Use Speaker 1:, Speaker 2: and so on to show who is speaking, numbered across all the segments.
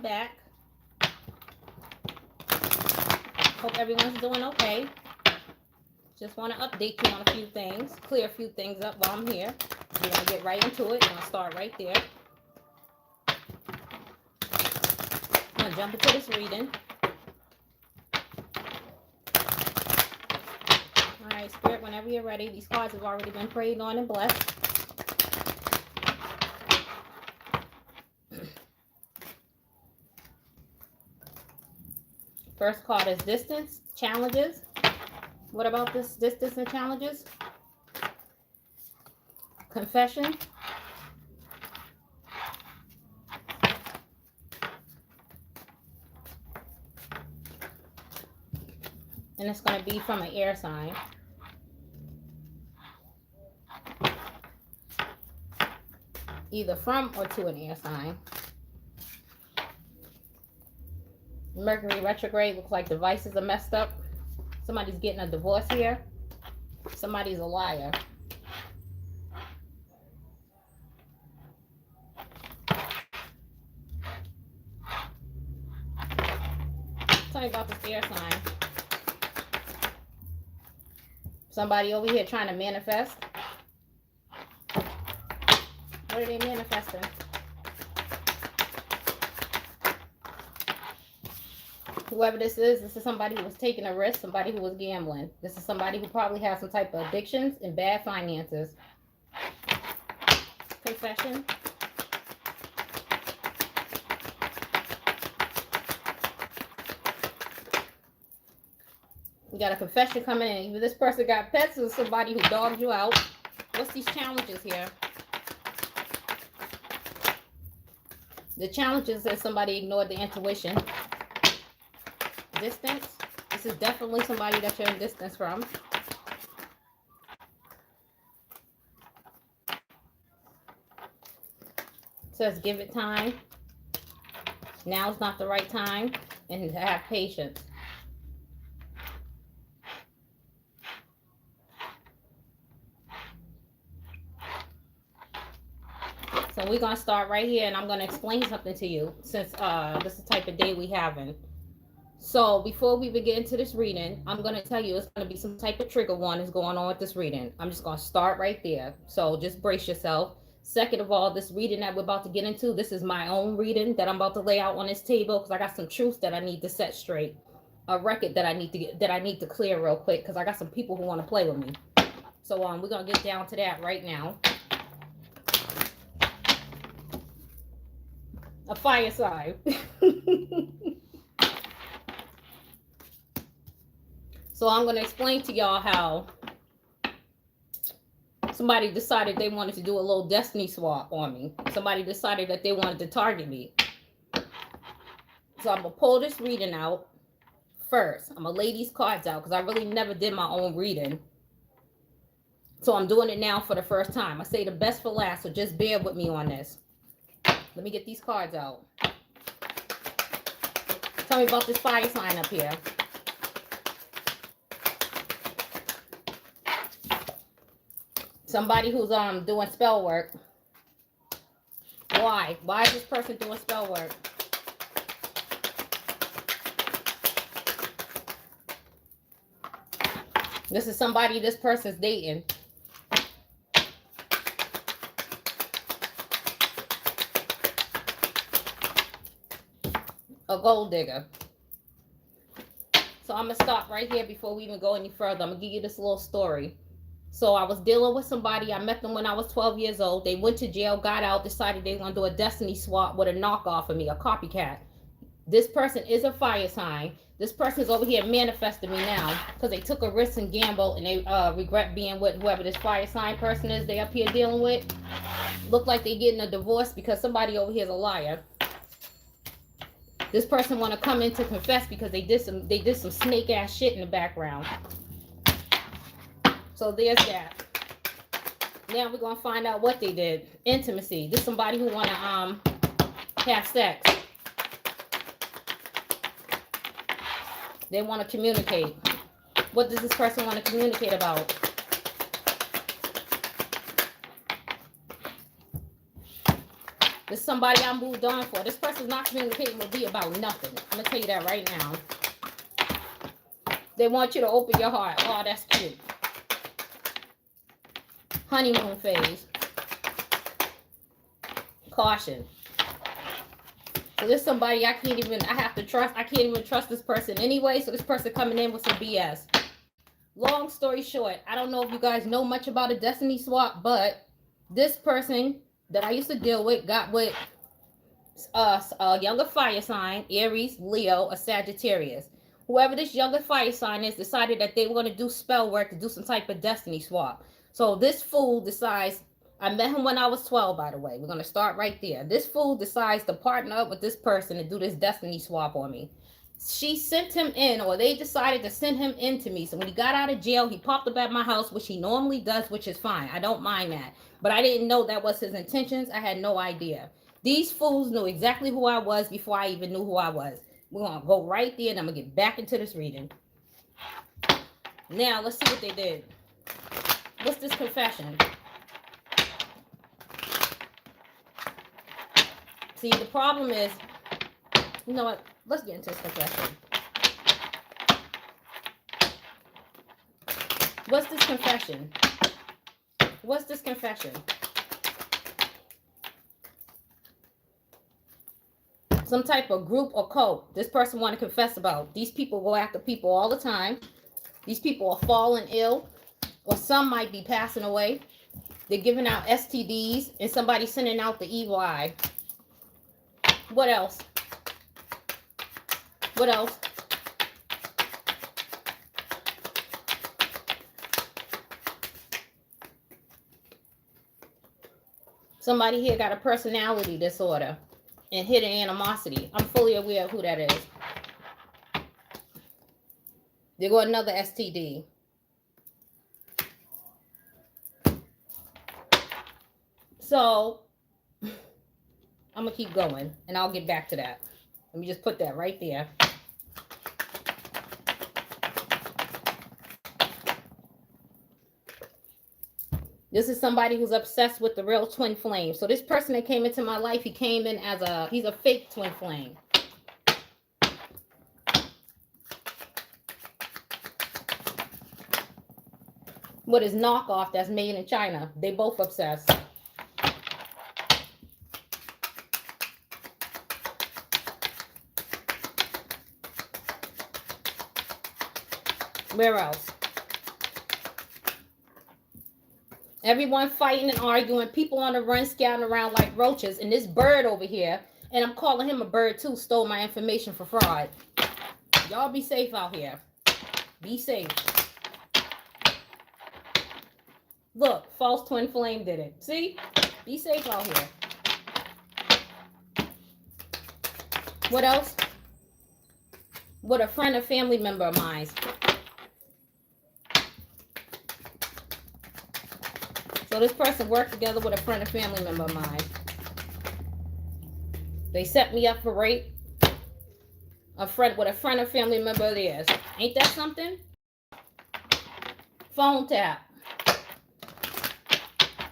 Speaker 1: back. Hope everyone's doing okay. Just want to update you on a few things, clear a few things up while I'm here. We're going to get right into it. I'm going to start right there. I'm going to jump into this reading. All right, Spirit, whenever you're ready. These cards have already been prayed on and blessed. First card is distance, challenges. What about this distance and challenges? Confession. And it's going to be from an air sign. Either from or to an air sign. Mercury retrograde looks like devices are messed up. Somebody's getting a divorce here. Somebody's a liar. Tell me about this air sign. Somebody over here trying to manifest. What are they manifesting? Whoever this is somebody who was taking a risk, somebody who was gambling. This is somebody who probably has some type of addictions and bad finances. Confession. You got a confession coming in. Either this person got pets or somebody who dogged you out. What's these challenges here? The challenges is somebody ignored the intuition. Distance. This is definitely somebody that you're in distance from. It says give it time. Now's not the right time. And to have patience. So we're going to start right here, and I'm going to explain something to you since this is the type of day we having. So before we begin into this reading, I'm going to tell you it's going to be some type of trigger warnings going on with this reading. I'm just going to start right there. So just brace yourself. Second of all, this reading that we're about to get into, this is my own reading that I'm about to lay out on this table because I got some truths that I need to set straight. A record that I need to clear real quick because I got some people who want to play with me. So we're going to get down to that right now. A fire sign. So I'm going to explain to y'all how somebody decided they wanted to do a little destiny swap on me. Somebody decided that they wanted to target me. So I'm going to pull this reading out first. I'm going to lay these cards out because I really never did my own reading. So I'm doing it now for the first time. I say the best for last, so just bear with me on this. Let me get these cards out. Tell me about this fire sign up here. Somebody who's doing spell work. Why? Why is this person doing spell work? This is somebody this person's dating. A gold digger. So I'm going to stop right here before we even go any further. I'm going to give you this little story. So I was dealing with somebody. I met them when I was 12 years old. They went to jail, got out, decided they want to do a destiny swap with a knockoff of me, a copycat. This person is a fire sign. This person is over here manifesting me now because they took a risk and gamble and they regret being with whoever this fire sign person is they up here dealing with. Look like they're getting a divorce because somebody over here is a liar. This person want to come in to confess because they did some snake ass shit in the background. So there's that. Now we're gonna find out what they did. Intimacy. This is somebody who want to have sex. They want to communicate. What does this person want to communicate about? This is somebody I moved on for. This person's not communicating with me about nothing. I'm going to tell you that right now. They want you to open your heart. Oh, that's cute. Honeymoon phase. Caution. So there's somebody I have to trust. I can't even trust this person anyway. So this person coming in with some BS. Long story short, I don't know if you guys know much about a destiny swap, but this person that I used to deal with got with a younger fire sign, Aries, Leo, a Sagittarius. Whoever this younger fire sign is decided that they were going to do spell work to do some type of destiny swap. So this fool decides, I met him when I was 12, by the way. We're going to start right there. This fool decides to partner up with this person to do this destiny swap on me. She sent him in, or they decided to send him in to me. So when he got out of jail, he popped up at my house, which he normally does, which is fine. I don't mind that. But I didn't know that was his intentions. I had no idea. These fools knew exactly who I was before I even knew who I was. We're going to go right there, and I'm going to get back into this reading. Now, let's see what they did. What's this confession? See, the problem is, you know what? Let's get into this confession. What's this confession? What's this confession? Some type of group or cult this person want to confess about. These people go after people all the time. These people are falling ill, or some might be passing away. They're giving out STDs, and somebody's sending out the evil eye. What else? What else? Somebody here got a personality disorder and hidden animosity. I'm fully aware of who that is. There go another STD. So, I'm going to keep going, and I'll get back to that. Let me just put that right there. This is somebody who's obsessed with the real twin flame. So this person that came into my life, he came in as he's a fake twin flame. What is knockoff that's made in China? They both obsessed. Where else? Everyone fighting and arguing. People on the run, scouting around like roaches. And this bird over here, and I'm calling him a bird too, stole my information for fraud. Y'all be safe out here. Be safe. Look, false twin flame did it. See? Be safe out here. What else? What a friend or family member of mine. So this person worked together with a friend or family member of mine. They set me up for rape. A friend or family member of theirs. Ain't that something? Phone tap.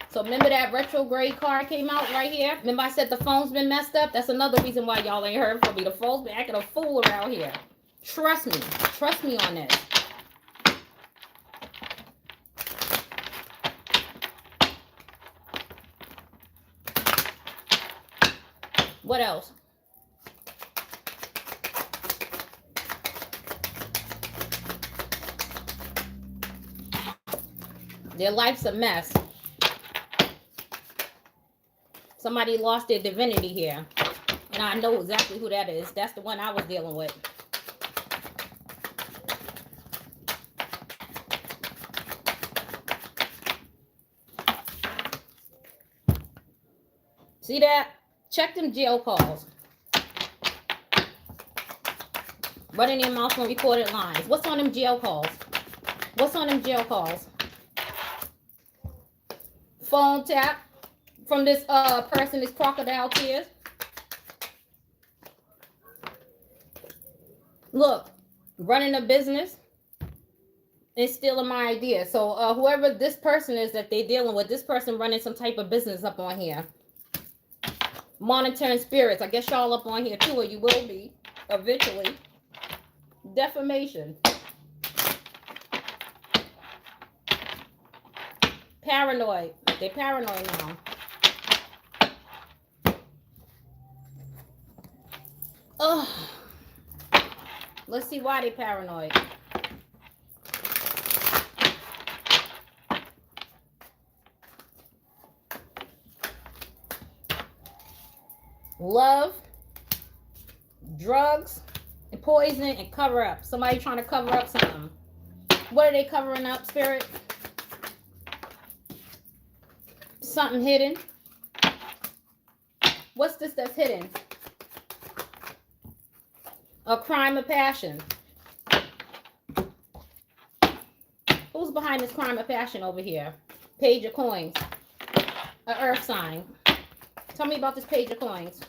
Speaker 1: So remember that retrograde card came out right here? Remember I said the phone's been messed up? That's another reason why y'all ain't heard from me. The phone's been acting a fool around here. Trust me. Trust me on this. What else? Their life's a mess. Somebody lost their divinity here. And I know exactly who that is. That's the one I was dealing with. See that? Check them jail calls. Running their mouth on recorded lines. What's on them jail calls? What's on them jail calls? Phone tap from this person, this crocodile tears. Look, running a business and stealing my idea. So whoever this person is that they're dealing with, this person running some type of business up on here. Monitoring spirits. I guess y'all up on here too, or you will be eventually. Defamation. Paranoid. They're paranoid now. Ugh. Let's see why they're paranoid. Love, drugs, and poison, and cover up. Somebody trying to cover up something. What are they covering up, spirit? Something hidden. What's this that's hidden? A crime of passion. Who's behind this crime of passion over here? Page of coins. An earth sign. Tell me about this page of coins.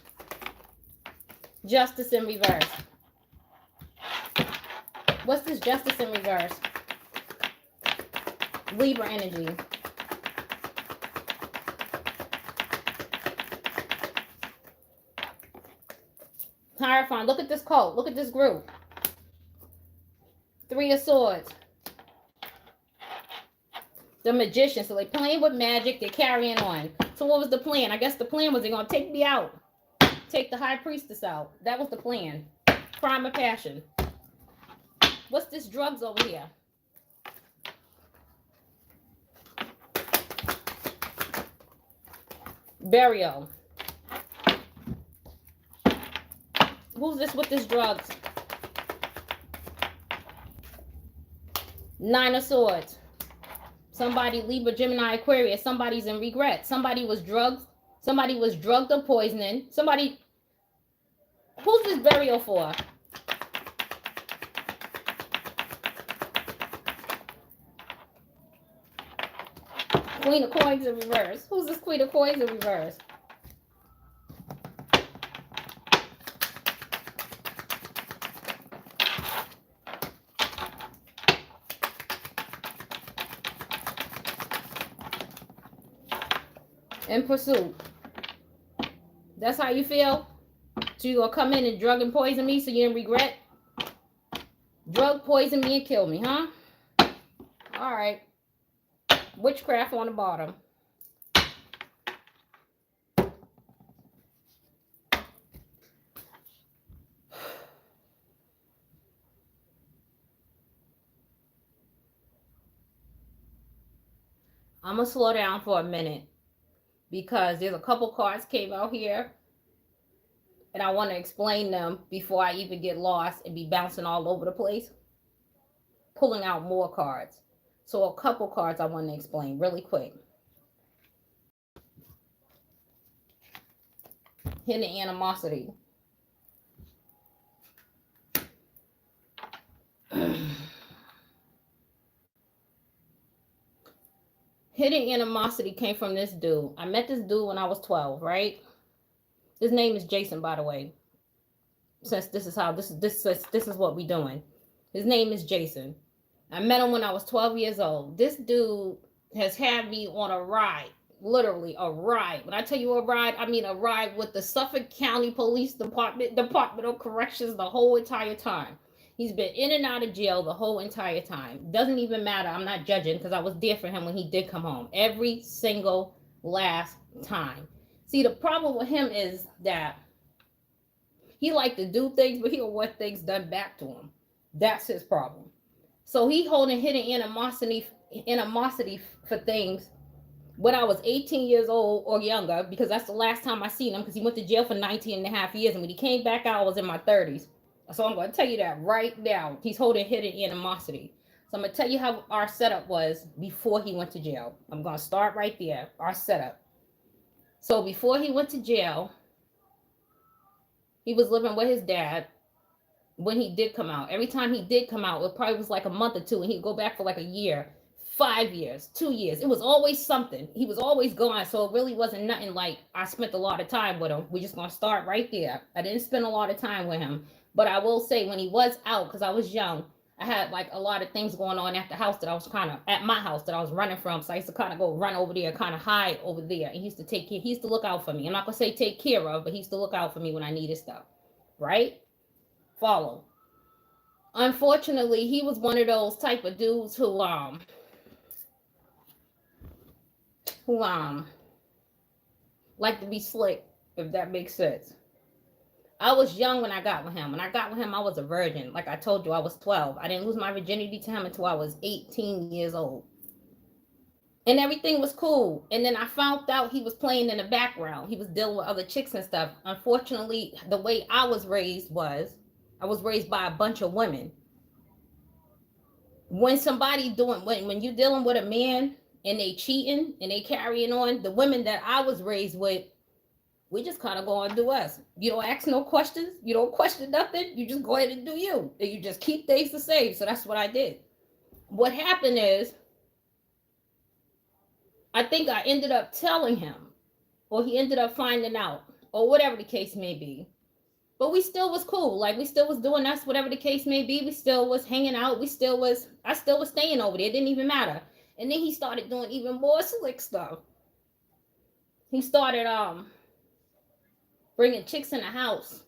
Speaker 1: Justice in reverse. What's this justice in reverse? Libra energy. Hierophant. Look at this cult. Look at this group. Three of Swords. The Magician. So they're playing with magic. They're carrying on. So what was the plan? I guess the plan was they're going to take me out. Take the High Priestess out. That was the plan. Crime of passion. What's this drugs over here? Burial. Who's this with this drugs? Nine of Swords. Somebody, Libra, Gemini, Aquarius. Somebody's in regret. Somebody was drugged. Somebody was drugged or poisoning. Somebody. Who's this burial for? Queen of Coins in reverse. Who's this Queen of Coins in reverse? In pursuit. That's how you feel? So you gonna come in and drug and poison me so you didn't regret? Drug, poison me, and kill me, huh? All right. Witchcraft on the bottom. I'm gonna slow down for a minute because there's a couple cards came out here and I want to explain them before I even get lost and be bouncing all over the place, pulling out more cards. So a couple cards I want to explain really quick. Hidden animosity. Hidden animosity came from this dude. I met this dude when I was 12, right? His name is Jason, by the way. Since this is how this is what we doing. His name is Jason. I met him when I was 12 years old. This dude has had me on a ride, literally a ride. When I tell you a ride, I mean a ride with the Suffolk County Police Department, Department of Corrections the whole entire time. He's been in and out of jail the whole entire time. Doesn't even matter. I'm not judging because I was there for him when he did come home. Every single last time. See, the problem with him is that he liked to do things, but he don't want things done back to him. That's his problem. So he holding hidden animosity for things when I was 18 years old or younger, because that's the last time I seen him, because he went to jail for 19 and a half years. And when he came back out, I was in my 30s. So I'm going to tell you that right now. He's holding hidden animosity. So I'm going to tell you how our setup was before he went to jail. I'm going to start right there. Our setup. So before he went to jail, he was living with his dad when he did come out. Every time he did come out, it probably was like a month or two, and he'd go back for like a year, 5 years, 2 years. It was always something. He was always gone. So it really wasn't nothing like I spent a lot of time with him. We're just going to start right there. I didn't spend a lot of time with him. But I will say when he was out, because I was young, I had like a lot of things going on at the house that I was kind of at my house that I was running from. So I used to kind of go run over there, kind of hide over there. And he used to take care, he used to look out for me. I'm not gonna say take care of, but he used to look out for me when I needed stuff. Right? Follow. Unfortunately, he was one of those type of dudes who like to be slick, if that makes sense. I was young when I got with him. When I got with him, I was a virgin. Like I told you, I was 12. I didn't lose my virginity to him until I was 18 years old. And everything was cool. And then I found out he was playing in the background. He was dealing with other chicks and stuff. Unfortunately, the way I was raised was I was raised by a bunch of women. When somebody when you're dealing with a man and they cheating and they carrying on, the women that I was raised with, we just kind of go and do us. You don't ask no questions. You don't question nothing. You just go ahead and do you. And you just keep things the same. So that's what I did. What happened is, I think I ended up telling him, or he ended up finding out, or whatever the case may be. But we still was cool. Like we still was doing us, whatever the case may be. We still was hanging out. I still was staying over there. It didn't even matter. And then he started doing even more slick stuff. He started bringing chicks in the house,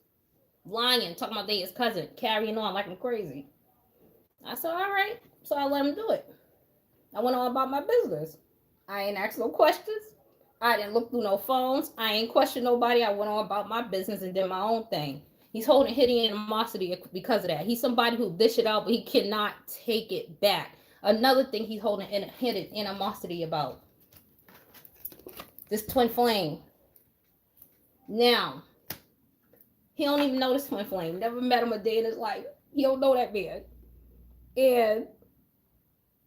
Speaker 1: lying, talking about they his cousin, carrying on like I'm crazy. I said, all right. So I let him do it. I went on about my business. I ain't asked no questions. I didn't look through no phones. I ain't questioned nobody. I went on about my business and did my own thing. He's holding hidden animosity because of that. He's somebody who dish it out, but he cannot take it back. Another thing he's holding hidden animosity about. This twin flame. Now, he don't even know this twin flame. Never met him a day in his life. He don't know that man. And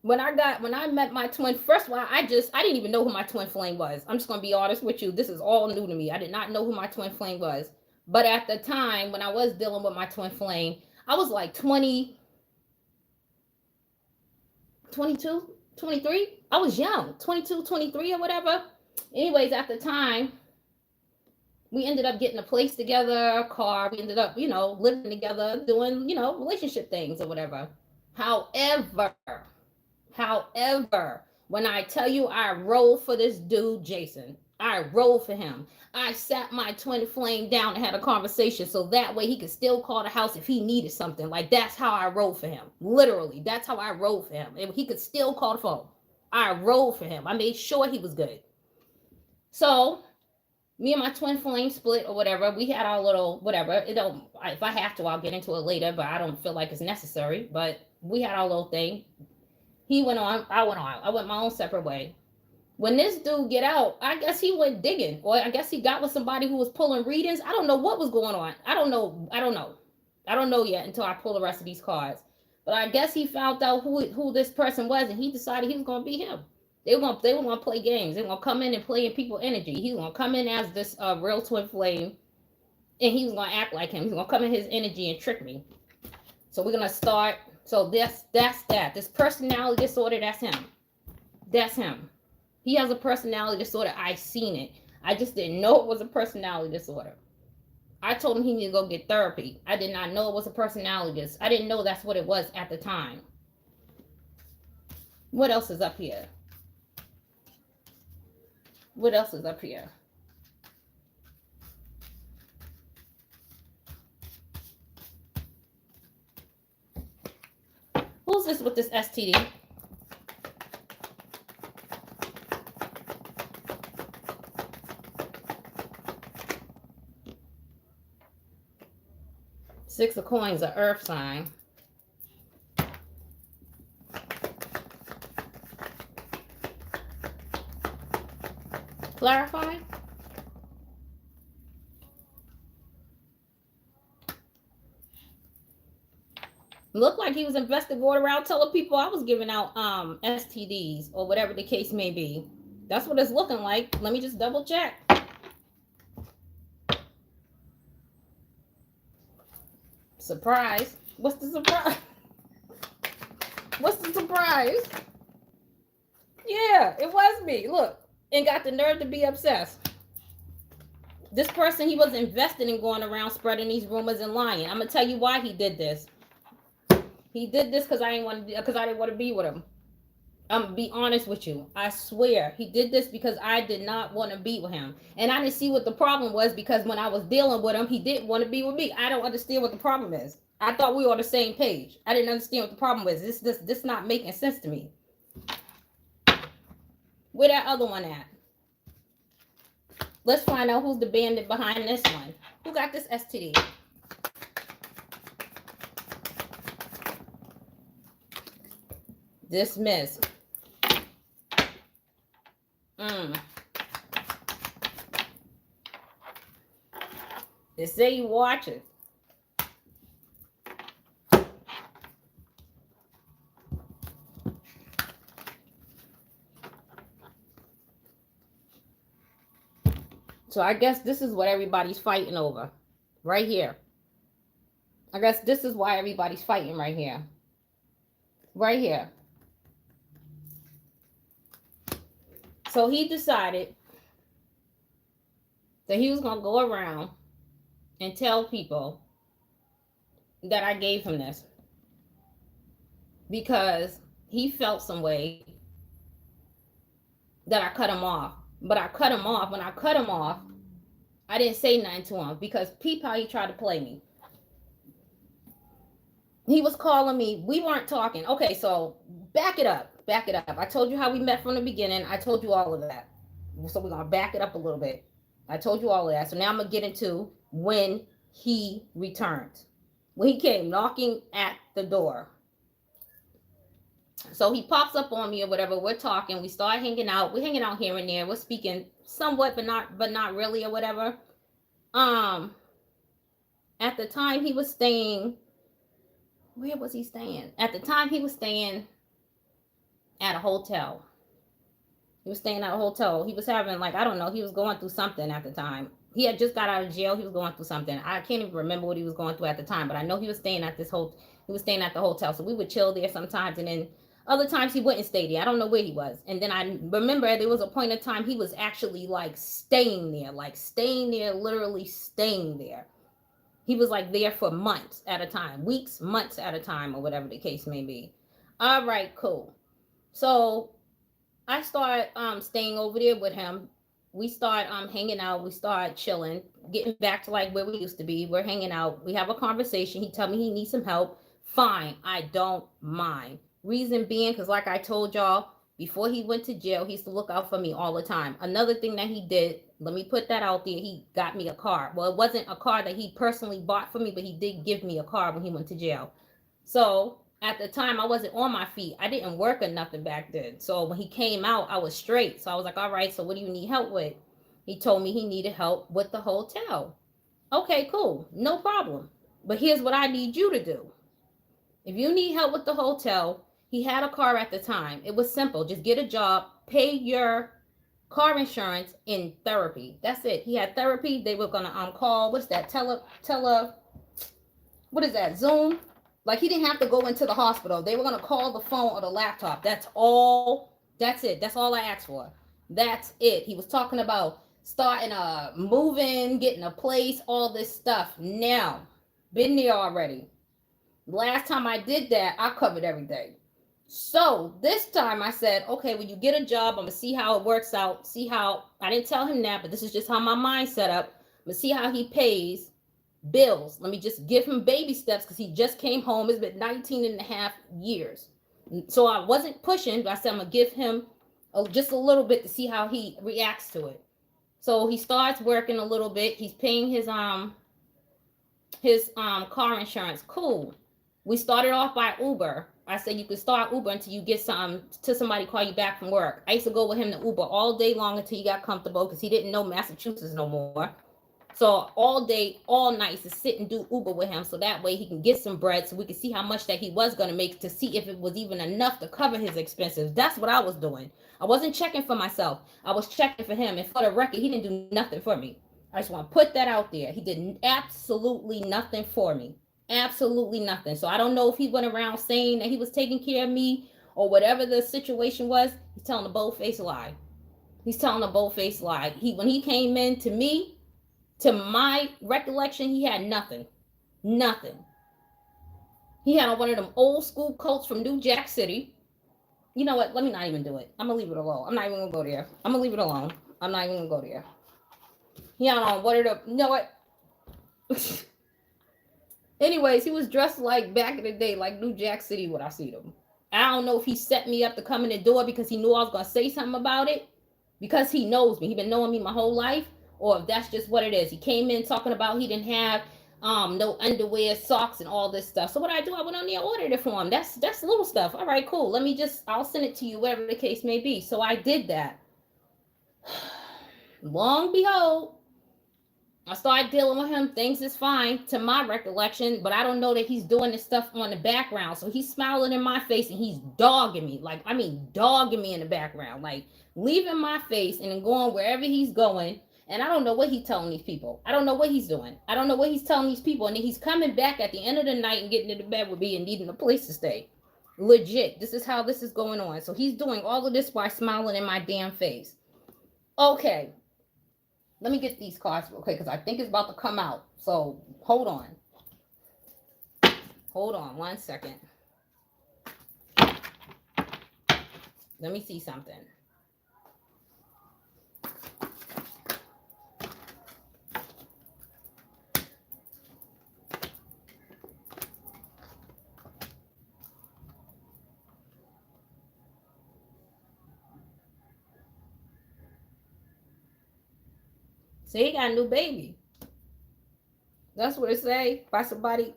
Speaker 1: when I met my twin, first of all, I didn't even know who my twin flame was. I'm just gonna be honest with you. This is all new to me. I did not know who my twin flame was. But at the time when I was dealing with my twin flame, I was like 20, 22, 23. I was young, 22, 23 or whatever. Anyways, at the time, we ended up getting a place together, a car. We ended up, living together, doing, relationship things or whatever. However, when I tell you I rolled for this dude, Jason, I rolled for him. I sat my twin flame down and had a conversation so that way he could still call the house if he needed something. Like, that's how I rolled for him. Literally, that's how I rolled for him. And he could still call the phone. I rolled for him. I made sure he was good. So, me and my twin flame split or whatever. We had our little whatever. If I have to, I'll get into it later, but I don't feel like it's necessary. But we had our little thing. He went on, I went on. I went my own separate way. When this dude get out, I guess he went digging, or I guess he got with somebody who was pulling readings. I don't know what was going on. I don't know yet until I pull the rest of these cards. But I guess he found out who this person was, and he decided he was gonna be him. They were gonna play games. They were gonna come in and play in people's energy. He was gonna come in as this real twin flame, and he was gonna act like him. He's gonna come in his energy and trick me. So we're gonna start. So that's that. This personality disorder, that's him. That's him. He has a personality disorder. I seen it. I just didn't know it was a personality disorder. I told him he needed to go get therapy. I did not know it was a personality disorder. I didn't know that's what it was at the time. What else is up here? What else is up here? Who's this with this STD? Six of Coins, an earth sign. Clarify. Looked like he was investing going around telling people I was giving out STDs or whatever the case may be. That's what it's looking like. Let me just double check. Surprise. What's the surprise? What's the surprise? Yeah, it was me. Look, and got the nerve to be obsessed. This person, he was invested in going around spreading these rumors and lying. I'm going to tell you why he did this. He did this because I didn't want to be with him. I'm gonna be honest with you. I swear he did this because I did not want to be with him, and I didn't see what the problem was because when I was dealing with him, he didn't want to be with me. I don't understand what the problem is. I thought we were on the same page. I didn't understand what the problem was. This not making sense to me. Where that other one at? Let's find out who's the bandit behind this one. Who got this STD? Dismiss. They say you watch it. So I guess this is what everybody's fighting over. Right here. I guess this is why everybody's fighting right here. Right here. So he decided that he was going to go around and tell people that I gave him this. Because he felt some way that I cut him off. But I cut him off. When I cut him off, I didn't say nothing to him because peep how he tried to play me. He was calling me. We weren't talking. Okay, so back it up. Back it up. I told you how we met from the beginning. I told you all of that. So we're going to back it up a little bit. I told you all of that. So now I'm going to get into when he returned. When he came knocking at the door. So he pops up on me or whatever. We're talking. We start hanging out. We're hanging out here and there. We're speaking somewhat, but not really or whatever. At the time he was staying. Where was he staying? At the time he was staying at a hotel. He was staying at a hotel. He was having I don't know. He was going through something at the time. He had just got out of jail. He was going through something. I can't even remember what he was going through at the time, but I know he was staying at He was staying at the hotel. So we would chill there sometimes, and then other times he wouldn't stay there. I don't know where he was. And then I remember there was a point in time he was actually staying there, literally staying there. He was there for months at a time, weeks, months at a time, or whatever the case may be. All right, cool. So I start staying over there with him. We start hanging out. We start chilling, getting back to where we used to be. We're hanging out. We have a conversation. He tell me he needs some help. Fine, I don't mind. Reason being, because like I told y'all, before he went to jail, he used to look out for me all the time. Another thing that he did, let me put that out there, he got me a car. Well, it wasn't a car that he personally bought for me, but he did give me a car when he went to jail. So at the time, I wasn't on my feet. I didn't work or nothing back then. So when he came out, I was straight. So I was like, all right, so what do you need help with? He told me he needed help with the hotel. Okay, cool. No problem. But here's what I need you to do. If you need help with the hotel, he had a car at the time. It was simple. Just get a job, pay your car insurance in therapy. That's it. He had therapy. They were going to call. What's that? What is that? Zoom? He didn't have to go into the hospital. They were going to call the phone or the laptop. That's all. That's it. That's all I asked for. That's it. He was talking about starting moving, getting a place, all this stuff. Now, been there already. Last time I did that, I covered everything. So this time I said, okay, when you get a job, I'm going to see how it works out. See how, I didn't tell him that, but this is just how my mind's set up. I'm going to see how he pays bills. Let me just give him baby steps because he just came home. It's been 19 and a half years. So I wasn't pushing, but I said I'm going to give him just a little bit to see how he reacts to it. So he starts working a little bit. He's paying his car insurance. Cool. We started off by Uber. I said you could start Uber until you get till somebody call you back from work. I used to go with him to Uber all day long until he got comfortable because he didn't know Massachusetts no more. So all day, all night to sit and do Uber with him so that way he can get some bread so we can see how much that he was going to make to see if it was even enough to cover his expenses. That's what I was doing. I wasn't checking for myself. I was checking for him. And for the record, he didn't do nothing for me. I just want to put that out there. He did absolutely nothing for me. Absolutely nothing. So I don't know if he went around saying that he was taking care of me or whatever the situation was. He's telling a bold-faced lie. He's telling a bold-faced lie. When he came in to me, to my recollection, he had nothing. Nothing. He had on one of them old school coats from New Jack City. You know what? Let me not even do it. I'm gonna leave it alone. I'm not even gonna go there. I'm gonna leave it alone. I'm not even gonna go there. He had on what are the, you know what? Anyways, he was dressed like back in the day, like New Jack City when I see them. I don't know if he set me up to come in the door because he knew I was gonna say something about it, because he knows me. He been knowing me my whole life, or if that's just what it is. He came in talking about he didn't have no underwear, socks, and all this stuff. So what I do, I went on there, ordered it for him. That's little stuff. All right, cool. I'll send it to you, whatever the case may be. So I did that. Long behold, I started dealing with him. Things is fine to my recollection, but I don't know that he's doing this stuff on the background. So he's smiling in my face and he's dogging me. Like, I mean, dogging me in the background, like leaving my face and then going wherever he's going. And I don't know what he's telling these people. I don't know what he's doing. I don't know what he's telling these people. And then he's coming back at the end of the night and getting into bed with me and needing a place to stay. Legit. This is how this is going on. So he's doing all of this by smiling in my damn face. Okay. Let me get these cards real quick because I think it's about to come out. So hold on. Hold on 1 second. Let me see something. See, he got a new baby. That's what it say by somebody.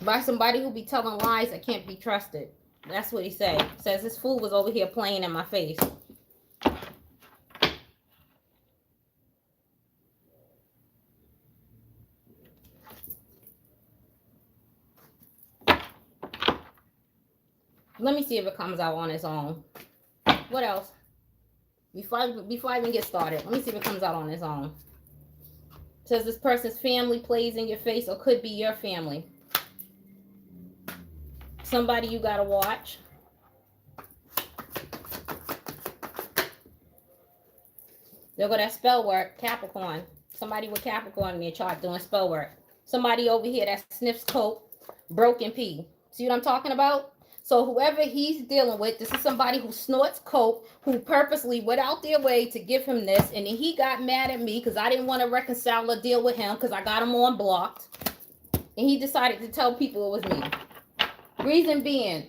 Speaker 1: By somebody who be telling lies that can't be trusted. That's what he say. He says this fool was over here playing in my face. Let me see if it comes out on its own. What else? Before I even get started, let me see if it comes out on its own. It says this person's family plays in your face, or could be your family. Somebody you gotta watch. There go that spell work, Capricorn. Somebody with Capricorn in their chart doing spell work. Somebody over here that sniffs coke, broken pee. See what I'm talking about? So whoever he's dealing with, this is somebody who snorts coke, who purposely went out their way to give him this, and then he got mad at me because I didn't want to reconcile or deal with him because I got him on blocked. And he decided to tell people it was me. Reason being,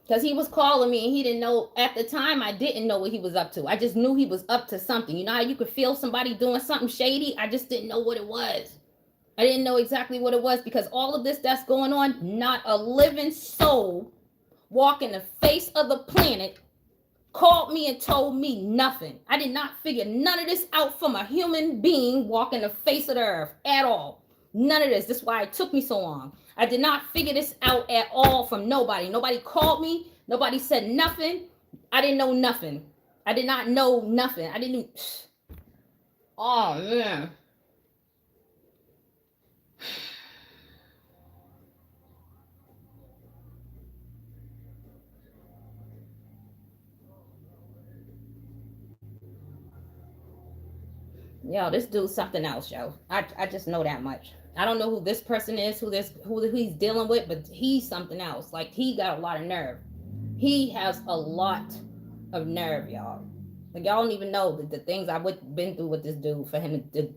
Speaker 1: because he was calling me and he didn't know, at the time I didn't know what he was up to. I just knew he was up to something. You know how you could feel somebody doing something shady? I just didn't know what it was. I didn't know exactly what it was because all of this that's going on, not a living soul walking the face of the planet called me and told me nothing. I did not figure none of this out from a human being walking the face of the earth at all. None of this. This is why it took me so long. I did not figure this out at all from nobody. Nobody called me. Nobody said nothing. I didn't know nothing. I did not know nothing. I didn't. Oh, man. Yo, this dude's something else, yo. I just know that much. I don't know who this person is, who he's dealing with, but he's something else. Like, he got a lot of nerve. He has a lot of nerve, y'all. Like, y'all don't even know the things I've been through with this dude for him to.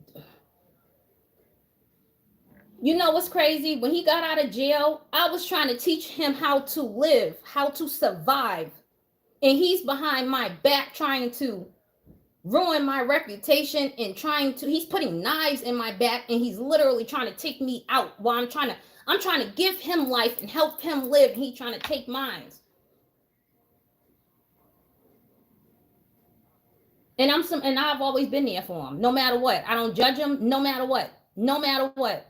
Speaker 1: You know what's crazy? When he got out of jail, I was trying to teach him how to live, how to survive. And he's behind my back trying to ruin my reputation and he's putting knives in my back and he's literally trying to take me out while I'm trying to give him life and help him live, and he's trying to take mine. And I've always been there for him, no matter what. I don't judge him, no matter what. No matter what.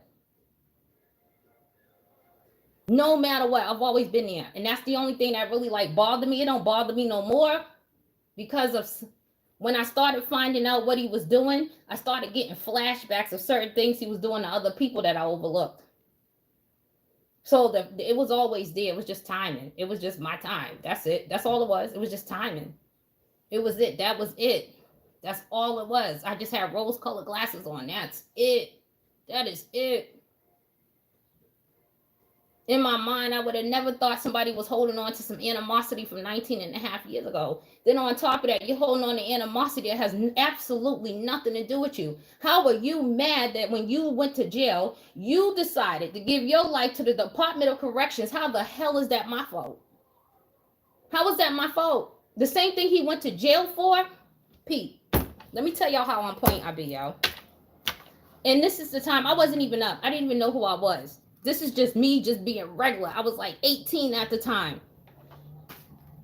Speaker 1: No matter what, I've always been there. And that's the only thing that really like bothered me. It don't bother me no more because of when I started finding out what he was doing, I started getting flashbacks of certain things he was doing to other people that I overlooked. So it was always there. It was just timing. It was just my time. That's it. That's all it was. It was just timing. It was it. That was it. That's all it was. I just had rose-colored glasses on. That's it. That is it. In my mind, I would have never thought somebody was holding on to some animosity from 19 and a half years ago. Then on top of that, you're holding on to animosity that has absolutely nothing to do with you. How are you mad that when you went to jail, you decided to give your life to the Department of Corrections? How the hell is that my fault? How is that my fault? The same thing he went to jail for? Pete, let me tell y'all how on point I be, y'all. And this is the time I wasn't even up. I didn't even know who I was. This is just me just being regular. I was like 18 at the time.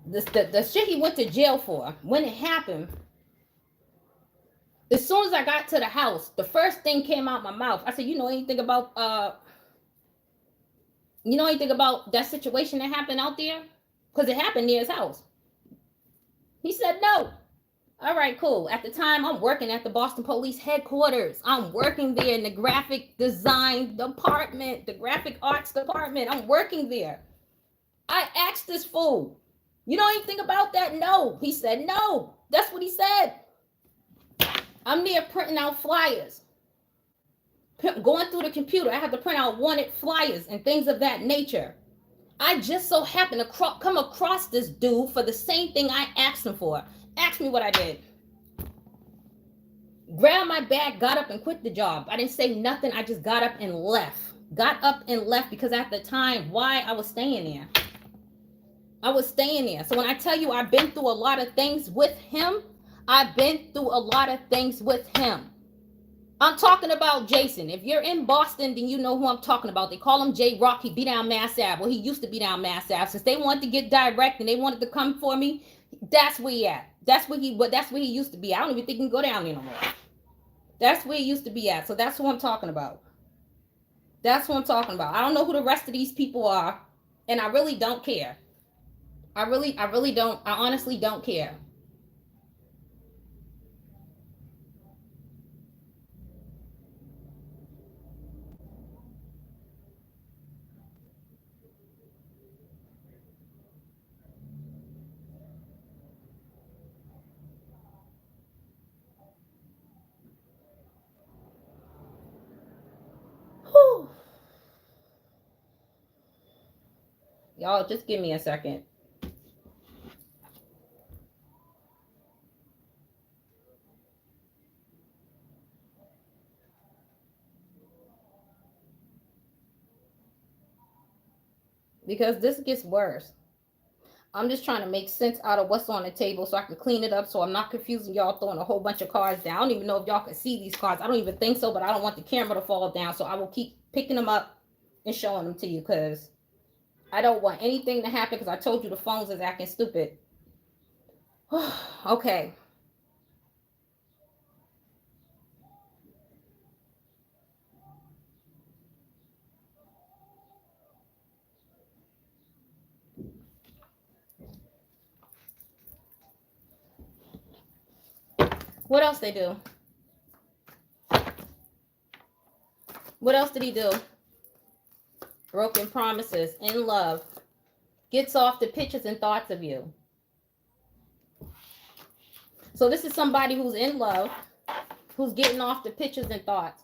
Speaker 1: The shit he went to jail for, when it happened, as soon as I got to the house, the first thing came out my mouth. I said, you know anything about that situation that happened out there? Because it happened near his house. He said no. All right, cool. At the time, I'm working at the Boston Police headquarters. I'm working there in the graphic design department, the graphic arts department. I'm working there. I asked this fool, you know anything about that? No. He said no. That's what he said. I'm there printing out flyers. Going through the computer, I have to print out wanted flyers and things of that nature. I just so happened to come across this dude for the same thing I asked him for. Ask me what I did. Grabbed my bag, got up and quit the job. I didn't say nothing. I just got up and left. Got up and left because at the time, why I was staying there. I was staying there. So when I tell you I've been through a lot of things with him, I've been through a lot of things with him. I'm talking about Jason. If you're in Boston, then you know who I'm talking about. They call him J Rock. He be down Mass Ave. Well, he used to be down Mass Ave. Since they wanted to get direct and they wanted to come for me, that's where he at. That's where he used to be. I don't even think he can go down there no more. That's where he used to be at. So that's who I'm talking about. That's who I'm talking about. I don't know who the rest of these people are, and I really don't care. I really don't. I honestly don't care. Whew. Y'all, just give me a second. Because this gets worse. I'm just trying to make sense out of what's on the table so I can clean it up so I'm not confusing y'all throwing a whole bunch of cards down. I don't even know if y'all can see these cards. I don't even think so, but I don't want the camera to fall down. So I will keep picking them up and showing them to you because I don't want anything to happen because I told you the phones is acting stupid. Okay. What else they do? What else did he do? Broken promises, in love, gets off the pictures and thoughts of you. So this is somebody who's in love, who's getting off the pictures and thoughts.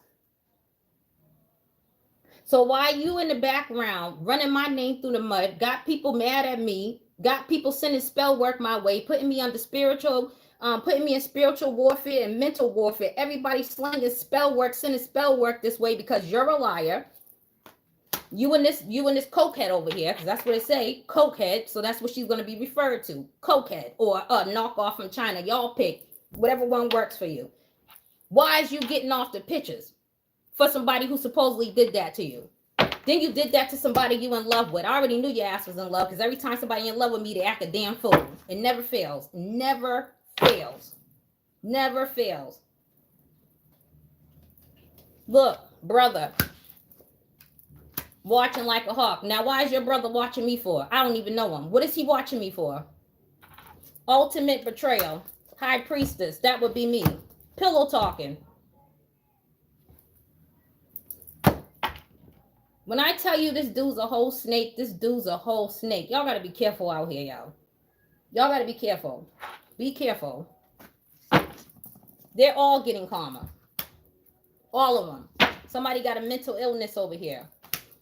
Speaker 1: So while you in the background running my name through the mud, got people mad at me, got people sending spell work my way, putting me under spiritual, putting me in spiritual warfare and mental warfare. Everybody slinging spell work, sending spell work this way because you're a liar. You and this cokehead over here, because that's what they say, cokehead. So that's what she's going to be referred to, cokehead or a knockoff from China. Y'all pick whatever one works for you. Why is you getting off the pictures for somebody who supposedly did that to you? Then you did that to somebody you in love with. I already knew your ass was in love because every time somebody in love with me, they act a damn fool. It never fails. Never fails. Never fails. Look, brother. Watching like a hawk. Now, why is your brother watching me for? I don't even know him. What is he watching me for? Ultimate betrayal. High priestess. That would be me. Pillow talking. When I tell you this dude's a whole snake, this dude's a whole snake. Y'all got to be careful out here, y'all. Y'all got to be careful. Be careful. They're all getting calmer. All of them. Somebody got a mental illness over here.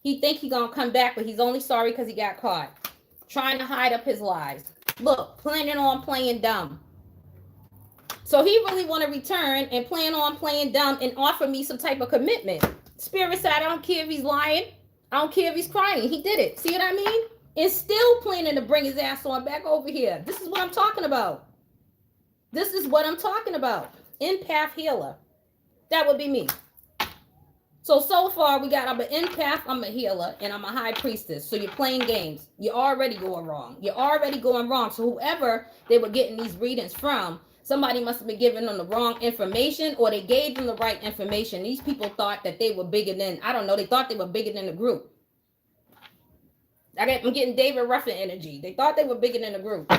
Speaker 1: He think he gonna come back, but he's only sorry because he got caught. Trying to hide up his lies. Look, planning on playing dumb. So he really want to return and plan on playing dumb and offer me some type of commitment. Spirit said, I don't care if he's lying. I don't care if he's crying. He did it. See what I mean? And still planning to bring his ass on back over here. This is what I'm talking about. This is what I'm talking about. Empath healer. That would be me. So far we got, I'm an empath, I'm a healer, and I'm a high priestess. So you're playing games. You're already going wrong. You're already going wrong. So whoever they were getting these readings from, somebody must have been giving them the wrong information, or they gave them the right information. These people thought that they were bigger than, I don't know, they thought they were bigger than the group. I'm getting David Ruffin energy. They thought they were bigger than the group.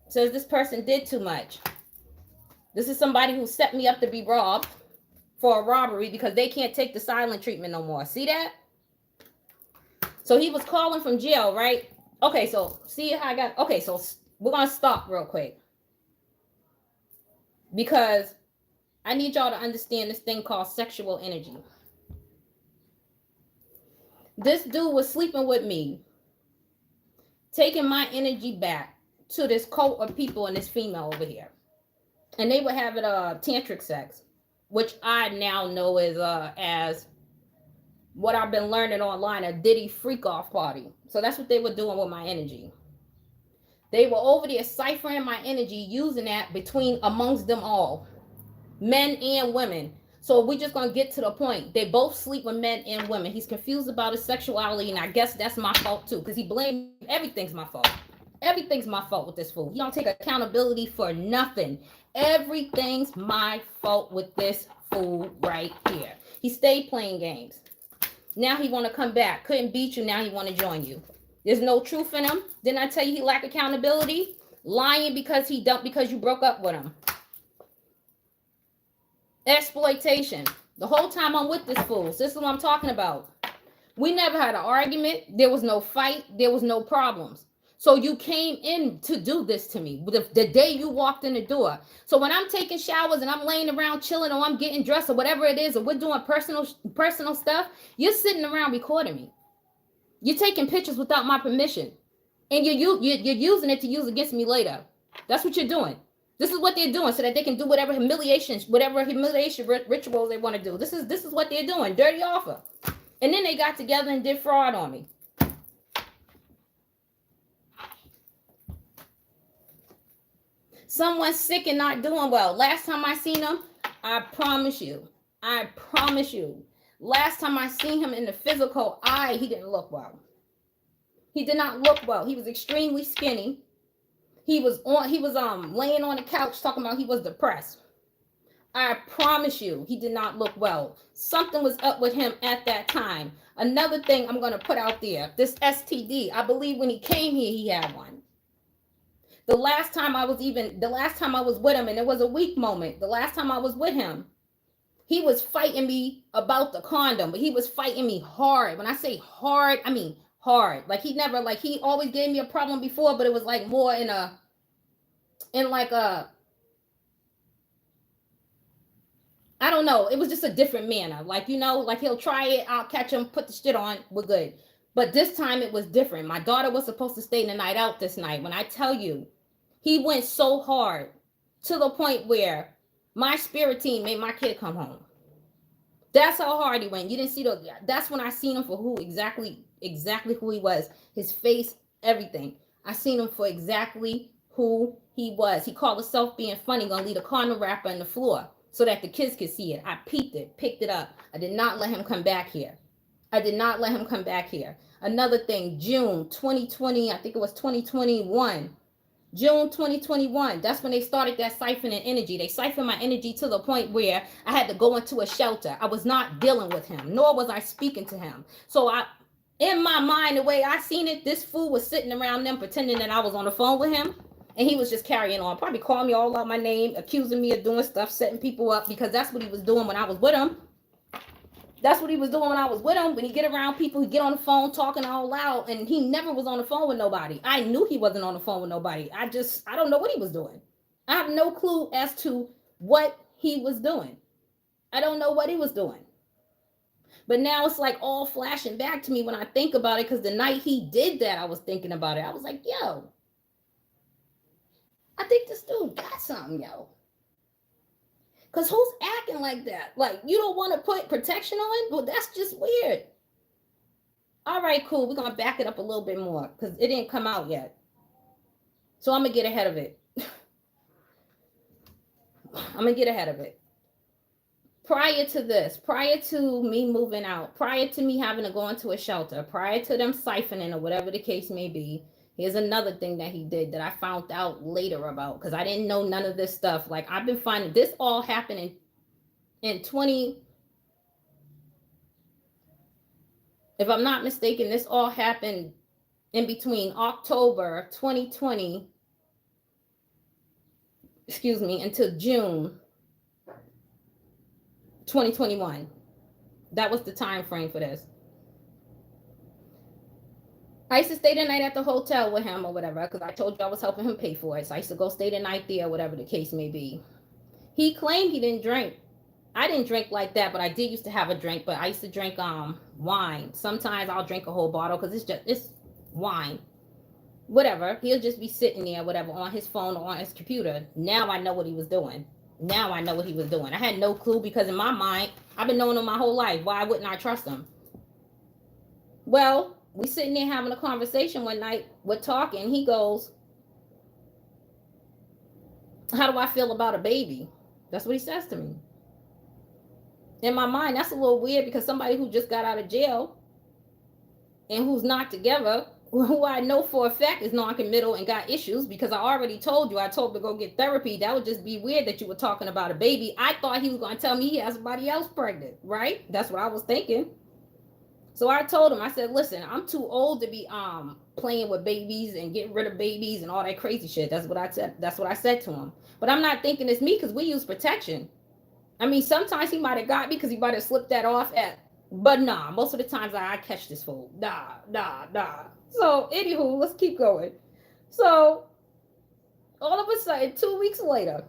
Speaker 1: Says this person did too much. This is somebody who set me up to be robbed for a robbery because they can't take the silent treatment no more. See that? So he was calling from jail, right? Okay, so see how I got, okay, so we're going to stop real quick. Because I need y'all to understand this thing called sexual energy. This dude was sleeping with me, taking my energy back to this cult of people and this female over here. And they were having tantric sex, which I now know is as what I've been learning online, a Diddy freak off party. So that's what they were doing with my energy. They were over there ciphering my energy, using that between amongst them all, men and women. So we're just gonna get to the point. They both sleep with men and women. He's confused about his sexuality, and I guess that's my fault too, because he blamed everything's my fault. Everything's my fault with this fool. He don't take accountability for nothing. Everything's my fault with this fool right here. He stayed playing games. Now he want to come back. Couldn't beat you. Now he want to join you. There's no truth in him. Didn't I tell you he lacked accountability? Lying because he dumped because you broke up with him. Exploitation. The whole time I'm with this fool. So this is what I'm talking about. We never had an argument. There was no fight. There was no problems. So you came in to do this to me the day you walked in the door. So when I'm taking showers and I'm laying around chilling, or I'm getting dressed or whatever it is, or we're doing personal stuff, you're sitting around recording me. You're taking pictures without my permission. And you're using it to use against me later. That's what you're doing. This is what they're doing so that they can do whatever humiliation rituals they want to do. This is what they're doing. Dirty offer. And then they got together and did fraud on me. Someone sick and not doing well. Last time I seen him, I promise you, last time I seen him in the physical eye, he didn't look well. He did not look well. He was extremely skinny. He was laying on the couch talking about he was depressed. I promise you, he did not look well. Something was up with him at that time. Another thing I'm going to put out there, this STD, I believe when he came here, he had one. The last time I was with him, and it was a weak moment. The last time I was with him, he was fighting me about the condom, but he was fighting me hard. When I say hard, I mean hard. Like he always gave me a problem before, but it was like more in like a, I don't know. It was just a different manner. Like, like he'll try it. I'll catch him, put the shit on. We're good. But this time it was different. My daughter was supposed to stay the night out this night. When I tell you, he went so hard to the point where my spirit team made my kid come home. That's how hard he went. You didn't see that's when I seen him for who exactly who he was. His face, everything. I seen him for exactly who he was. He called himself being funny, gonna leave a condom wrapper on the floor so that the kids could see it. I peeped it, picked it up. I did not let him come back here. Another thing, June 2020, I think it was 2021. June 2021, that's when they started that siphoning energy. They siphoned my energy to the point where I had to go into a shelter. I was not dealing with him, nor was I speaking to him. So in my mind, the way I seen it, this fool was sitting around them pretending that I was on the phone with him. And he was just carrying on, probably calling me all out my name, accusing me of doing stuff, setting people up, because that's what he was doing when I was with him. That's what he was doing when I was with him. When he get around people, he get on the phone talking all loud, and he never was on the phone with nobody. I knew he wasn't on the phone with nobody. I don't know what he was doing. I have no clue as to what he was doing. I don't know what he was doing. But now it's like all flashing back to me when I think about it, because the night he did that, I was thinking about it. I was like, yo, I think this dude got something, yo. Because who's acting like that? Like, you don't want to put protection on? Well, that's just weird. All right, cool. We're going to back it up a little bit more because it didn't come out yet. So I'm going to get ahead of it. Prior to this, prior to me moving out, prior to me having to go into a shelter, prior to them siphoning or whatever the case may be, here's another thing that he did that I found out later about, because I didn't know none of this stuff. Like, I've been finding this all happening in 20, if I'm not mistaken, this all happened in between October 2020, until June 2021. That was the time frame for this. I used to stay the night at the hotel with him or whatever, because I told you I was helping him pay for it. So I used to go stay the night there, whatever the case may be. He claimed he didn't drink. I didn't drink like that, but I did used to have a drink. But I used to drink wine. Sometimes I'll drink a whole bottle because it's wine. Whatever. He'll just be sitting there, whatever, on his phone or on his computer. Now I know what he was doing. I had no clue, because in my mind, I've been knowing him my whole life. Why wouldn't I trust him? Well, we sitting there having a conversation one night. We're talking. He goes, how do I feel about a baby? That's what he says to me. In my mind, that's a little weird, because somebody who just got out of jail and who's not together, who I know for a fact is non-committal and got issues, because I already told you, I told him to go get therapy. That would just be weird that you were talking about a baby. I thought he was going to tell me he has somebody else pregnant, right? That's what I was thinking. So I told him, I said, listen, I'm too old to be playing with babies and getting rid of babies and all that crazy shit. That's what I said to him. But I'm not thinking it's me, because we use protection. I mean, sometimes he might have got me because he might have slipped that off but nah, most of the times I catch this fool. Nah. So, anywho, let's keep going. So, all of a sudden, 2 weeks later,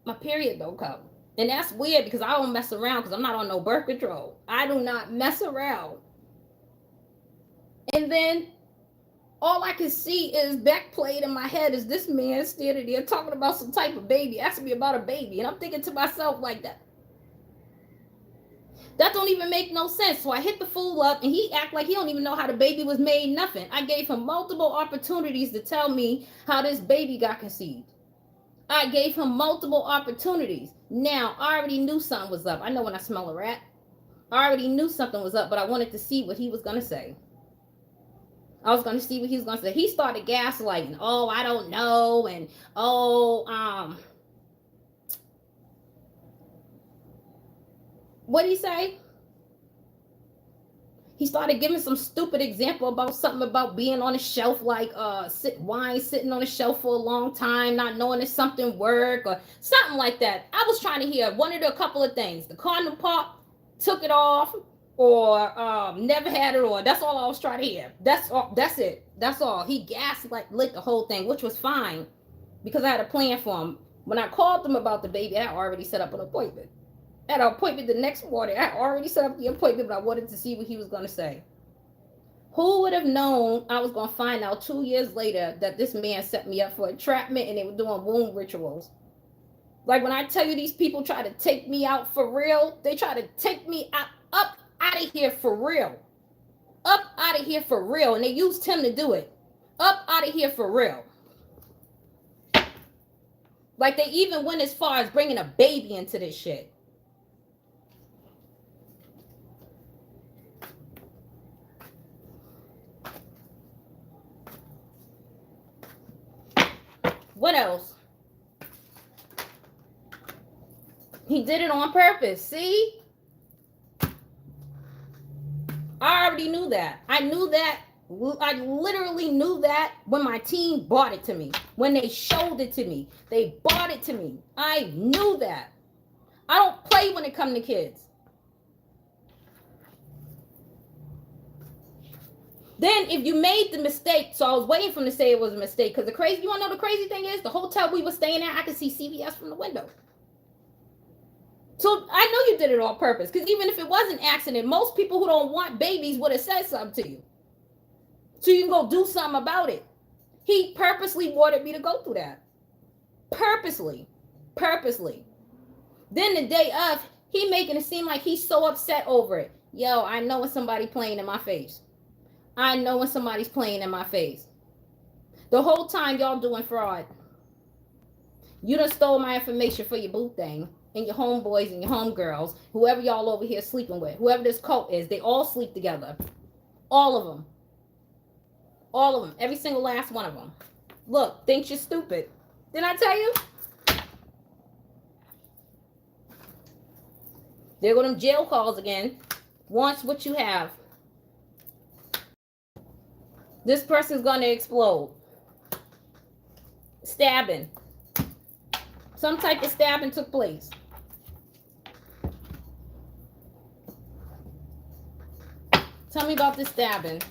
Speaker 1: my period don't come. And that's weird, because I don't mess around, because I'm not on no birth control. I do not mess around. And then all I can see is back played in my head is this man standing there talking about some type of baby, asking me about a baby. And I'm thinking to myself like that don't even make no sense. So I hit the fool up, and he act like he don't even know how the baby was made, nothing. I gave him multiple opportunities to tell me how this baby got conceived. I gave him multiple opportunities. Now, I already knew something was up. I know when I smell a rat. I already knew something was up, but I wanted to see what he was going to say. He started gaslighting. Oh, I don't know. And, what did he say? He started giving some stupid example about something about being on a shelf, like wine sitting on a shelf for a long time, not knowing if something work or something like that. I was trying to hear one of the couple of things. The condom pop, took it off, or never had it on. That's all I was trying to hear. That's it. That's all. He lit the whole thing, which was fine, because I had a plan for him. When I called him about the baby, I already set up an appointment. At an appointment the next morning. I already set up the appointment, but I wanted to see what he was going to say. Who would have known I was going to find out 2 years later that this man set me up for entrapment and they were doing womb rituals? Like, when I tell you these people try to take me out for real, they try to take me up out of here for real. Up out of here for real. And they used him to do it. Up out of here for real. Like, they even went as far as bringing a baby into this shit. What else? He did it on purpose. See? I already knew that. I literally knew that when my team bought it to me. When they showed it to me. They bought it to me. I knew that. I don't play when it comes to kids. Then if you made the mistake, so I was waiting for him to say it was a mistake, because you want to know the crazy thing is, the hotel we were staying at, I could see CVS from the window. So I know you did it on purpose, because even if it was an accident, most people who don't want babies would have said something to you. So you can go do something about it. He purposely wanted me to go through that. Purposely. Then the day of, he making it seem like he's so upset over it. Yo, I know when somebody playing in my face. I know when somebody's playing in my face. The whole time y'all doing fraud. You done stole my information for your boo thing, and your homeboys and your homegirls, whoever y'all over here sleeping with, whoever this cult is, they all sleep together. All of them. All of them. Every single last one of them. Look, thinks you're stupid. Didn't I tell you? There go them jail calls again. Wants what you have. This person's going to explode. Stabbing. Some type of stabbing took place. Tell me about this stabbing.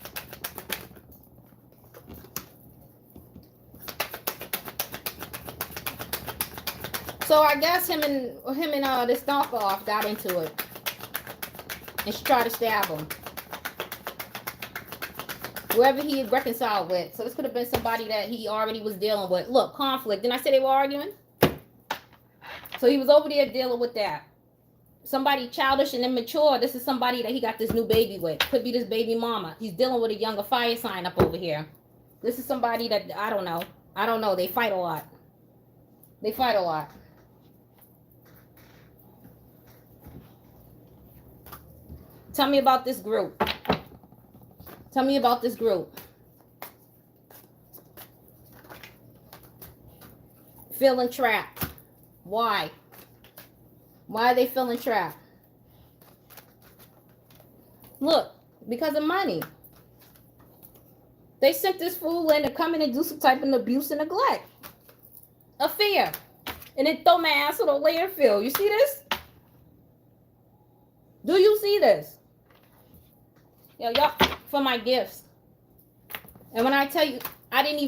Speaker 1: So I guess him and this knockoff got into it, and she tried to stab him. Whoever he had reconciled with. So this could have been somebody that he already was dealing with. Look, conflict. Didn't I say they were arguing? So he was over there dealing with that. Somebody childish and immature. This is somebody that he got this new baby with. Could be this baby mama. He's dealing with a younger fire sign up over here. This is somebody that, I don't know. They fight a lot. Tell me about this group. Feeling trapped. Why? Why are they feeling trapped? Look, because of money. They sent this fool in to come in and do some type of abuse and neglect. Affair. And then throw my ass on the landfill. You see this? Do you see this? Yo, y'all, for my gifts. And when I tell you, I didn't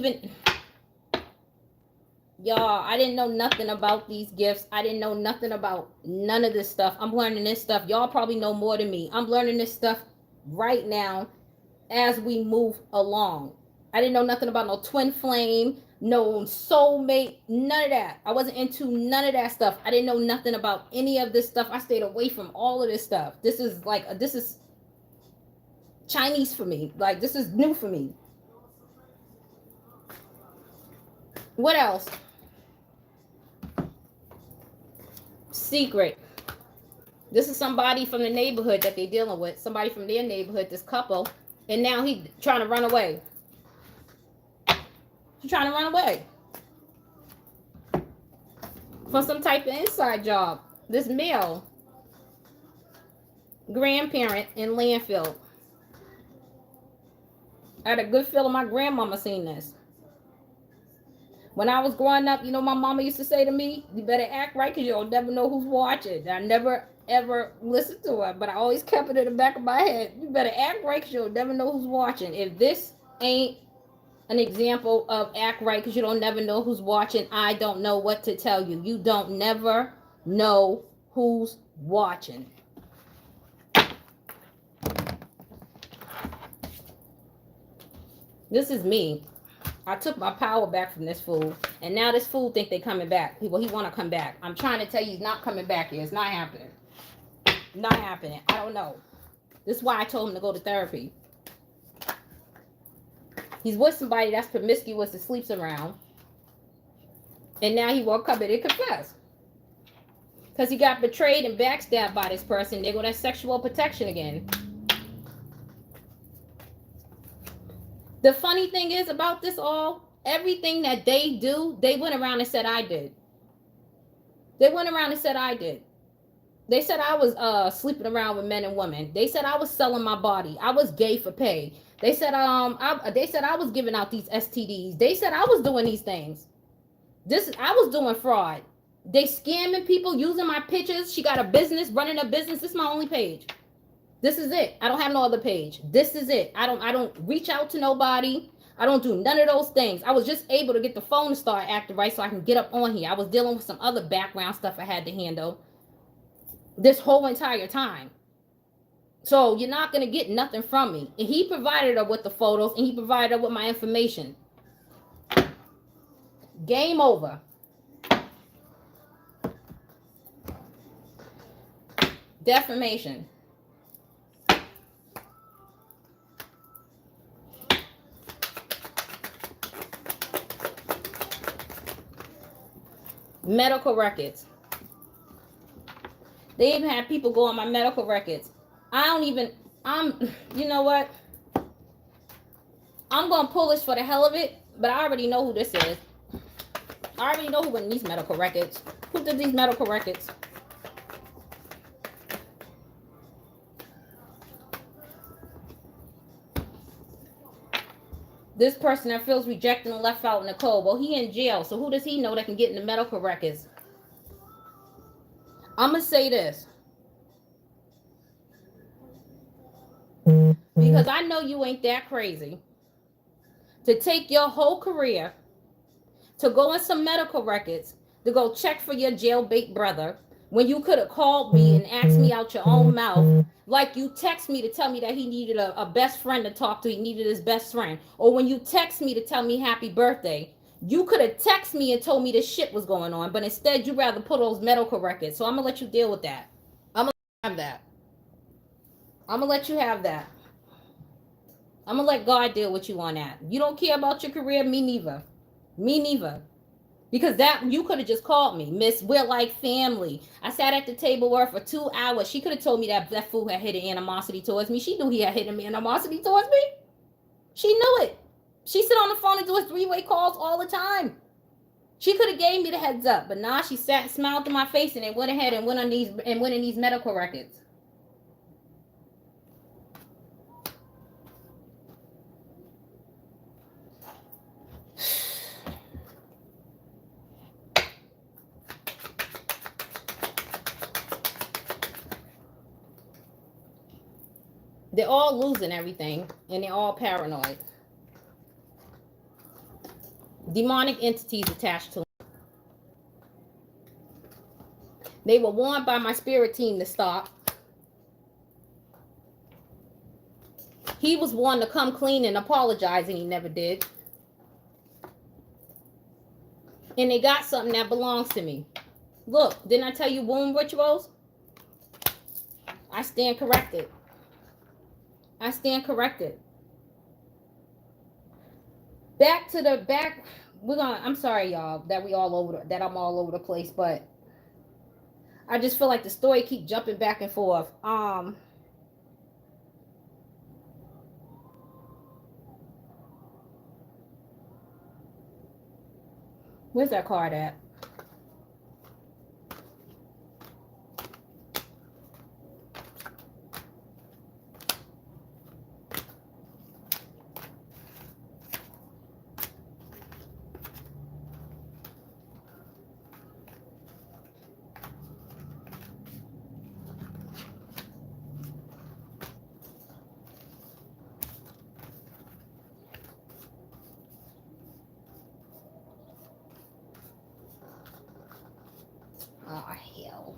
Speaker 1: know nothing about these gifts. I didn't know nothing about none of this stuff. I'm learning this stuff. Y'all probably know more than me. I'm learning this stuff right now as we move along. I didn't know nothing about no twin flame, no soulmate, none of that. I wasn't into none of that stuff. I didn't know nothing about any of this stuff. I stayed away from all of this stuff. This is Chinese for me. Like, this is new for me. What else? Secret. This is somebody from the neighborhood that they're dealing with. Somebody from their neighborhood, this couple. And now he's trying to run away. She's trying to run away for some type of inside job. This male grandparent in landfill. I had a good feeling my grandmama seen this. When I was growing up, you know, my mama used to say to me, you better act right because you'll never know who's watching. I never, ever listened to her, but I always kept it in the back of my head. You better act right because you'll never know who's watching. If this ain't an example of act right because you don't never know who's watching, I don't know what to tell you. You don't never know who's watching. This is me. I took my power back from this fool, and now this fool think they coming back. Well, he want to come back. I'm trying to tell you, he's not coming back here. It's not happening. Not happening. I don't know. This is why I told him to go to therapy. He's with somebody that's promiscuous and sleeps around, and now he won't come in and confess because he got betrayed and backstabbed by this person. They go that sexual protection again. The funny thing is about this all, everything that they do, they went around and said I did. They went around and said I did. They said I was sleeping around with men and women. They said I was selling my body. I was gay for pay. They said I was giving out these STDs. They said I was doing these things. I was doing fraud. They scamming people using my pictures. She got a business, running a business. This is my only page. This is it. I don't have no other page. This is it. I don't reach out to nobody. I don't do none of those things. I was just able to get the phone to start acting right so I can get up on here. I was dealing with some other background stuff I had to handle this whole entire time. So you're not going to get nothing from me. And he provided her with the photos and he provided her with my information. Game over. Defamation. Medical records. They even had people go on my medical records. You know what? I'm going to pull this for the hell of it, but I already know who this is. I already know who went in these medical records. Who did these medical records? This person that feels rejected and left out in the cold. Well, he in jail, so who does he know that can get in the medical records? I'm going to say this. Because I know you ain't that crazy to take your whole career to go in some medical records to go check for your jailbait brother when you could have called me and asked me out your own mouth, like you text me to tell me that he needed a best friend to talk to, he needed his best friend, or when you text me to tell me happy birthday, you could have texted me and told me this shit was going on, but instead you rather put those medical records. So I'm gonna let you deal with that. I'm gonna have that. I'm gonna let you have that. I'm gonna let God deal with you on that. You don't care about your career, me neither. Me neither. Because that you could have just called me, Miss, we're like family. I sat at the table with her for 2 hours. She could have told me that fool had hidden animosity towards me. She knew he had hidden animosity towards me. She knew it. She sit on the phone and do his 3-way calls all the time. She could have gave me the heads up, but nah, she sat, smiled in my face, and then went ahead and went in these medical records. They're all losing everything, and they're all paranoid. Demonic entities attached to them. They were warned by my spirit team to stop. He was warned to come clean and apologize, and he never did. And they got something that belongs to me. Look, didn't I tell you womb rituals? I stand corrected. I stand corrected. Back. I'm sorry, y'all, that I'm all over the place, but I just feel like the story keep jumping back and forth. Where's that card at? Oh, hell.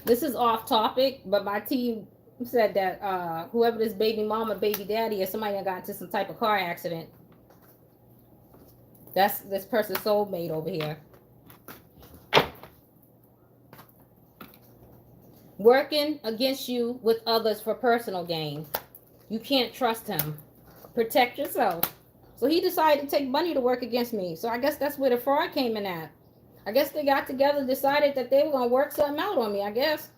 Speaker 1: This is off topic, but my team said that whoever this baby mama, baby daddy is, somebody got into some type of car accident. That's this person's soulmate over here. Working against you with others for personal gain. You can't trust him. Protect yourself. So he decided to take money to work against me. So I guess that's where the fraud came in at. I guess they got together, decided that they were going to work something out on me, I guess.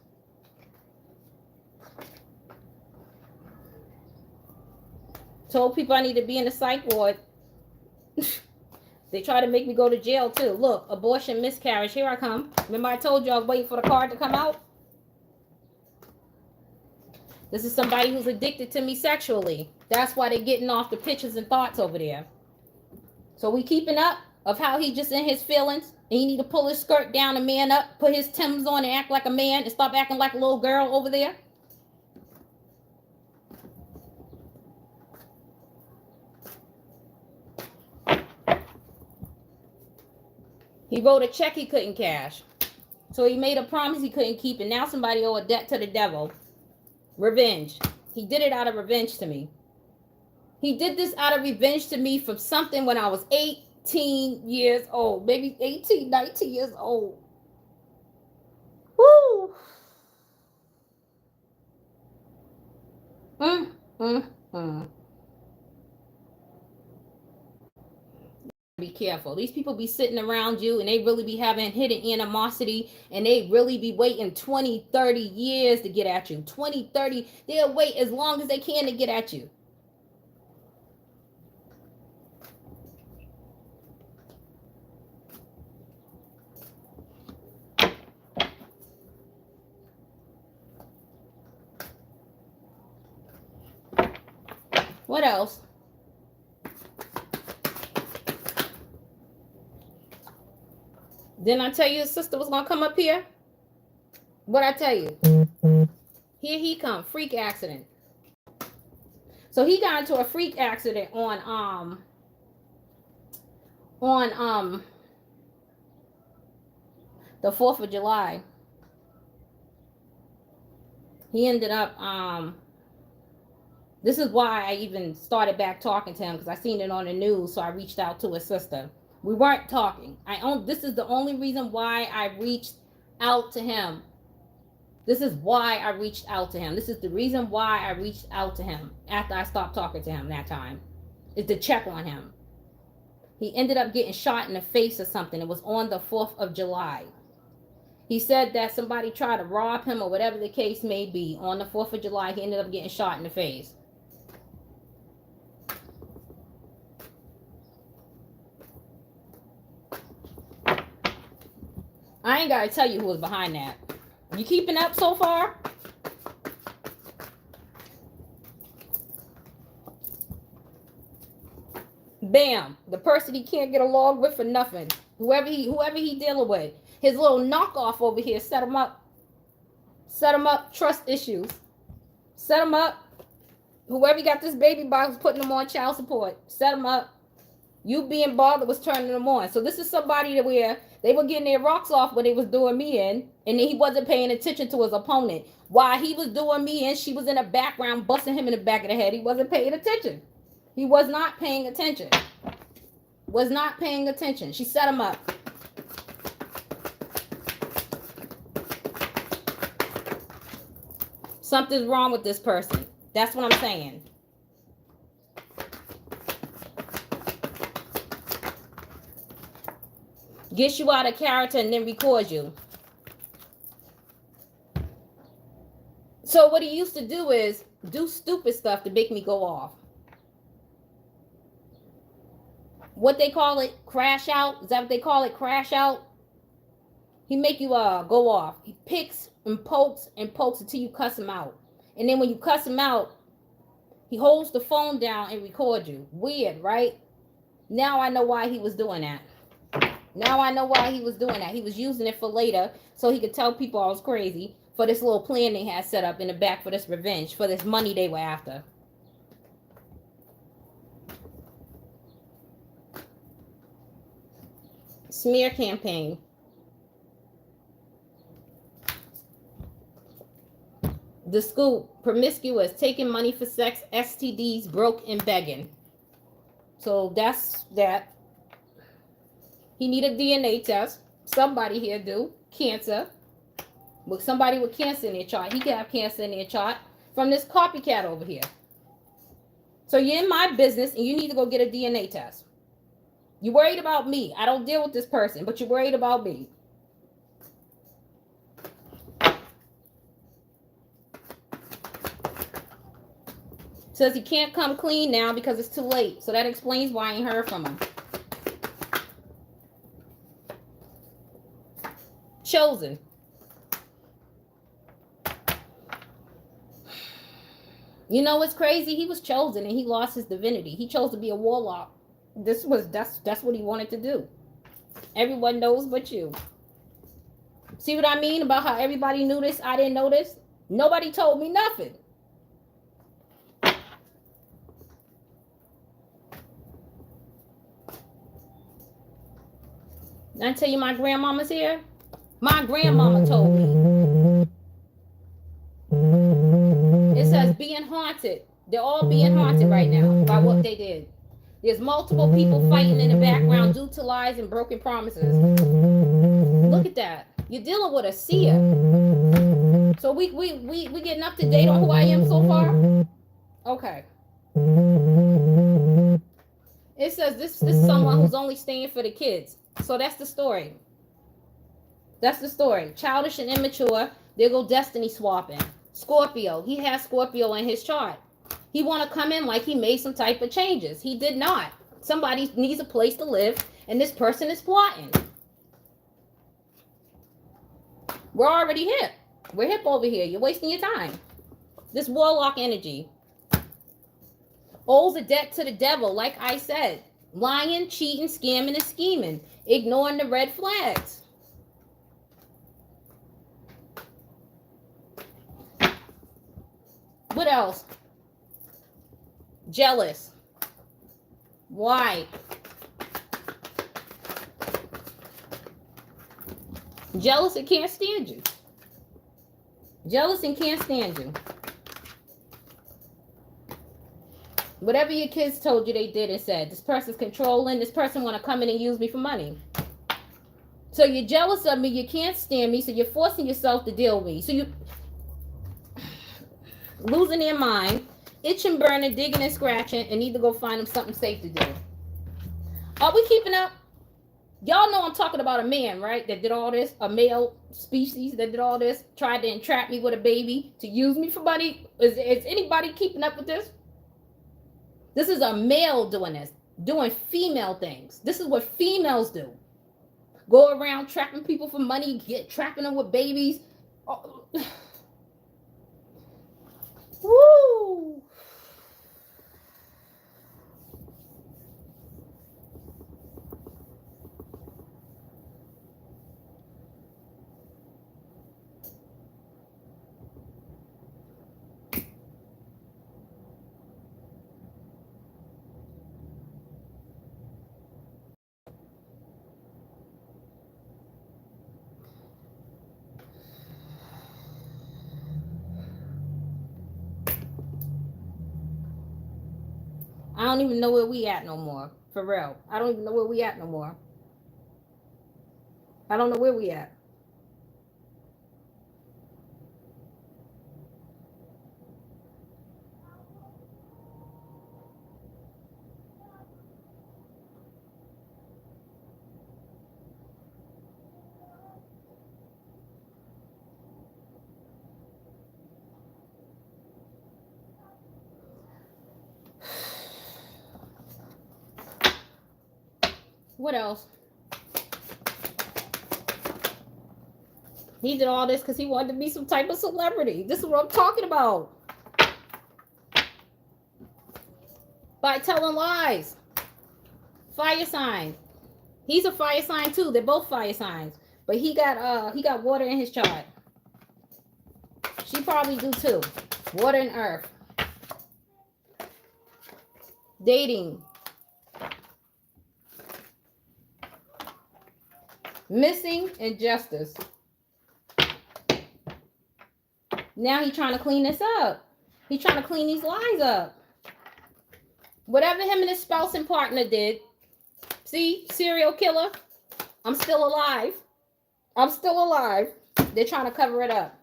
Speaker 1: Told people I need to be in the psych ward. They try to make me go to jail too. Look, abortion, miscarriage. Here I come. Remember I told you I was waiting for the card to come out? This is somebody who's addicted to me sexually. That's why they're getting off the pictures and thoughts over there. So we keeping up of how he just in his feelings. And he need to pull his skirt down and man up. Put his Timbs on and act like a man. And stop acting like a little girl over there. He wrote a check he couldn't cash. So he made a promise he couldn't keep. And now somebody owe a debt to the devil. Revenge. He did it out of revenge to me. He did this out of revenge to me for something when I was 18 years old. Maybe 18, 19 years old. Woo! Be careful. These people be sitting around you and they really be having hidden animosity and they really be waiting 20, 30 years to get at you. 20, 30, they'll wait as long as they can to get at you. What else? Didn't I tell you his sister was going to come up here? What'd I tell you? Here he come. Freak accident. So he got into a freak accident on the 4th of July. He ended up, this is why I even started back talking to him, because I seen it on the news, so I reached out to his sister. We weren't talking. This is the only reason why I reached out to him. This is why I reached out to him. This is the reason why I reached out to him after I stopped talking to him that time. Is to check on him. He ended up getting shot in the face or something. It was on the 4th of July. He said that somebody tried to rob him or whatever the case may be. On the 4th of July, he ended up getting shot in the face. I ain't got to tell you who was behind that. You keeping up so far? Bam. The person he can't get along with for nothing. Whoever he dealing with. His little knockoff over here set him up. Set him up. Trust issues. Set him up. Whoever got this baby box putting him on child support. Set him up. You being bothered was turning them on. So this is somebody that where they were getting their rocks off when they was doing me in, and then he wasn't paying attention to his opponent. While he was doing me in, she was in the background busting him in the back of the head. He wasn't paying attention. He was not paying attention. Was not paying attention. She set him up. Something's wrong with this person. That's what I'm saying. Gets you out of character and then records you. So what he used to do is do stupid stuff to make me go off. What they call it, crash out. Is that what they call it, crash out? He make you go off. He picks and pokes until you cuss him out. And then when you cuss him out, he holds the phone down and records you. Weird, right? Now I know why he was doing that. Now I know why he was doing that. He was using it for later so he could tell people I was crazy for this little plan they had set up in the back for this revenge, for this money they were after. Smear campaign. The scoop, promiscuous, taking money for sex, STDs, broke and begging. So that's that. He need a DNA test. Somebody here do. Cancer. With somebody with cancer in their chart. He could have cancer in their chart from this copycat over here. So you're in my business and you need to go get a DNA test. You're worried about me. I don't deal with this person, but you're worried about me. Says he can't come clean now because it's too late. So that explains why I ain't heard from him. Chosen. You know what's crazy? He was chosen and he lost his divinity. He chose to be a warlock. That's what he wanted to do. Everyone knows but you. See what I mean about how everybody knew this? I didn't know this. Nobody told me nothing. Did I tell you my grandmama's here? My grandmama told me. It says being haunted. They're all being haunted right now by what they did. There's multiple people fighting in the background due to lies and broken promises. Look at that. You're dealing with a seer. So we getting up to date on who I am so far? Okay. It says this is someone who's only staying for the kids. So that's the story. That's the story. Childish and immature. There go destiny swapping. Scorpio. He has Scorpio in his chart. He want to come in like he made some type of changes. He did not. Somebody needs a place to live, and this person is plotting. We're already hip. We're hip over here. You're wasting your time. This warlock energy owes a debt to the devil, like I said. Lying, cheating, scamming, and scheming. Ignoring the red flags. What else? Jealous. Why? Jealous and can't stand you. Jealous and can't stand you. Whatever your kids told you they did and said. This person's controlling. This person want to come in and use me for money. So you're jealous of me. You can't stand me. So you're forcing yourself to deal with me. So you losing their mind, itching, burning, digging, and scratching, and need to go find them something safe to do. Are we keeping up? Y'all know I'm talking about a man, right? That did all this. A male species that did all this. Tried to entrap me with a baby to use me for money. Is anybody keeping up with this? This is a male doing this. Doing female things. This is what females do. Go around trapping people for money. Trapping them with babies. Oh. Woo! I don't even know where we at no more. For real. I don't even know where we at no more. I don't know where we at. What else? He did all this because he wanted to be some type of celebrity. This is what I'm talking about. By telling lies. Fire sign. He's a fire sign too. They're both fire signs. But he got water in his chart. She probably do too. Water and earth. Dating. Missing and justice. Now he's trying to clean this up. He's trying to clean these lies up. Whatever him and his spouse and partner did. See, serial killer. I'm still alive. I'm still alive. They're trying to cover it up.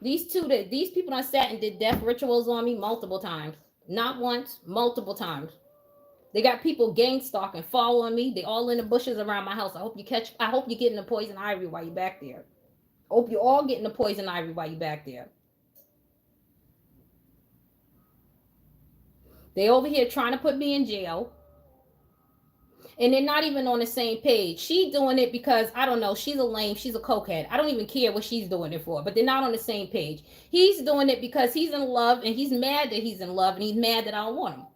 Speaker 1: These people done sat and did death rituals on me multiple times. Not once, multiple times. They got people gang stalking, following me. They all in the bushes around my house. I hope you're getting the poison ivy while you're back there. I hope you're all getting the poison ivy while you're back there. They over here trying to put me in jail. And they're not even on the same page. She doing it because, I don't know, she's a lame, she's a cokehead. I don't even care what she's doing it for, but they're not on the same page. He's doing it because he's in love and he's mad that he's in love and he's mad that I don't want him.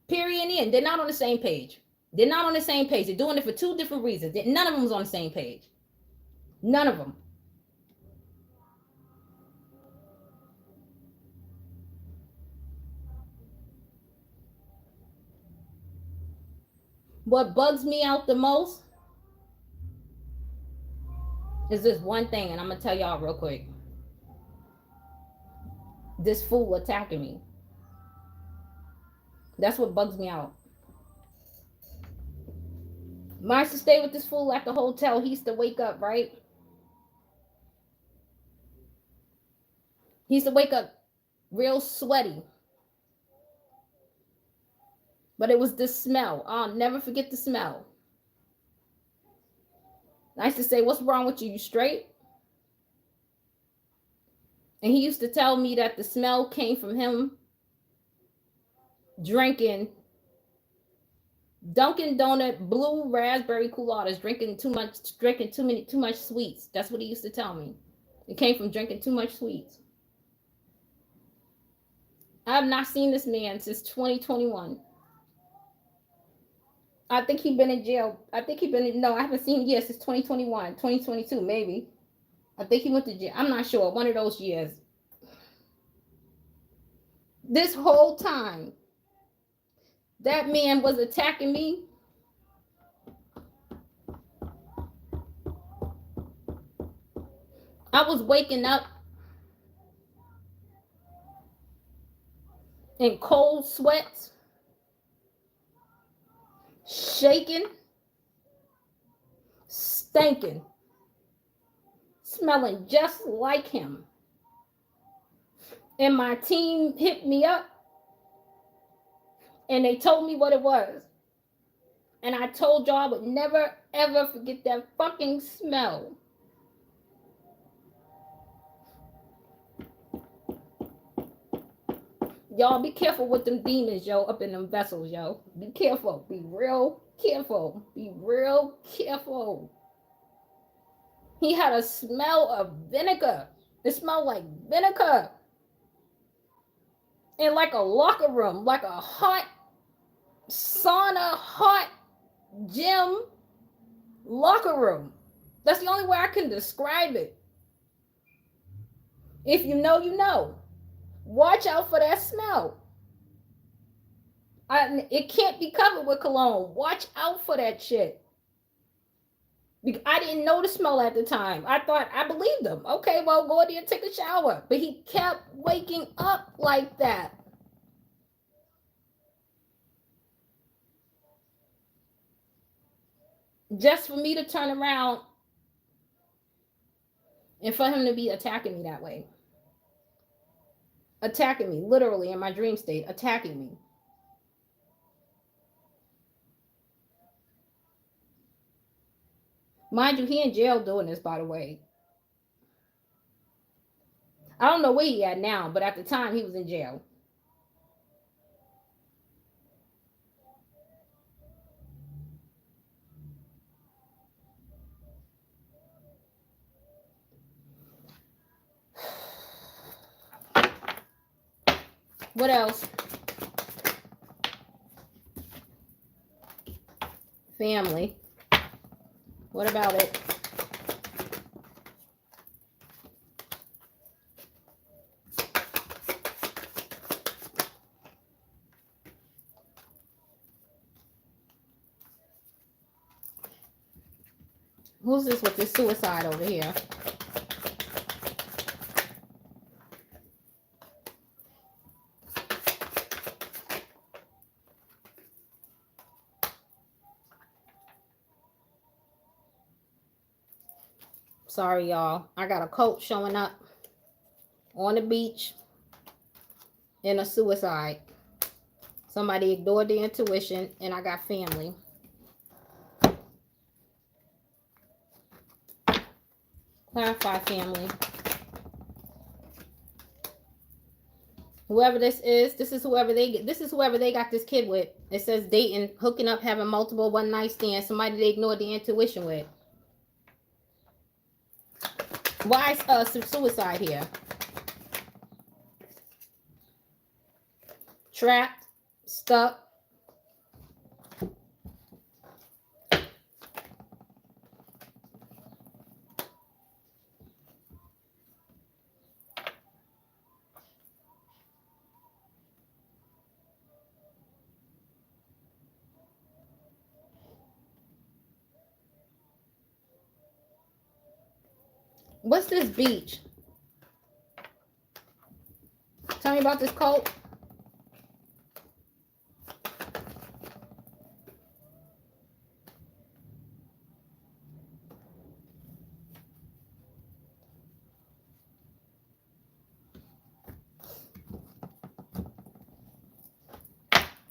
Speaker 1: Period. And end. They're not on the same page. They're not on the same page. They're doing it for two different reasons. None of them's on the same page. None of them. What bugs me out the most is this one thing, and I'm gonna tell y'all real quick. This fool attacking me. That's what bugs me out. I used to stay with this fool at the hotel. He used to wake up, right? He used to wake up real sweaty. But it was the smell. I'll never forget the smell. I used to say, "What's wrong with you? You straight?" And he used to tell me that the smell came from him drinking Dunkin' Donut blue raspberry culottes, drinking too much sweets. That's what he used to tell me. It came from drinking too much sweets. I have not seen this man since 2021. I think he's been in jail. I haven't seen him yet since 2021, 2022, maybe. I think he went to jail. I'm not sure. One of those years. This whole time, that man was attacking me. I was waking up in cold sweats, shaking, stinking, smelling just like him. And my team hit me up and they told me what it was. And I told y'all I would never, ever forget that fucking smell. Y'all be careful with them demons, yo, up in them vessels, yo. Be careful. Be real careful. Be real careful. He had a smell of vinegar. It smelled like vinegar. In like a locker room, like a hot sauna, hot gym locker room. That's the only way I can describe it. If you know, you know. Watch out for that smell. It can't be covered with cologne. Watch out for that shit. I didn't know the smell at the time. I believed him. Okay, well, go in there and take a shower. But he kept waking up like that. Just for me to turn around and for him to be attacking me that way. Attacking me, literally in my dream state, attacking me. Mind you, he in jail doing this, by the way. I don't know where he at now, but at the time he was in jail. What else? Family. What about it? Who's this with this suicide over here? Sorry, y'all. I got a coach showing up on the beach in a suicide. Somebody ignored the intuition, and I got family. Clarify, family. Whoever this is whoever they got this kid with. It says dating, hooking up, having multiple one night stands, somebody they ignored the intuition with. Why suicide here? Trapped, stuck. What's this beach? Tell me about this cult.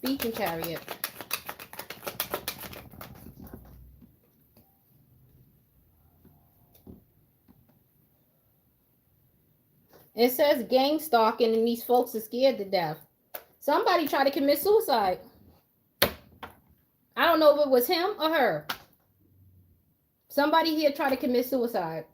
Speaker 1: Beach and Chariot. It says gang stalking and these folks are scared to death. Somebody tried to commit suicide. I don't know if it was him or her. Somebody here tried to commit suicide.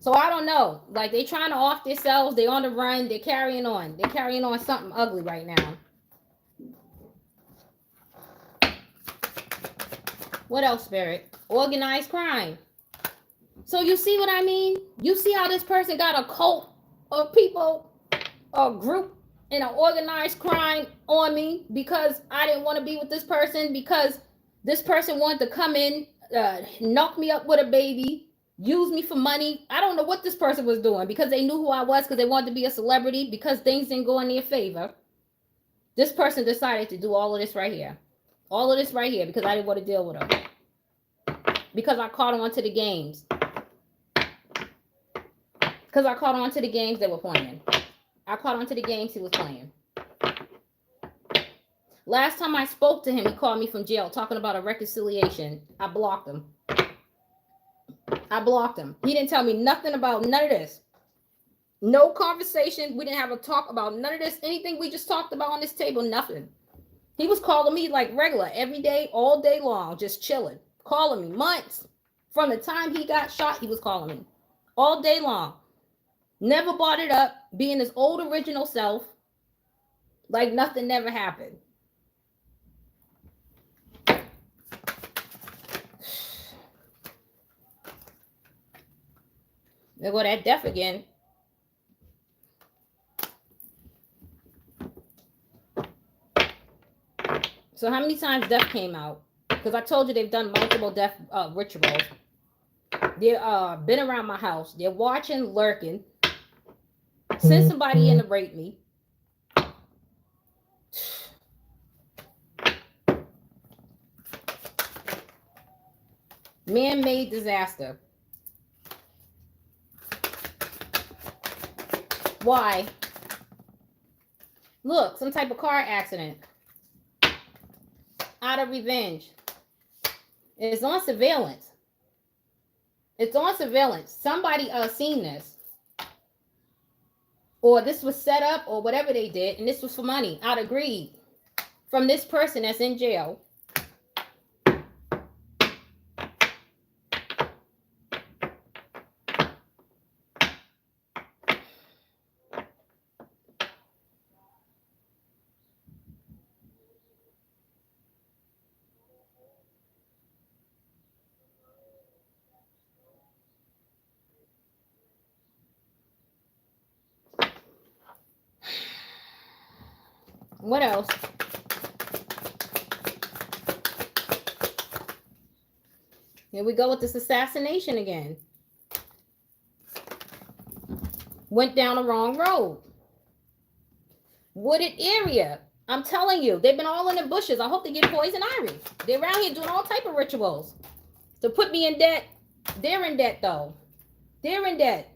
Speaker 1: So I don't know. Like they trying to off themselves. They on the run. They're carrying on. They're carrying on something ugly right now. What else, Spirit? Organized crime. So you see what I mean? You see how this person got a cult of people, a group, and an organized crime on me because I didn't want to be with this person, because this person wanted to come in, knock me up with a baby, use me for money. I don't know what this person was doing, because they knew who I was, because they wanted to be a celebrity, because things didn't go in their favor. This person decided to do all of this right here. All of this right here because I didn't want to deal with them. Because I caught on to the games. Because I caught on to the games they were playing. I caught on to the games he was playing. Last time I spoke to him, he called me from jail talking about a reconciliation. I blocked him. I blocked him. He didn't tell me nothing about none of this. No conversation. We didn't have a talk about none of this. Anything we just talked about on this table, nothing. He was calling me like regular, every day, all day long, just chilling. Calling me months. From the time he got shot, he was calling me. All day long. Never brought it up, being his old original self. Like nothing never happened. There go that death again. So how many times death came out? Because I told you they've done multiple death rituals. They've been around my house. They're watching, lurking. Send somebody in to rape me. Man-made disaster. Why? Look, some type of car accident. Out of revenge. It's on surveillance. It's on surveillance. Somebody seen this. Or this was set up or whatever they did, and this was for money, out of greed. From this person that's in jail. What else? Here we go with this assassination again. Went down the wrong road. Wooded area. I'm telling you, they've been all in the bushes. I hope they get poison ivy. They're around here doing all type of rituals to put me in debt. They're in debt, though. They're in debt.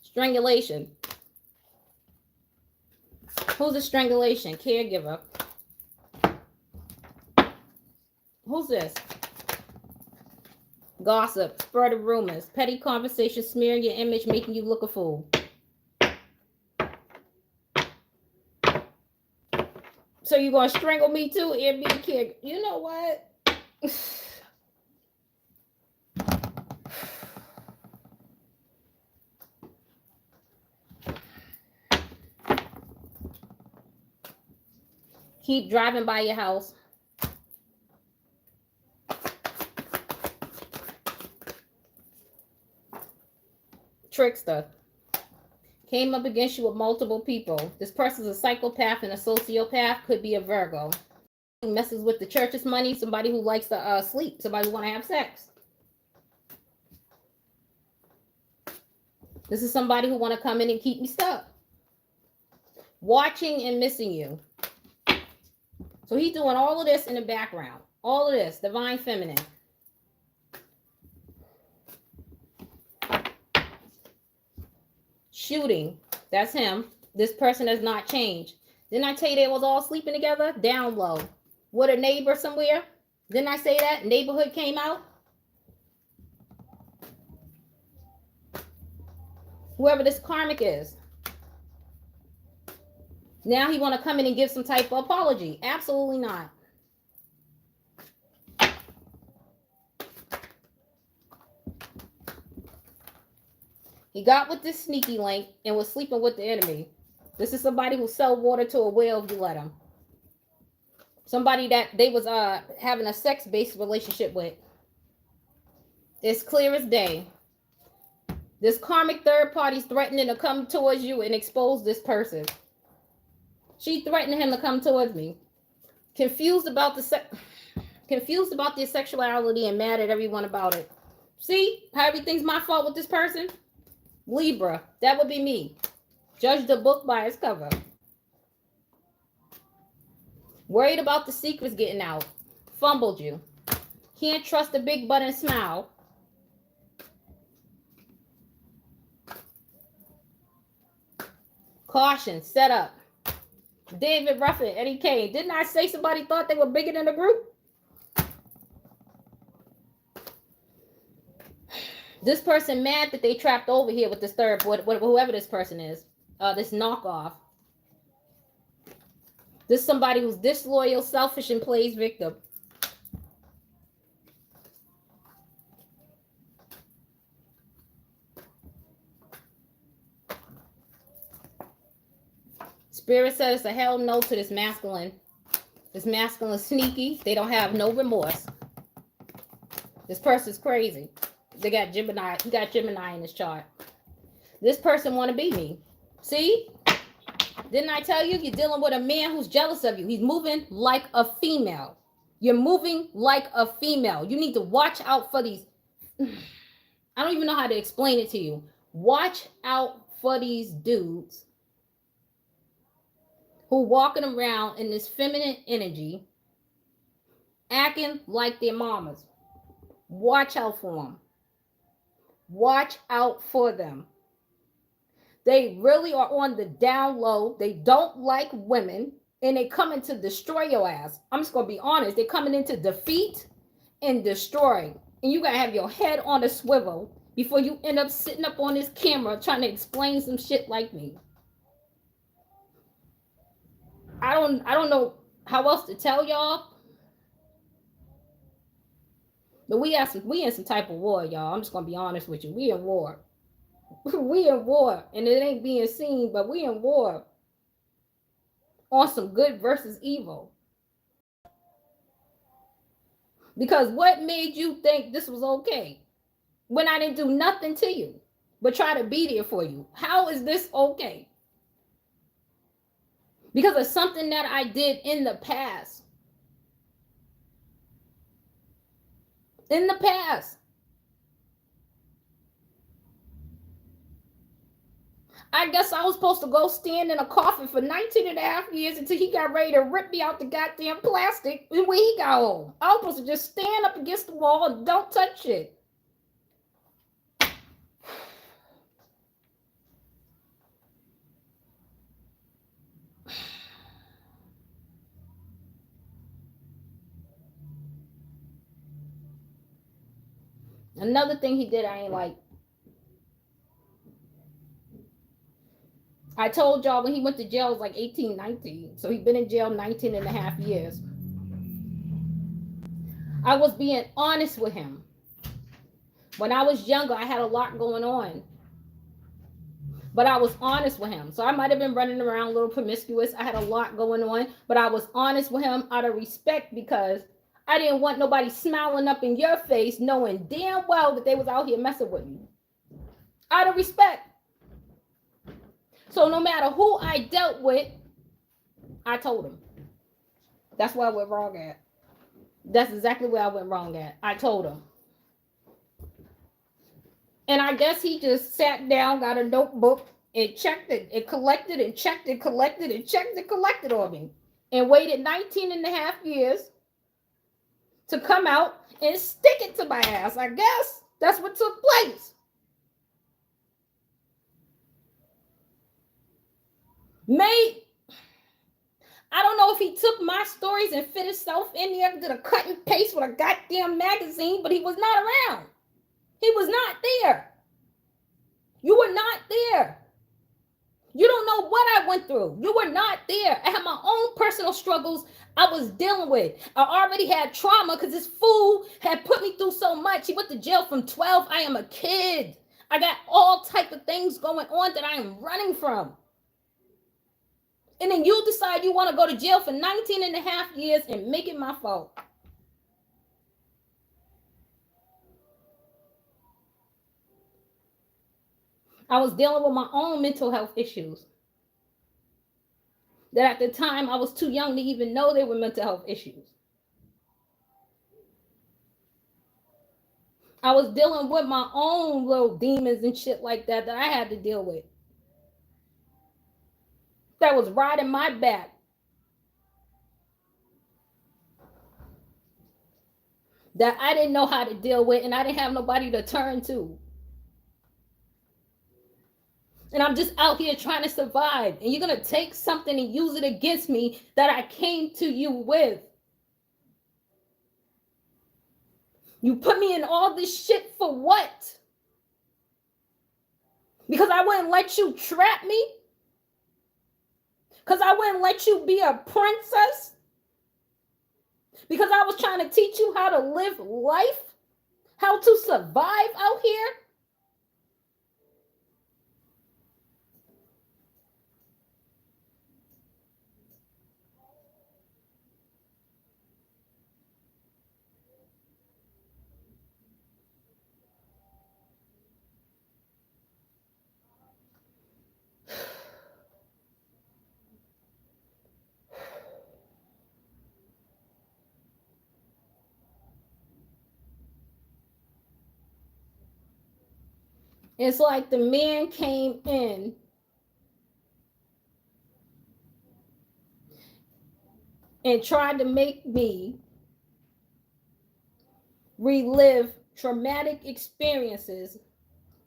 Speaker 1: Strangulation. Who's the strangulation? Caregiver. Who's this? Gossip, spread of rumors, petty conversation, smearing your image, making you look a fool. So you gonna strangle me too and be a kid? You know what? Keep driving by your house. Trickster. Came up against you with multiple people. This person's a psychopath and a sociopath. Could be a Virgo. Messes with the church's money. Somebody who likes to sleep. Somebody who want to have sex. This is somebody who want to come in and keep me stuck. Watching and missing you. So he's doing all of this in the background. All of this. Divine feminine. Shooting. That's him. This person has not changed. Didn't I tell you they was all sleeping together? Down low. With a neighbor somewhere? Didn't I say that? Neighborhood came out? Whoever this karmic is. Now he want to come in and give some type of apology. Absolutely not. He got with this sneaky link and was sleeping with the enemy. This is somebody who sell water to a whale if you let him. Somebody that they was having a sex-based relationship with. It's clear as day. This karmic third party is threatening to come towards you and expose this person. She threatened him to come towards me. Confused about their sexuality and mad at everyone about it. See how everything's my fault with this person? Libra, that would be me. Judge the book by its cover. Worried about the secrets getting out. Fumbled you. Can't trust a big butt and smile. Caution, set up. David Ruffin, Eddie Kane. Didn't I say somebody thought they were bigger than the group? This person mad that they trapped over here with this third, whoever this person is. This knockoff. This somebody who's disloyal, selfish, and plays victim. Spirit says a hell no to this masculine. This masculine is sneaky. They don't have no remorse. This person's crazy. They got Gemini. He got Gemini in his chart. This person want to be me. See? Didn't I tell you? You're dealing with a man who's jealous of you. He's moving like a female. You're moving like a female. You need to watch out for these. I don't even know how to explain it to you. Watch out for these dudes who walking around in this feminine energy, acting like their mamas. Watch out for them. Watch out for them. They really are on the down low. They don't like women, and they coming to destroy your ass. I'm just going to be honest. They're coming in to defeat and destroy. And you got to have your head on a swivel before you end up sitting up on this camera trying to explain some shit like me. I don't know how else to tell y'all. But we in some type of war, y'all. I'm just gonna be honest with you. We in war. We in war. And it ain't being seen, but we in war. On some good versus evil. Because what made you think this was okay? When I didn't do nothing to you, but try to be there for you. How is this okay? Because of something that I did in the past. In the past. I guess I was supposed to go stand in a coffin for 19 and a half years until he got ready to rip me out the goddamn plastic and when he got home. I was supposed to just stand up against the wall and don't touch it. Another thing he did I ain't like. I told y'all when he went to jail, it was like 18, 19. So he'd been in jail 19 and a half years. I was being honest with him. When I was younger, I had a lot going on. But I was honest with him. So I might have been running around a little promiscuous. I had a lot going on. But I was honest with him out of respect because I didn't want nobody smiling up in your face knowing damn well that they was out here messing with you. Out of respect. So no matter who I dealt with, I told him. That's where I went wrong at. That's exactly where I went wrong at. I told him. And I guess he just sat down, got a notebook, and checked it, and collected, and checked it, collected, and checked and collected on me. And waited 19 and a half years to come out and stick it to my ass. I guess that's what took place. Mate, I don't know if he took my stories and fit himself in there, did a cut and paste with a goddamn magazine, but he was not around. He was not there. You were not there. You don't know what I went through. You were not there. I had my own personal struggles I was dealing with. I already had trauma because this fool had put me through so much. He went to jail from 12. I am a kid. I got all type of things going on that I am running from. And then you decide you want to go to jail for 19 and a half years and make it my fault. I was dealing with my own mental health issues. That at the time I was too young to even know they were mental health issues. I was dealing with my own little demons and shit like that I had to deal with. That was riding my back. That I didn't know how to deal with and I didn't have nobody to turn to. And I'm just out here trying to survive. And you're going to take something and use it against me that I came to you with. You put me in all this shit for what? Because I wouldn't let you trap me? Because I wouldn't let you be a princess? Because I was trying to teach you how to live life? How to survive out here? It's like the man came in and tried to make me relive traumatic experiences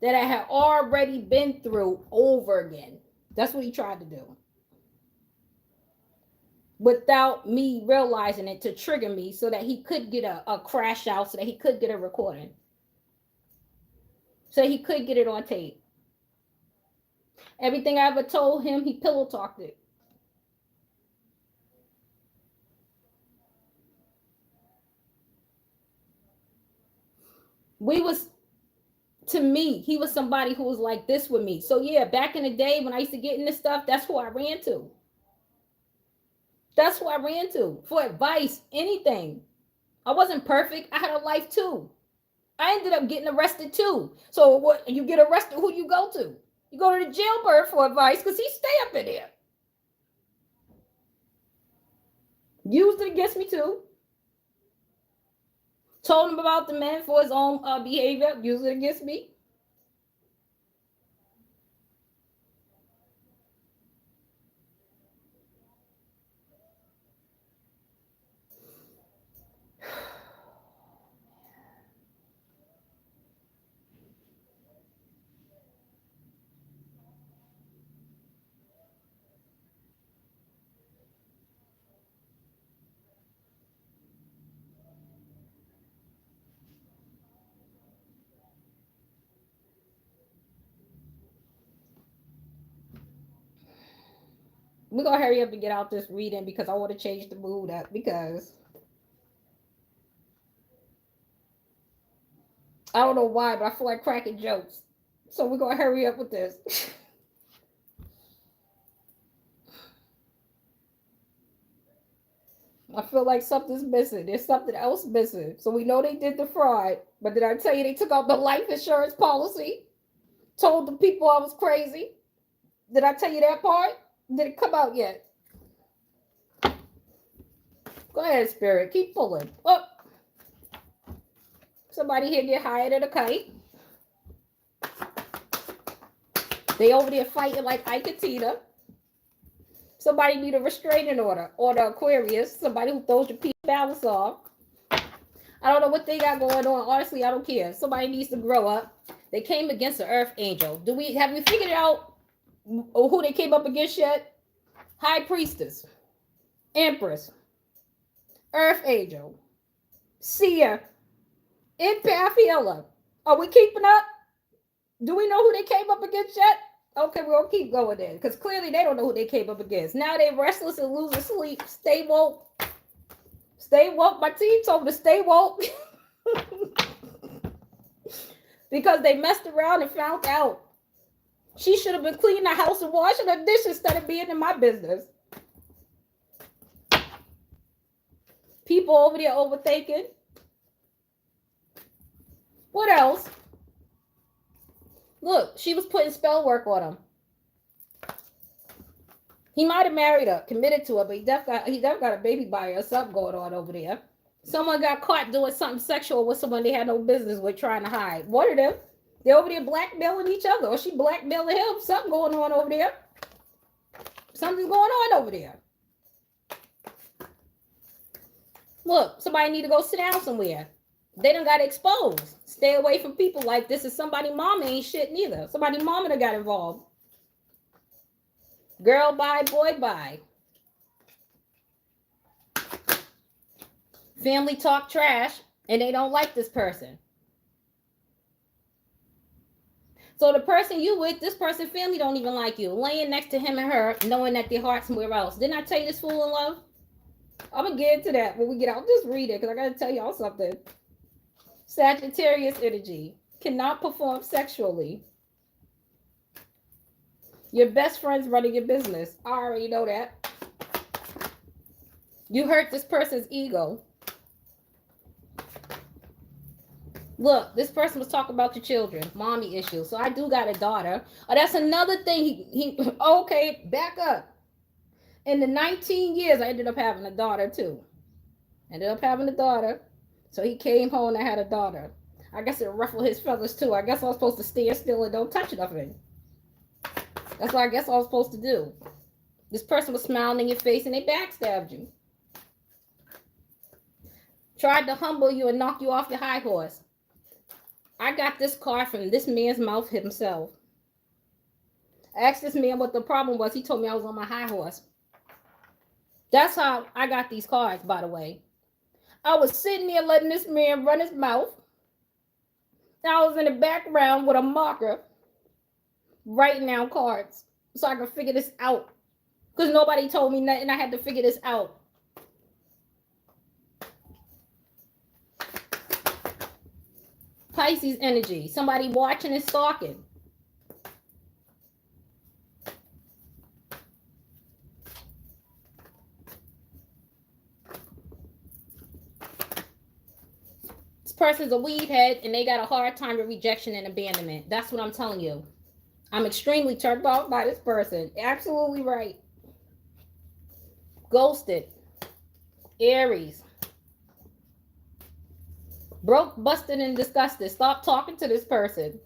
Speaker 1: that I had already been through over again. That's what he tried to do. Without me realizing it, to trigger me so that he could get a crash out, so that he could get a recording. So he could get it on tape. Everything I ever told him, he pillow talked it. To me, he was somebody who was like this with me. So yeah, back in the day when I used to get in this stuff, that's who I ran to. That's who I ran to for advice, anything. I wasn't perfect. I had a life too. I ended up getting arrested too. So what? You get arrested, who you go to? You go to the jailbird for advice because he stay up in there. Used it against me too. Told him about the man for his own behavior. Used it against me. We're going to hurry up and get out this reading because I want to change the mood up because I don't know why, but I feel like cracking jokes. So we're going to hurry up with this. I feel like something's missing. There's something else missing. So we know they did the fraud. But did I tell you they took out the life insurance policy? Told the people I was crazy? Did I tell you that part? Did it come out yet? Go ahead, Spirit. Keep pulling. Oh. Somebody here get higher than a kite. They over there fighting like Ike and Tina. Somebody need a restraining order. Or the Aquarius. Somebody who throws your peace balance off. I don't know what they got going on. Honestly, I don't care. Somebody needs to grow up. They came against the Earth Angel. Have we figured out who they came up against yet? High Priestess. Empress. Earth Angel. Seer. Empath Healer. Are we keeping up? Do we know who they came up against yet? Okay, we're going to keep going then. Because clearly they don't know who they came up against. Now they're restless and losing sleep. Stay woke. Stay woke. My team told me to stay woke. Because they messed around and found out. She should have been cleaning the house and washing her dishes instead of being in my business. People over there overthinking. What else? Look, she was putting spell work on him. He might have married her, committed to her, but he definitely got a baby by her or something going on over there. Someone got caught doing something sexual with someone they had no business with trying to hide. One of them, they're over there blackmailing each other, or she blackmailing him. Something going on over there. Something's going on over there. Look, somebody need to go sit down somewhere. They done got exposed. Stay away from people like this. Is somebody mama ain't shit neither. Somebody mama done got involved. Girl bye, boy bye. Family talk trash and they don't like this person. So the person you with, this person family don't even like you. Laying next to him and her, knowing that their heart's somewhere else. Didn't I tell you this fool in love? I'm going to get into that when we get out. Just read it because I got to tell y'all something. Sagittarius energy. Cannot perform sexually. Your best friend's running your business. I already know that. You hurt this person's ego. Look, this person was talking about your children. Mommy issues. So I do got a daughter. Oh, that's another thing. Okay, back up. In the 19 years, I ended up having a daughter too. So he came home and I had a daughter. I guess it ruffled his feathers too. I guess I was supposed to stand still and don't touch nothing. That's what I guess I was supposed to do. This person was smiling in your face and they backstabbed you. Tried to humble you and knock you off your high horse. I got this card from this man's mouth himself. I asked this man what the problem was. He told me I was on my high horse. That's how I got these cards, by the way. I was sitting there letting this man run his mouth. I was in the background with a marker writing down cards so I could figure this out. Because nobody told me nothing. I had to figure this out. Pisces energy. Somebody watching and stalking. This person's a weed head and they got a hard time with rejection and abandonment. That's what I'm telling you. I'm extremely turned off by this person. Absolutely right. Ghosted. Aries. Broke, busted, and disgusted. Stop talking to this person.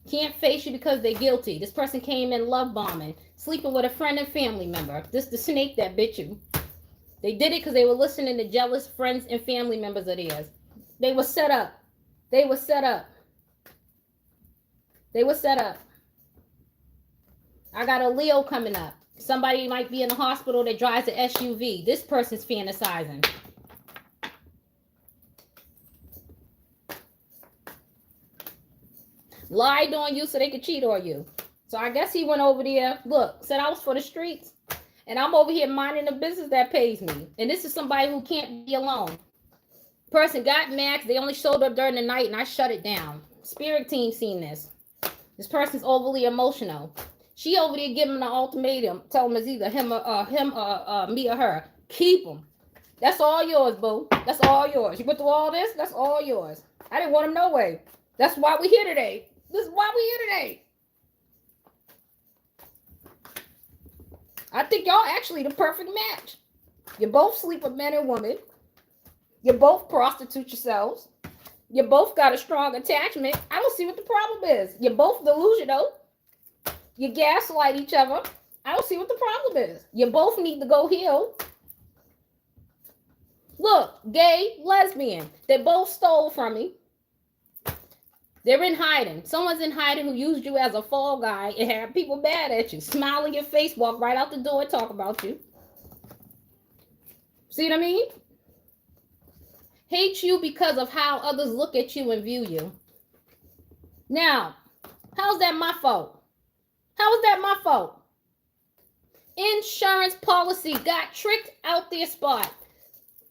Speaker 1: Can't face you because they're guilty. This person came in love bombing. Sleeping with a friend and family member. This the snake that bit you. They did it because they were listening to jealous friends and family members of theirs. They were set up. They were set up. They were set up. I got a Leo coming up. Somebody might be in the hospital that drives an SUV. This person's fantasizing. Lied on you so they could cheat on you. So I guess he went over there. Look, said I was for the streets. And I'm over here minding the business that pays me. And this is somebody who can't be alone. Person got mad. They only showed up during the night and I shut it down. Spirit team seen this. This person's overly emotional. She over there giving an ultimatum. Tell him it's either him or me or her. Keep him. That's all yours, boo. That's all yours. You went through all this? That's all yours. I didn't want him no way. That's why we're here today. This is why we're here today. I think y'all actually the perfect match. You both sleep with men and women. You both prostitute yourselves. You both got a strong attachment. I don't see what the problem is. You're both delusional. You gaslight each other. I don't see what the problem is. You both need to go heal. Look, gay, lesbian. They both stole from me. They're in hiding. Someone's in hiding who used you as a fall guy and had people mad at you. Smile in your face, walk right out the door and talk about you. See what I mean? Hate you because of how others look at you and view you. Now, how's that my fault? How is that my fault? Insurance policy got tricked out their spot.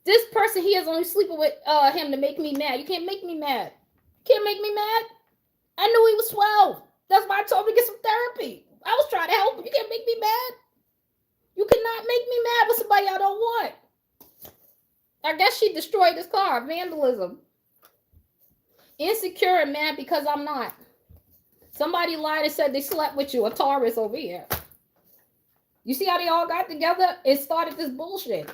Speaker 1: This person here is only sleeping with him to make me mad. You can't make me mad. You can't make me mad. I knew he was 12. That's why I told him to get some therapy. I was trying to help him. You can't make me mad. You cannot make me mad with somebody I don't want. I guess she destroyed this car. Vandalism. Insecure and mad because I'm not. Somebody lied and said they slept with you. A Taurus over here. You see how they all got together and started this bullshit.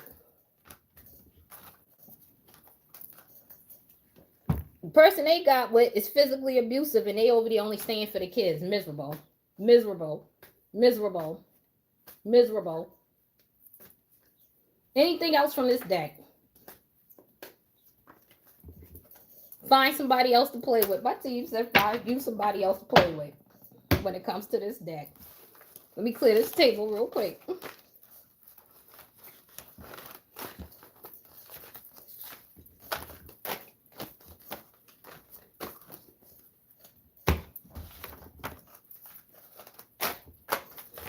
Speaker 1: The person they got with is physically abusive and they over there only staying for the kids. Miserable. Miserable. Miserable. Miserable. Anything else from this deck? Find somebody else to play with. My team said find you somebody else to play with when it comes to this deck. Let me clear this table real quick.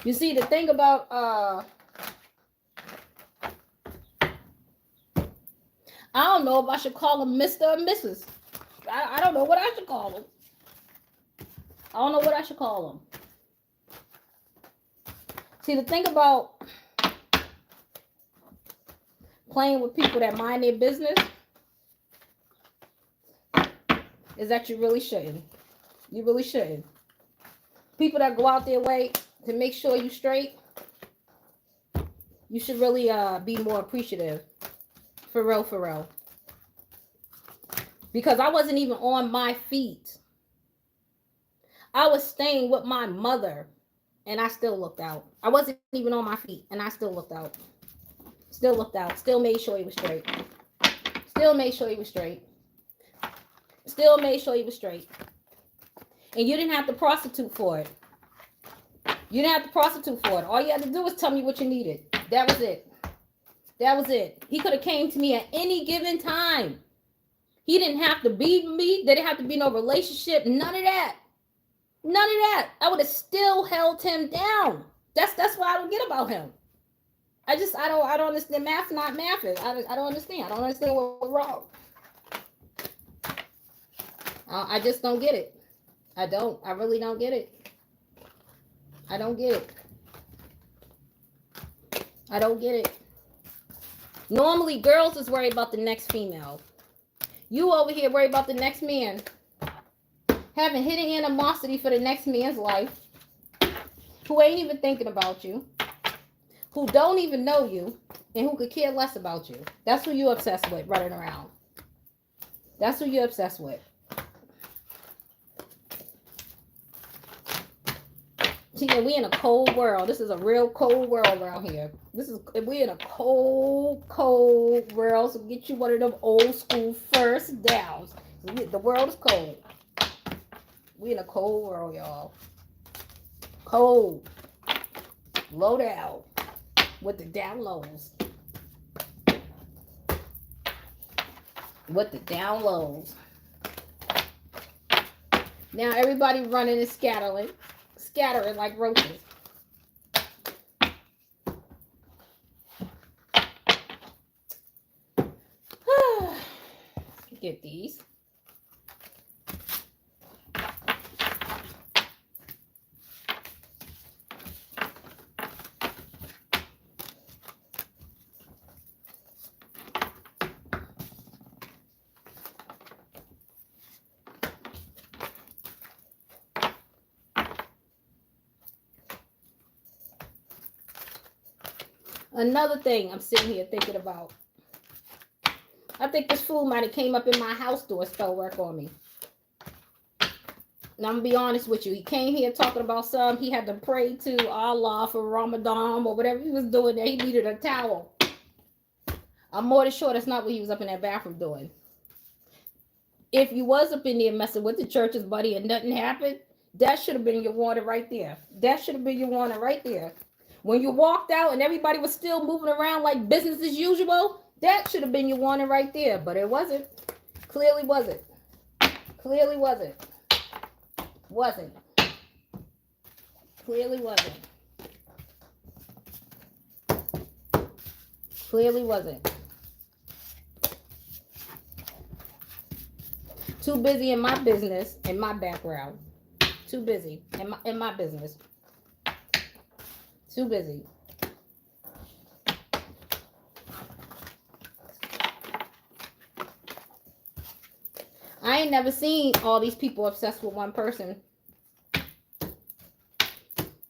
Speaker 1: You see, the thing about I don't know if I should call him Mr. or Mrs. I don't know what I should call him. I don't know what I should call him. See, the thing about playing with people that mind their business is that you really shouldn't. You really shouldn't. People that go out their way to make sure you straight, you should really be more appreciative. For real, for real. Because I wasn't even on my feet. I was staying with my mother and I still looked out. I wasn't even on my feet and I still looked out. Still looked out. Still made sure he was straight. Still made sure he was straight. Still made sure he was straight. And you didn't have to prostitute for it. You didn't have to prostitute for it. All you had to do was tell me what you needed. That was it. That was it. He could have came to me at any given time. He didn't have to be me. There didn't have to be no relationship. None of that. None of that. I would have still held him down. That's what I don't get about him. I don't understand. Math not math. I don't understand. I don't understand what was wrong. I just don't get it. I don't. I really don't get it. I don't get it. I don't get it. Normally, girls is worried about the next female. You over here worried about the next man. Having hidden animosity for the next man's life. Who ain't even thinking about you. Who don't even know you. And who could care less about you. That's who you obsessed with running around. That's who you're obsessed with. See, we in a cold world. This is a real cold world around here. We in a cold, cold world. So get you one of them old school first downs. The world is cold. We in a cold world, y'all. Cold. Low down. With the down lows. With the down lows. Now everybody running and scattering like roaches. get these. Another thing I'm sitting here thinking about. I think this fool might have came up in my house door spell work on me. And I'm going to be honest with you. He came here talking about something. He had to pray to Allah for Ramadan or whatever he was doing there. He needed a towel. I'm more than sure that's not what he was up in that bathroom doing. If you was up in there messing with the church's buddy and nothing happened, that should have been your warning right there. That should have been your warning right there. When you walked out and everybody was still moving around like business as usual, that should have been your warning right there. But it wasn't. Clearly wasn't. Clearly wasn't. Wasn't. Clearly wasn't. Clearly wasn't. Too busy in my business and my background. Too busy in my business. Too busy. I ain't never seen all these people obsessed with one person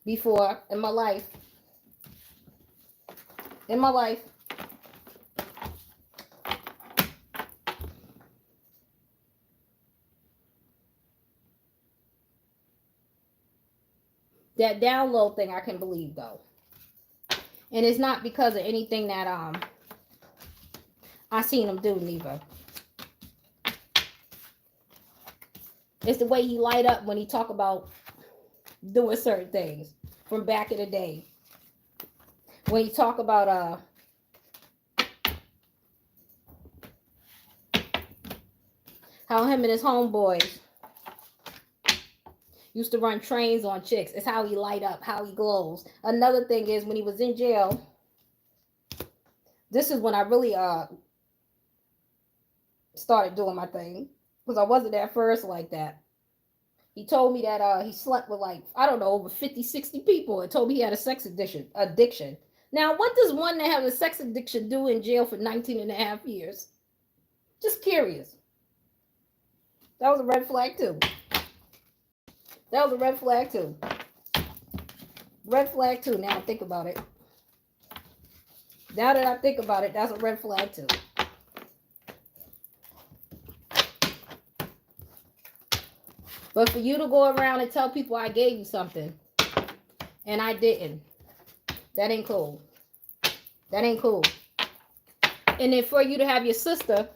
Speaker 1: before in my life. In my life. That download thing I can believe though. And it's not because of anything that I seen him do neither. It's the way he light up when he talk about doing certain things from back in the day. When he talk about how him and his homeboys used to run trains on chicks. It's how he light up, how he glows. Another thing is when he was in jail, this is when I really started doing my thing. Because I wasn't at first like that. He told me that he slept with like, I don't know, over 50, 60 people. And told me he had a sex addiction. Now, what does one that has a sex addiction do in jail for 19 and a half years? Just curious. That was a red flag too. That was a red flag too. Red flag too, now I think about it. Now that I think about it, that's a red flag too. But for you to go around and tell people I gave you something and I didn't, that ain't cool. That ain't cool. And then for you to have your sister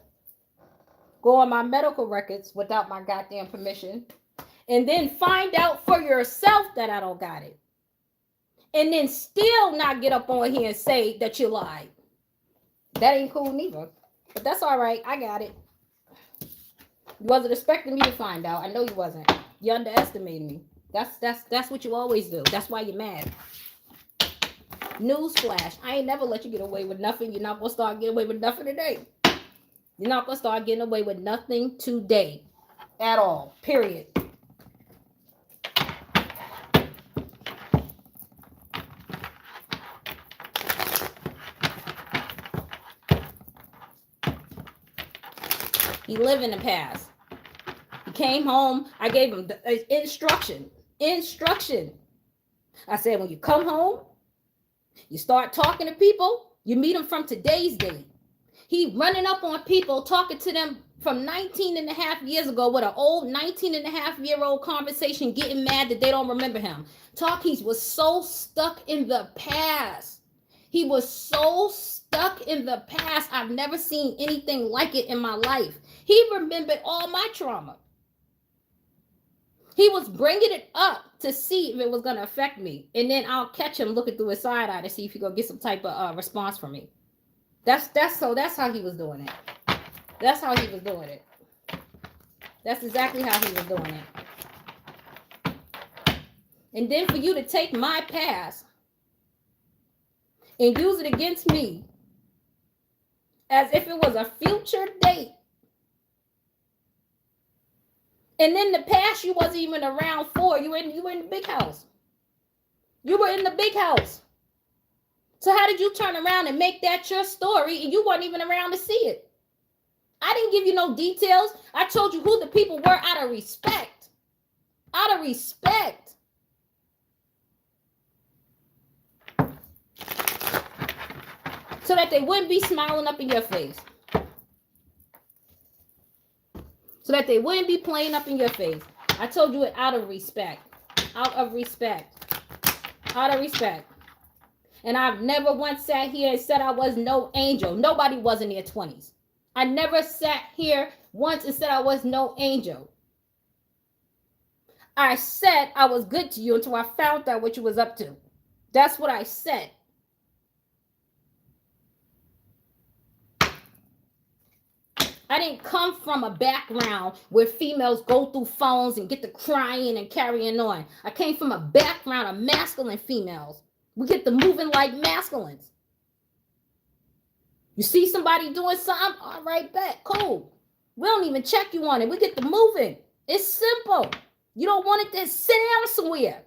Speaker 1: go on my medical records without my goddamn permission and then find out for yourself that I don't got it. And then still not get up on here and say that you lied. That ain't cool neither. But that's all right. I got it. You wasn't expecting me to find out. I know you wasn't. You underestimated me. That's what you always do. That's why you're mad. Newsflash. I ain't never let you get away with nothing. You're not going to start getting away with nothing today. You're not going to start getting away with nothing today. At all. Period. He lived in the past. He came home. I gave him instruction. Instruction. I said, when you come home, you start talking to people, you meet them from today's date. He running up on people, talking to them from 19 and a half years ago with an old 19 and a half year old conversation, getting mad that they don't remember him. He was so stuck in the past. He was so stuck in the past. I've never seen anything like it in my life. He remembered all my trauma. He was bringing it up to see if it was going to affect me. And then I'll catch him looking through his side eye to see if he going to get some type of response from me. That's how he was doing it. That's how he was doing it. That's exactly how he was doing it. And then for you to take my past and use it against me as if it was a future date And in the past, you wasn't even around for. You were in the big house. You were in the big house. So how did you turn around and make that your story and you weren't even around to see it? I didn't give you no details. I told you who the people were out of respect. Out of respect. So that they wouldn't be smiling up in your face. So that they wouldn't be playing up in your face. I told you it out of respect. Out of respect. Out of respect. And I've never once sat here and said I was no angel. Nobody was in their 20s. I never sat here once and said I was no angel. I said I was good to you until I found out what you was up to. That's what I said. I didn't come from a background where females go through phones and get to crying and carrying on. I came from a background of masculine females. We get to moving like masculines. You see somebody doing something? All right, bet. Cool. We don't even check you on it. We get to moving. It's simple. You don't want it, then sit down somewhere.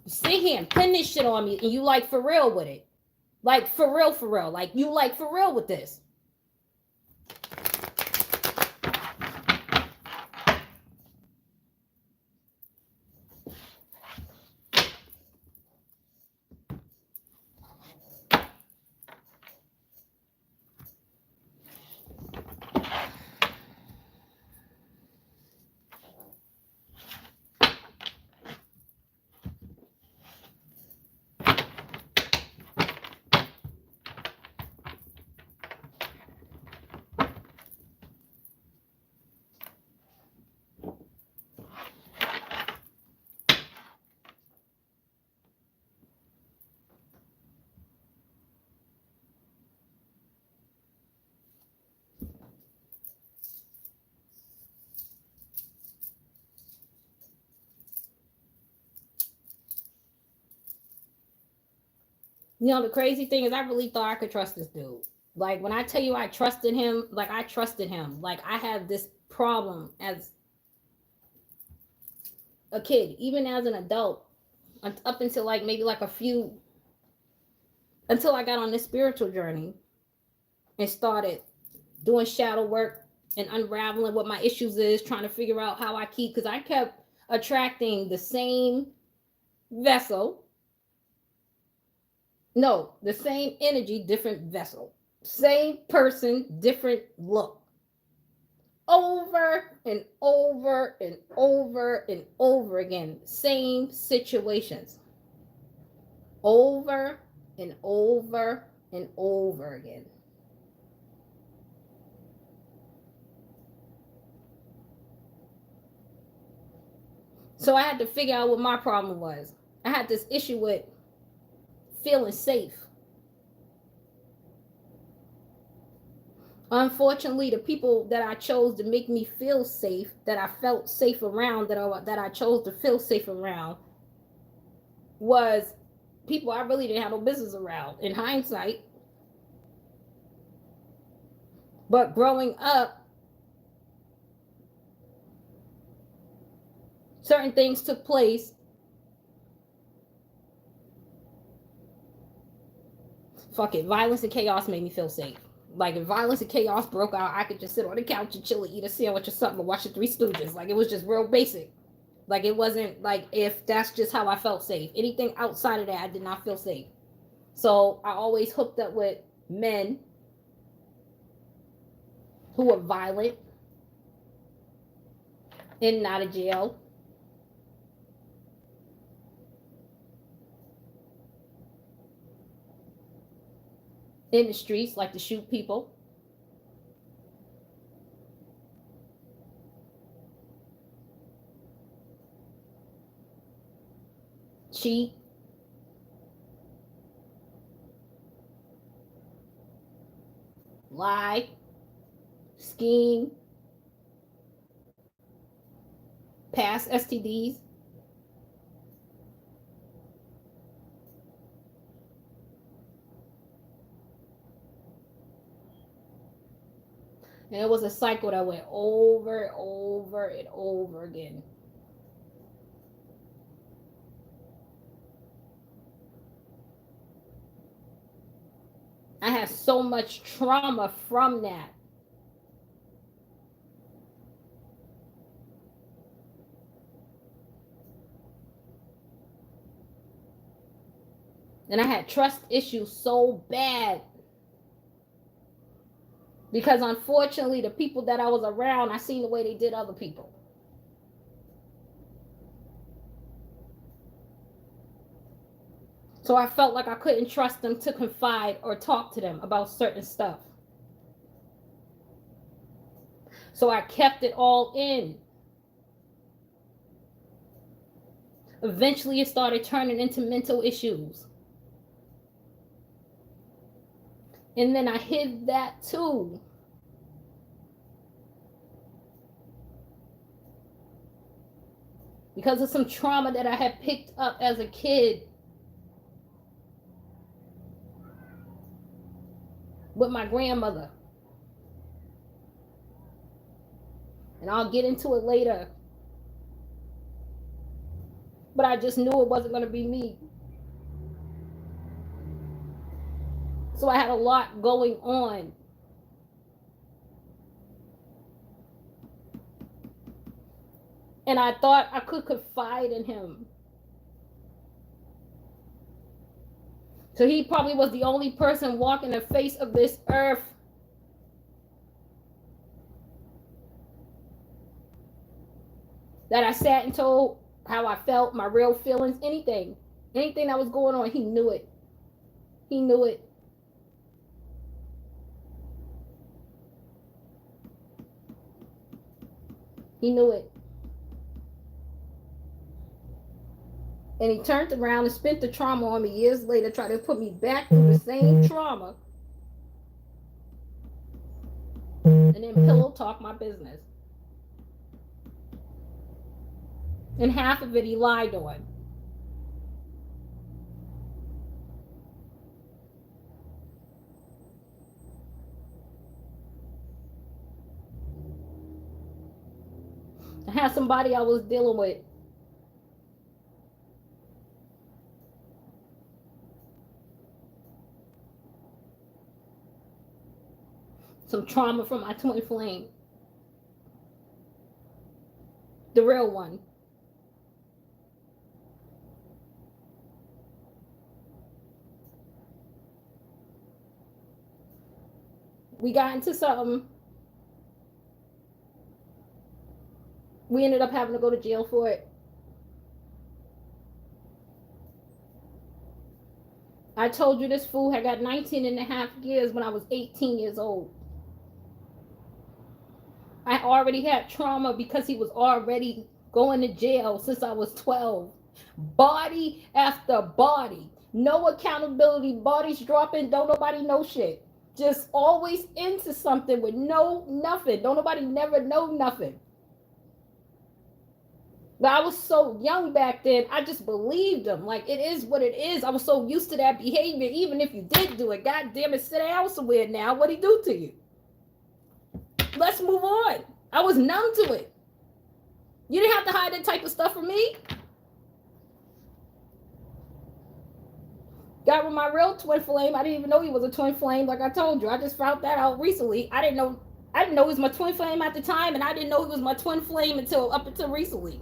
Speaker 1: Sit here and pin this shit on me and you like for real with it. Like for real. Like you like for real with this. You know, the crazy thing is I really thought I could trust this dude. Like when I tell you I trusted him, like I trusted him. Like I have this problem as a kid, even as an adult, up until like maybe like until I got on this spiritual journey and started doing shadow work and unraveling what my issues is, trying to figure out how I keep, because I kept attracting the same vessel. No, the same energy, different vessel. Same person, different look. Over and over and over and over again. Same situations. Over and over and over again. So I had to figure out what my problem was. I had this issue with feeling safe. Unfortunately, the people that I chose to make me feel safe, that I felt safe around, that I chose to feel safe around, was people I really didn't have no business around in hindsight. But growing up, certain things took place. Fuck it, violence and chaos made me feel safe. Like if violence and chaos broke out, I could just sit on the couch and chill and eat a sandwich or something and watch the Three Stooges. Like it was just real basic. Like it wasn't like if that's just how I felt safe. Anything outside of that, I did not feel safe. So I always hooked up with men who were violent, in and out of jail. In the streets, like to shoot people. Cheat. lie, scheme, past STDs. And it was a cycle that went over and over and over again. I had so much trauma from that. And I had trust issues so bad. Because unfortunately, the people that I was around, I seen the way they did other people. So I felt like I couldn't trust them to confide or talk to them about certain stuff. So I kept it all in. Eventually, it started turning into mental issues. And then I hid that too. Because of some trauma that I had picked up as a kid with my grandmother. And I'll get into it later. But I just knew it wasn't going to be me. So I had a lot going on. And I thought I could confide in him. So he probably was the only person walking the face of this earth that I sat and told how I felt, my real feelings, anything that was going on. He knew it. He knew it. He knew it. And he turned around and spent the trauma on me years later, trying to put me back through the same trauma. And then pillow talk my business. And half of it he lied on. I had somebody I was dealing with. Some trauma from my twin flame. The real one. We got into something. We ended up having to go to jail for it. I told you this fool had got 19 and a half years when I was 18 years old. I already had trauma because he was already going to jail since I was 12. Body after body. No accountability. Bodies dropping. Don't nobody know shit. Just always into something with nothing. Don't nobody never know nothing. But I was so young back then, I just believed him. Like, it is what it is. I was so used to that behavior. Even if you did do it, God damn it, sit down somewhere now. What'd he do to you? Let's move on. I was numb to it. You didn't have to hide that type of stuff from me. Got with my real twin flame. I didn't even know he was a twin flame. Like I told you, I just found that out recently. I didn't know he was my twin flame at the time, and I didn't know he was my twin flame up until recently.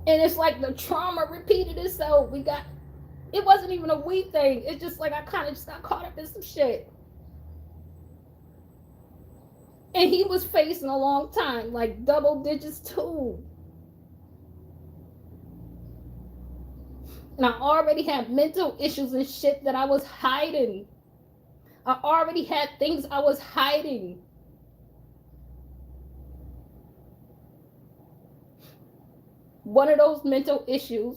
Speaker 1: And it's like the trauma repeated itself. It wasn't even a we thing. It's just like I kind of just got caught up in some shit. And he was facing a long time, like double digits too. And I already had mental issues and shit that I was hiding. I already had things I was hiding. One of those mental issues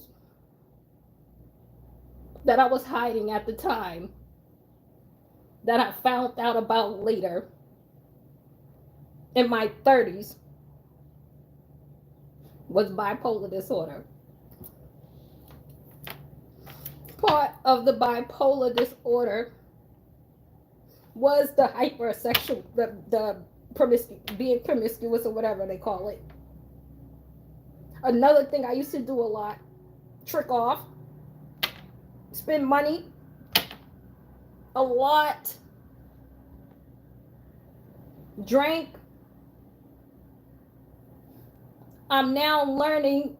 Speaker 1: that I was hiding at the time that I found out about later in my 30s was bipolar disorder. Part of the bipolar disorder was the hypersexual, being promiscuous or whatever they call it. Another thing I used to do a lot, trick off, spend money a lot, drink. I'm now learning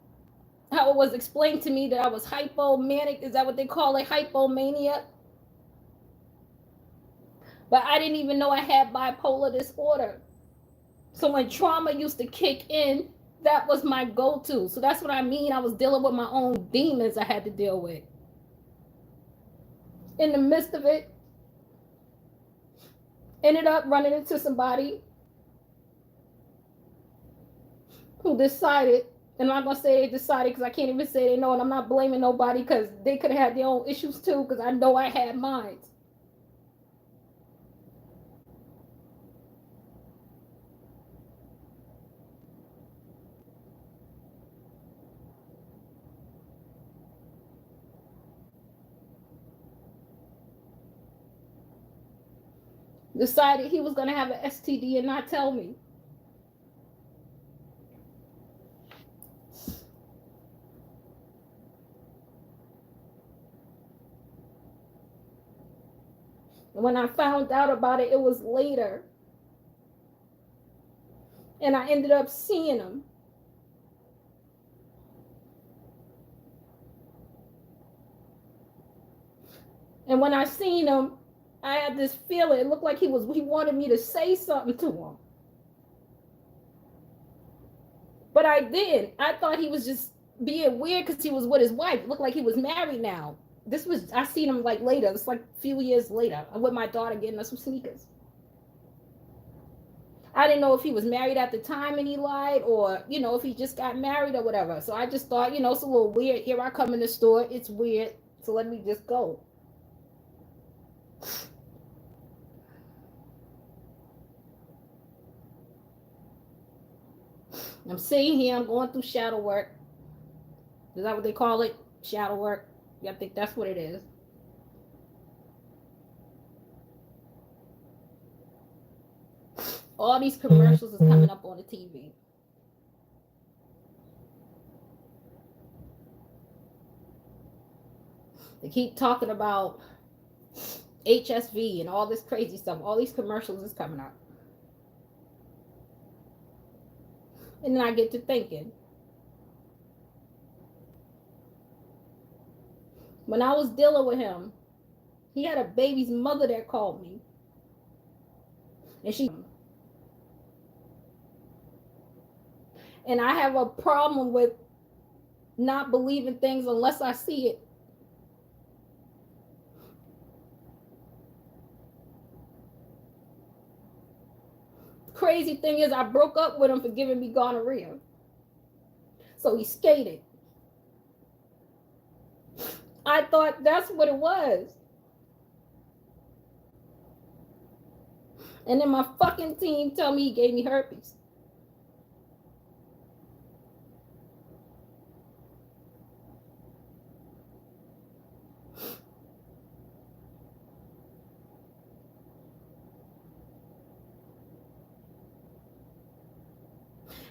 Speaker 1: how it was explained to me that I was hypomanic. Is that what they call it? Hypomania. But I didn't even know I had bipolar disorder. So when trauma used to kick in, that was my go-to. So that's what I mean. I was dealing with my own demons I had to deal with. In the midst of it, ended up running into somebody who decided, and I'm not gonna say they decided because I can't even say they know, and I'm not blaming nobody because they could have had their own issues too, because I know I had mine. Decided he was gonna have an STD and not tell me. When I found out about it, it was later. And I ended up seeing him. And when I seen him, I had this feeling. It looked like he wanted me to say something to him. But I didn't. I thought he was just being weird because he was with his wife. It looked like he was married now. I seen him like later. It's like a few years later. I'm with my daughter getting us some sneakers. I didn't know if he was married at the time and he lied, or, if he just got married or whatever. So I just thought, it's a little weird. Here I come in the store. It's weird. So let me just go. I'm sitting here. I'm going through shadow work. Is that what they call it? Shadow work? Yeah, I think that's what it is. All these commercials is coming up on the TV. They keep talking about HSV and all this crazy stuff. All these commercials is coming up. And then I get to thinking. When I was dealing with him, he had a baby's mother that called me. And I have a problem with not believing things unless I see it. Crazy thing is, I broke up with him for giving me gonorrhea. So he skated. I thought that's what it was. And then my fucking team tell me he gave me herpes.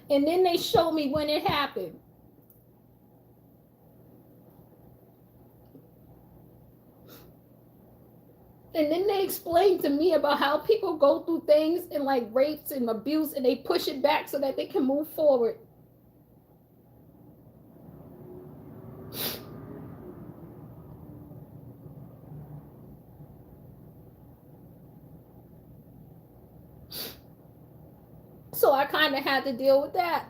Speaker 1: And then they show me when it happened. And then they explained to me about how people go through things and like rapes and abuse, and they push it back so that they can move forward. So I kind of had to deal with that.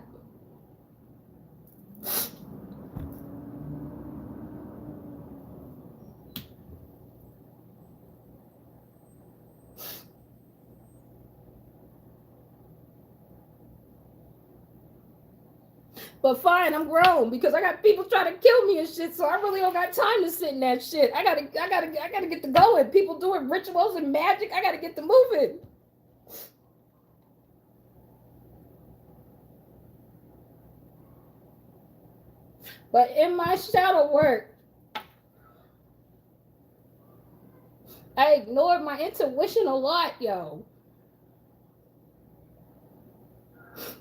Speaker 1: But fine, I'm grown because I got people trying to kill me and shit. So I really don't got time to sit in that shit. I gotta get to going. People doing rituals and magic. I gotta get to moving. But in my shadow work, I ignored my intuition a lot, yo.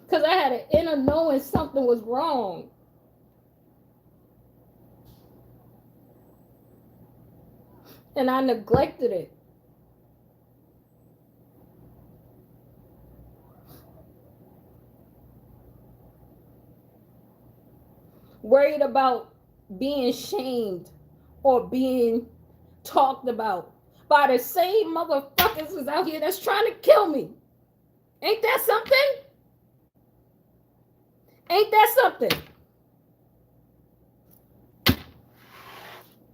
Speaker 1: Because I had an inner knowing something was wrong. And I neglected it. Worried about being shamed or being talked about by the same motherfuckers is out here that's trying to kill me. Ain't that something? Ain't that something?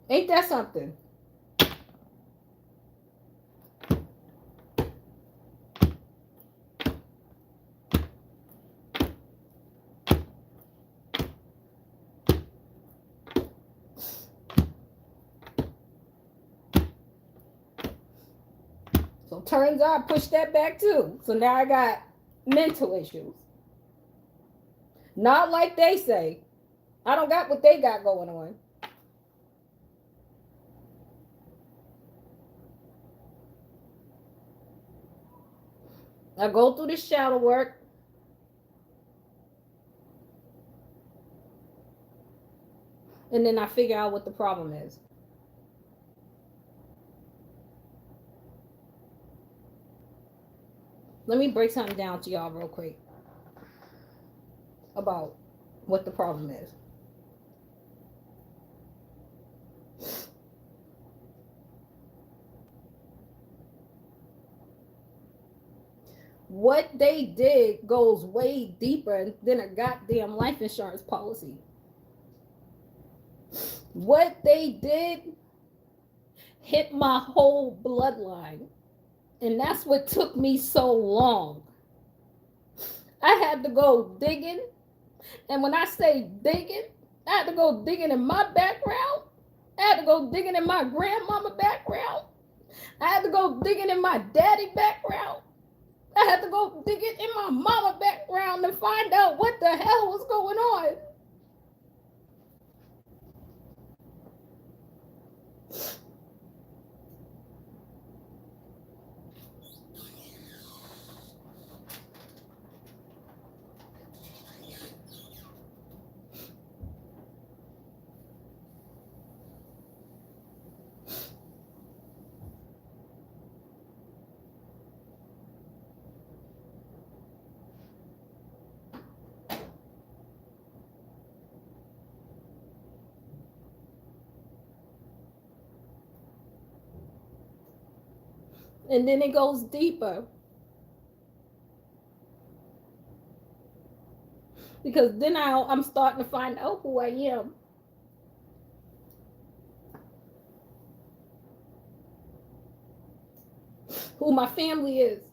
Speaker 1: Ain't that something? So turns out I pushed that back too. So now I got mental issues. Not like they say. I don't got what they got going on. I go through the shadow work. And then I figure out what the problem is. Let me break something down to y'all real quick about what the problem is. What they did goes way deeper than a goddamn life insurance policy. What they did hit my whole bloodline. And that's what took me so long. I had to go digging. And when I say digging, I had to go digging in my background. I had to go digging in my grandmama background. I had to go digging in my daddy background. I had to go digging in my mama background to find out what the hell was going on. And then it goes deeper. Because then I'm starting to find out who I am. Who my family is.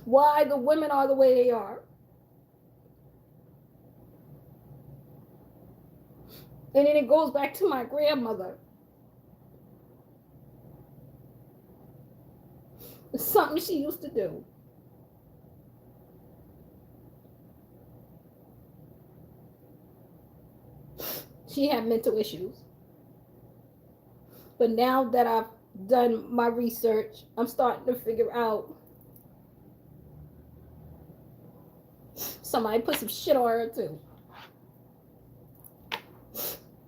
Speaker 1: Why the women are the way they are. And then it goes back to my grandmother. It's something she used to do. She had mental issues. But now that I've done my research, I'm starting to figure out somebody put some shit on her too.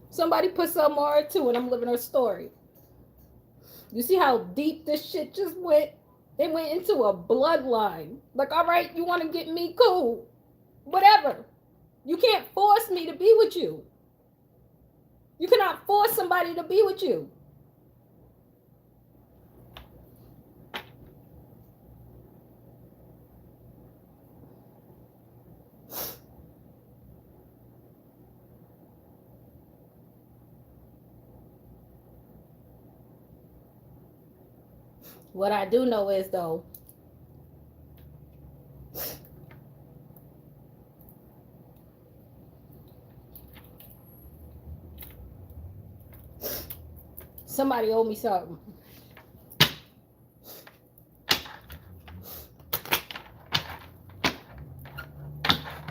Speaker 1: Somebody put something on her too, and I'm living her story. You see how deep this shit just went? It went into a bloodline. Like, all right, you want to get me? Cool. Whatever. You can't force me to be with you. You cannot force somebody to be with you. What I do know is, though, Somebody owe me something.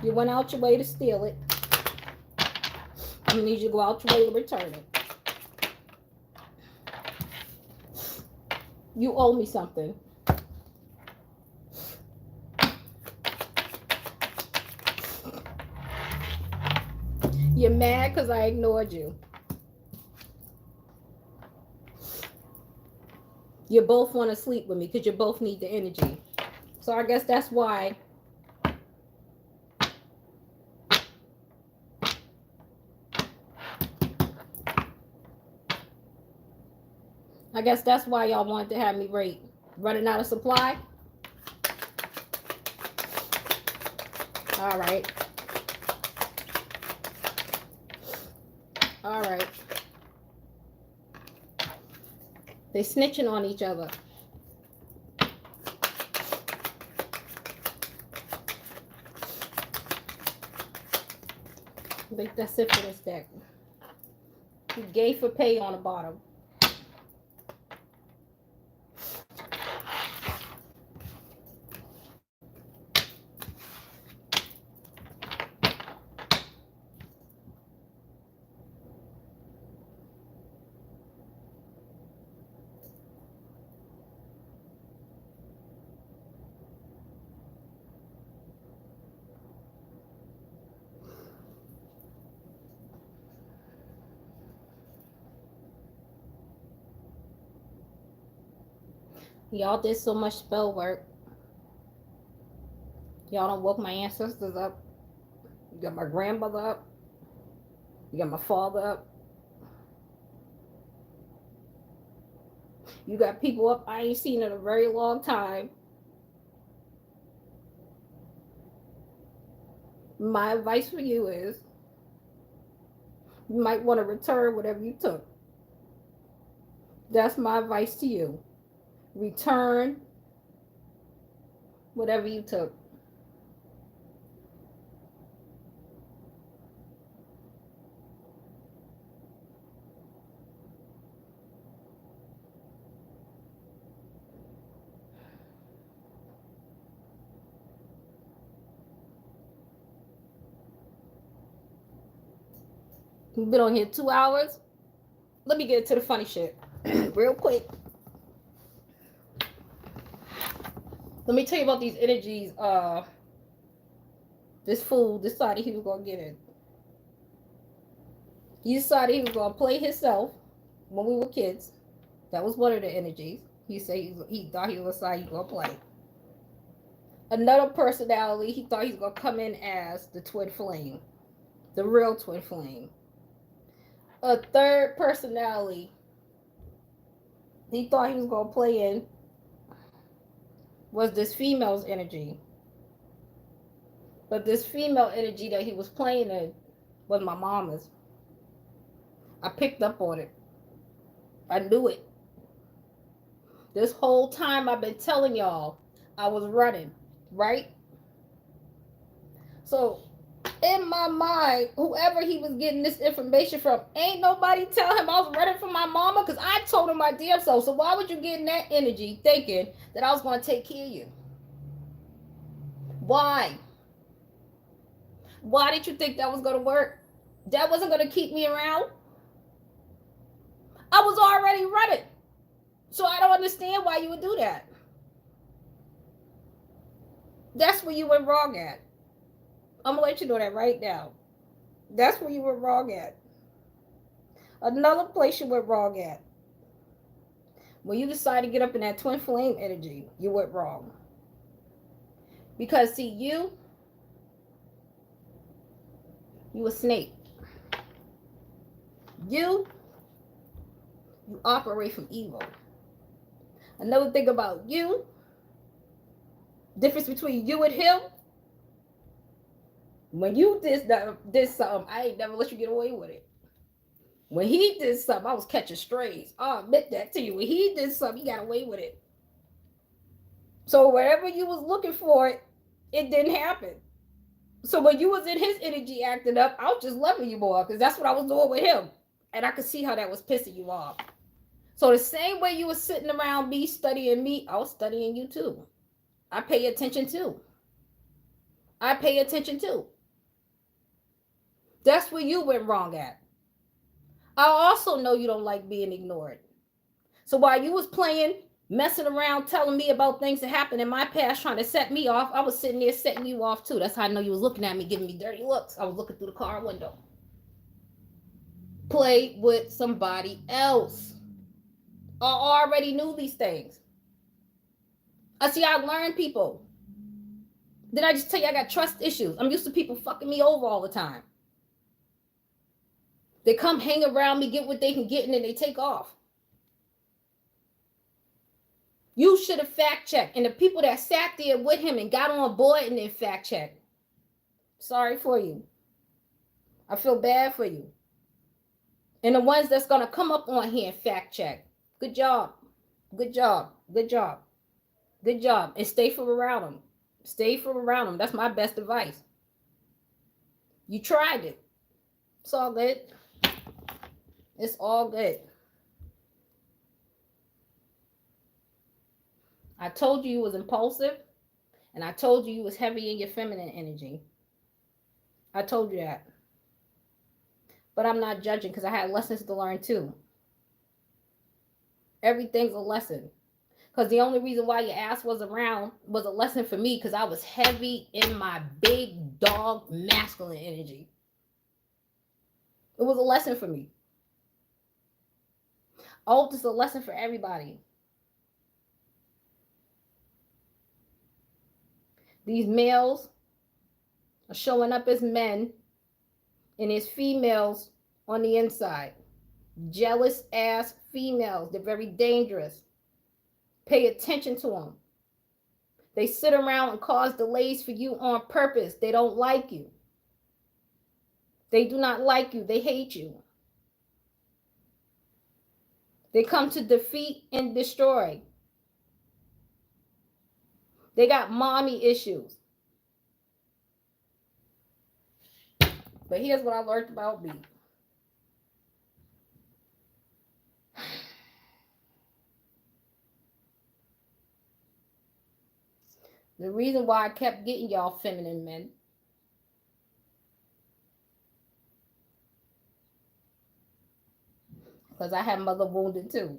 Speaker 1: You went out your way to steal it. I need you to go out your way to return it. You owe me something. You're mad because I ignored you. You both want to sleep with me because you both need the energy. So I guess that's why y'all wanted to have me rate. Running out of supply? All right. All right. They snitching on each other. I think that's it for this deck. You gave for pay on the bottom. Y'all did so much spell work. Y'all done woke my ancestors up. You got my grandmother up. You got my father up. You got people up I ain't seen in a very long time. My advice for you is you might want to return whatever you took. That's my advice to you. Return whatever you took. We've been on here 2 hours. Let me get to the funny shit real quick. Let me tell you about these energies. This fool decided he was gonna get in. He decided he was gonna play himself when we were kids. That was one of the energies. He said he thought he was decided he was gonna play. Another personality, he thought he was gonna come in as the twin flame, the real twin flame. A third personality, he thought he was gonna play in was this female's energy. But this female energy that he was playing in was my mama's. I picked up on it. I knew it. This whole time I've been telling y'all I was running, right? So in my mind, whoever he was getting this information from, ain't nobody tell him I was running from my mama, because I told him my damn self. So why would you get in that energy thinking that I was going to take care of you? Why? Why did you think that was going to work? That wasn't going to keep me around? I was already running. So I don't understand why you would do that. That's where you went wrong at. I'm going to let you know that right now. That's where you went wrong at. Another place you went wrong at. When you decided to get up in that twin flame energy, you went wrong. Because see, you a snake. You operate from evil. Another thing about you, difference between you and him, when you did something, I ain't never let you get away with it. When he did something, I was catching strays. I'll admit that to you. When he did something, he got away with it. So whatever you was looking for, it didn't happen. So when you was in his energy acting up, I was just loving you more, because that's what I was doing with him. And I could see how that was pissing you off. So the same way you were sitting around me studying me, I was studying you too. I pay attention too. I pay attention too. That's where you went wrong at. I also know you don't like being ignored. So while you was playing, messing around, telling me about things that happened in my past, trying to set me off, I was sitting there setting you off too. That's how I know you was looking at me, giving me dirty looks. I was looking through the car window. Play with somebody else. I already knew these things. I see I learned people. Did I just tell you I got trust issues? I'm used to people fucking me over all the time. They come hang around me, get what they can get, and then they take off. You should have fact checked. And the people that sat there with him and got on board and then fact checked. Sorry for you. I feel bad for you. And the ones that's going to come up on here and fact check. Good job. Good job. Good job. Good job. And stay from around them. Stay from around them. That's my best advice. You tried it. It's all good. It's all good. I told you was impulsive, and I told you was heavy in your feminine energy. I told you that. But I'm not judging because I had lessons to learn too. Everything's a lesson. Because the only reason why your ass was around was a lesson for me because I was heavy in my big dog masculine energy. It was a lesson for me. I hope it's a lesson for everybody. These males are showing up as men and as females on the inside. Jealous ass females. They're very dangerous. Pay attention to them. They sit around and cause delays for you on purpose. They don't like you. They do not like you. They hate you. They come to defeat and destroy. They got mommy issues. But here's what I learned about me. The reason why I kept getting y'all feminine men because I had mother wounded too.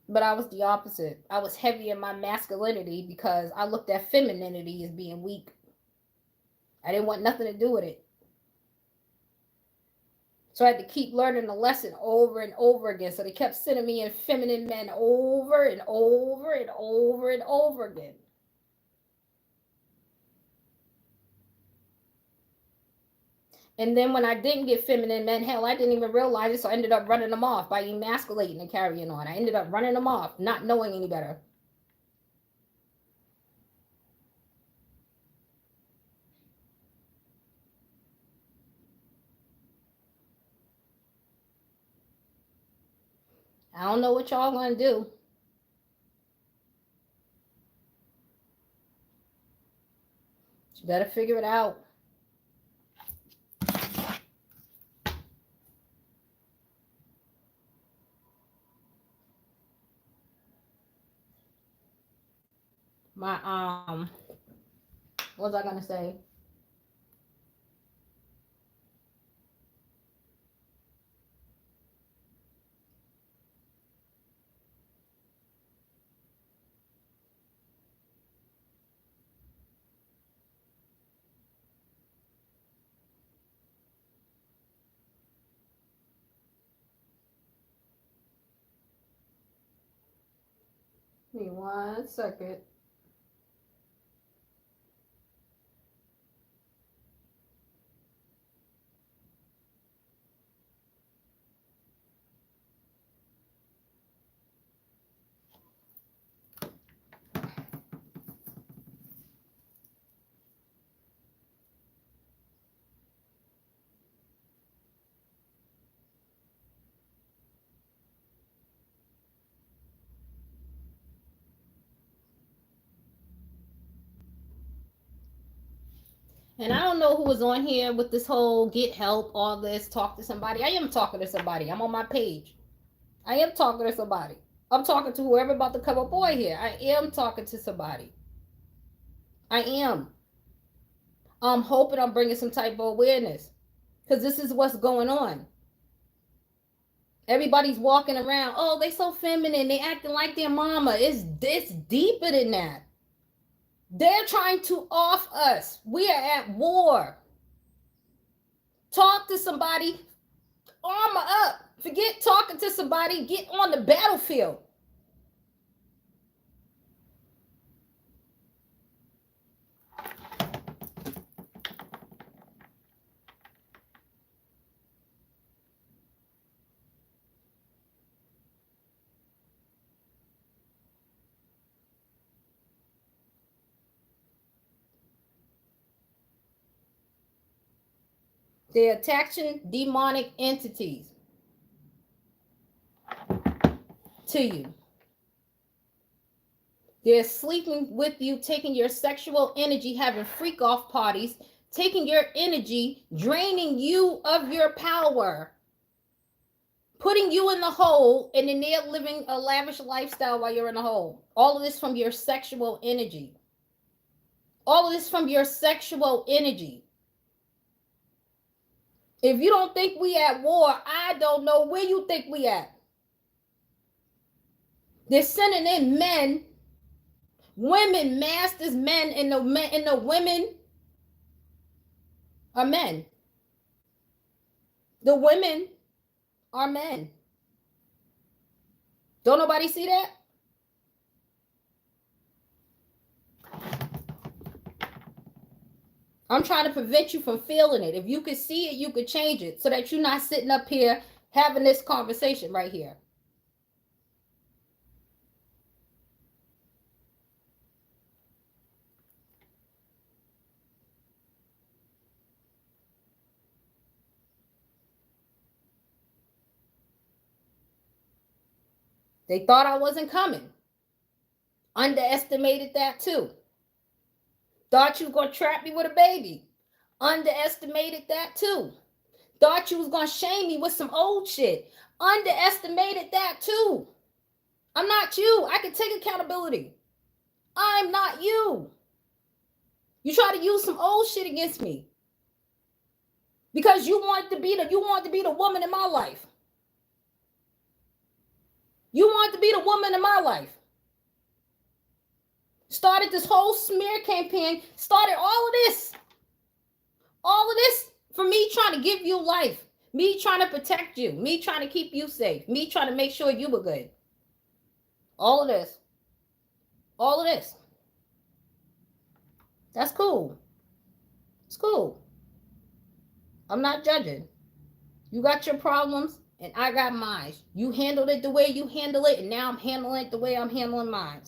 Speaker 1: But I was the opposite. I was heavy in my masculinity because I looked at femininity as being weak. I didn't want nothing to do with it. So I had to keep learning the lesson over and over again. So they kept sending me in feminine men over and over and over and over again. And then when I didn't get feminine men, hell, I didn't even realize it. So I ended up running them off by emasculating and carrying on. I ended up running them off, not knowing any better. I don't know what y'all gonna do. You better figure it out. My what was I gonna say? Give me 1 second. And I don't know who was on here with this whole get help, all this, talk to somebody. I am talking to somebody. I'm on my page. I am talking to somebody. I'm talking to whoever about to come up on here. I am talking to somebody. I am. I'm hoping I'm bringing some type of awareness, because this is what's going on. Everybody's walking around, oh, they so feminine, they acting like their mama. It's deeper than that. They're trying to off us. We are at war. Talk to somebody, armor up. Forget talking to somebody, get on the battlefield. They're attaching demonic entities to you. They're sleeping with you, taking your sexual energy, having freak off parties, taking your energy, draining you of your power, putting you in the hole, and then they're living a lavish lifestyle while you're in the hole. All of this from your sexual energy. All of this from your sexual energy. If you don't think we at war, I don't know where you think we at. They're sending in men, women, masters, men, and the women are men. The women are men. Don't nobody see that? I'm trying to prevent you from feeling it. If you could see it, you could change it so that you're not sitting up here having this conversation right here. They thought I wasn't coming. Underestimated that too. Thought you was going to trap me with a baby. Underestimated that too. Thought you was going to shame me with some old shit. Underestimated that too. I'm not you. I can take accountability. I'm not you. You try to use some old shit against me because you want to be the woman in my life. You want to be the woman in my life. Started this whole smear campaign, started all of this for me trying to give you life, me trying to protect you, me trying to keep you safe, me trying to make sure you were good. All of this. That's cool. It's cool. I'm not judging. You got your problems and I got mine. You handled it the way you handle it, and now I'm handling it the way I'm handling mine.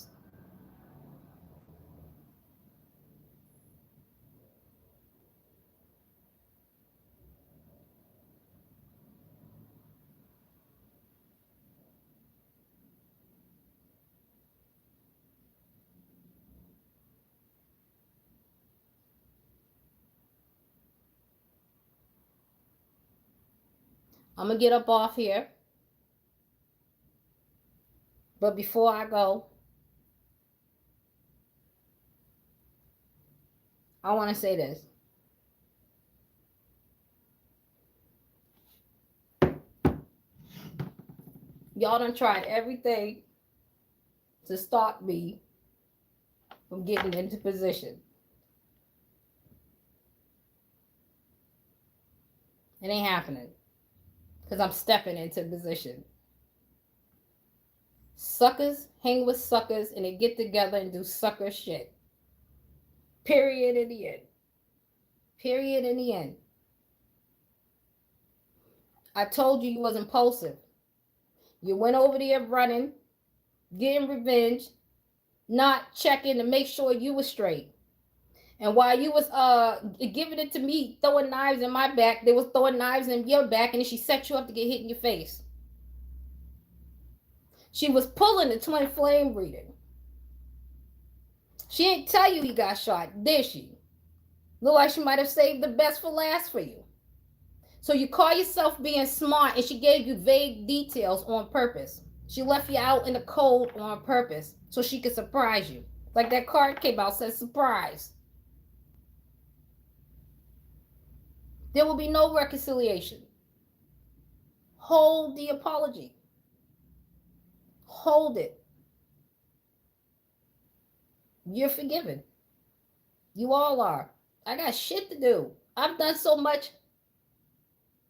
Speaker 1: I'm going to get up off here. But before I go, I want to say this. Y'all done tried everything to stop me from getting into position. It ain't happening because I'm stepping into position. Suckers hang with suckers and they get together and do sucker shit. Period in the end. Period in the end. I told you was impulsive. You went over there running, getting revenge, not checking to make sure you were straight. And while you was giving it to me, throwing knives in my back, they was throwing knives in your back, and then she set you up to get hit in your face. She was pulling the twin flame reading. She didn't tell you he got shot, did she? Look like she might have saved the best for last for you. So you call yourself being smart, and she gave you vague details on purpose. She left you out in the cold on purpose so she could surprise you. Like that card came out, says surprise. There will be no reconciliation. Hold the apology. Hold it. You're forgiven. You all are. I got shit to do. I've done so much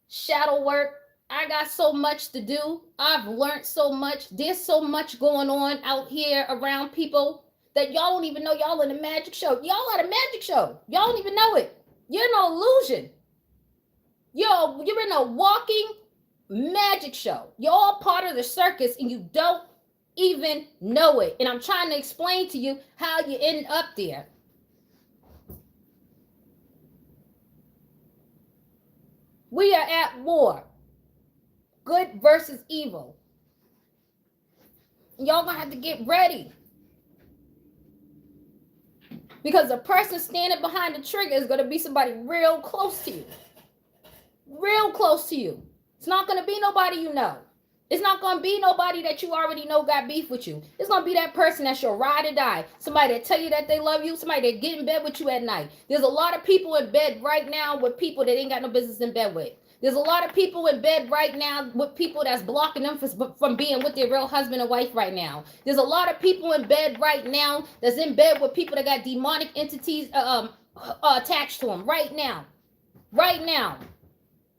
Speaker 1: shadow work. I got so much to do. I've learned so much. There's so much going on out here around people that y'all don't even know y'all in a magic show. Y'all at a magic show. Y'all don't even know it. You're in an illusion. You're in a walking magic show. You're all part of the circus and you don't even know it. And I'm trying to explain to you how you end up there. We are at war. Good versus evil. Y'all gonna have to get ready. Because the person standing behind the trigger is gonna be somebody real close to you. Real close to you. It's not gonna be nobody you know. It's not gonna be nobody that you already know got beef with you. It's gonna be that person that's your ride or die. Somebody that tell you that they love you. Somebody that get in bed with you at night. There's a lot of people in bed right now with people that ain't got no business in bed with. There's a lot of people in bed right now with people that's blocking them from being with their real husband and wife right now. There's a lot of people in bed right now that's in bed with people that got demonic entities attached to them right now. Right now.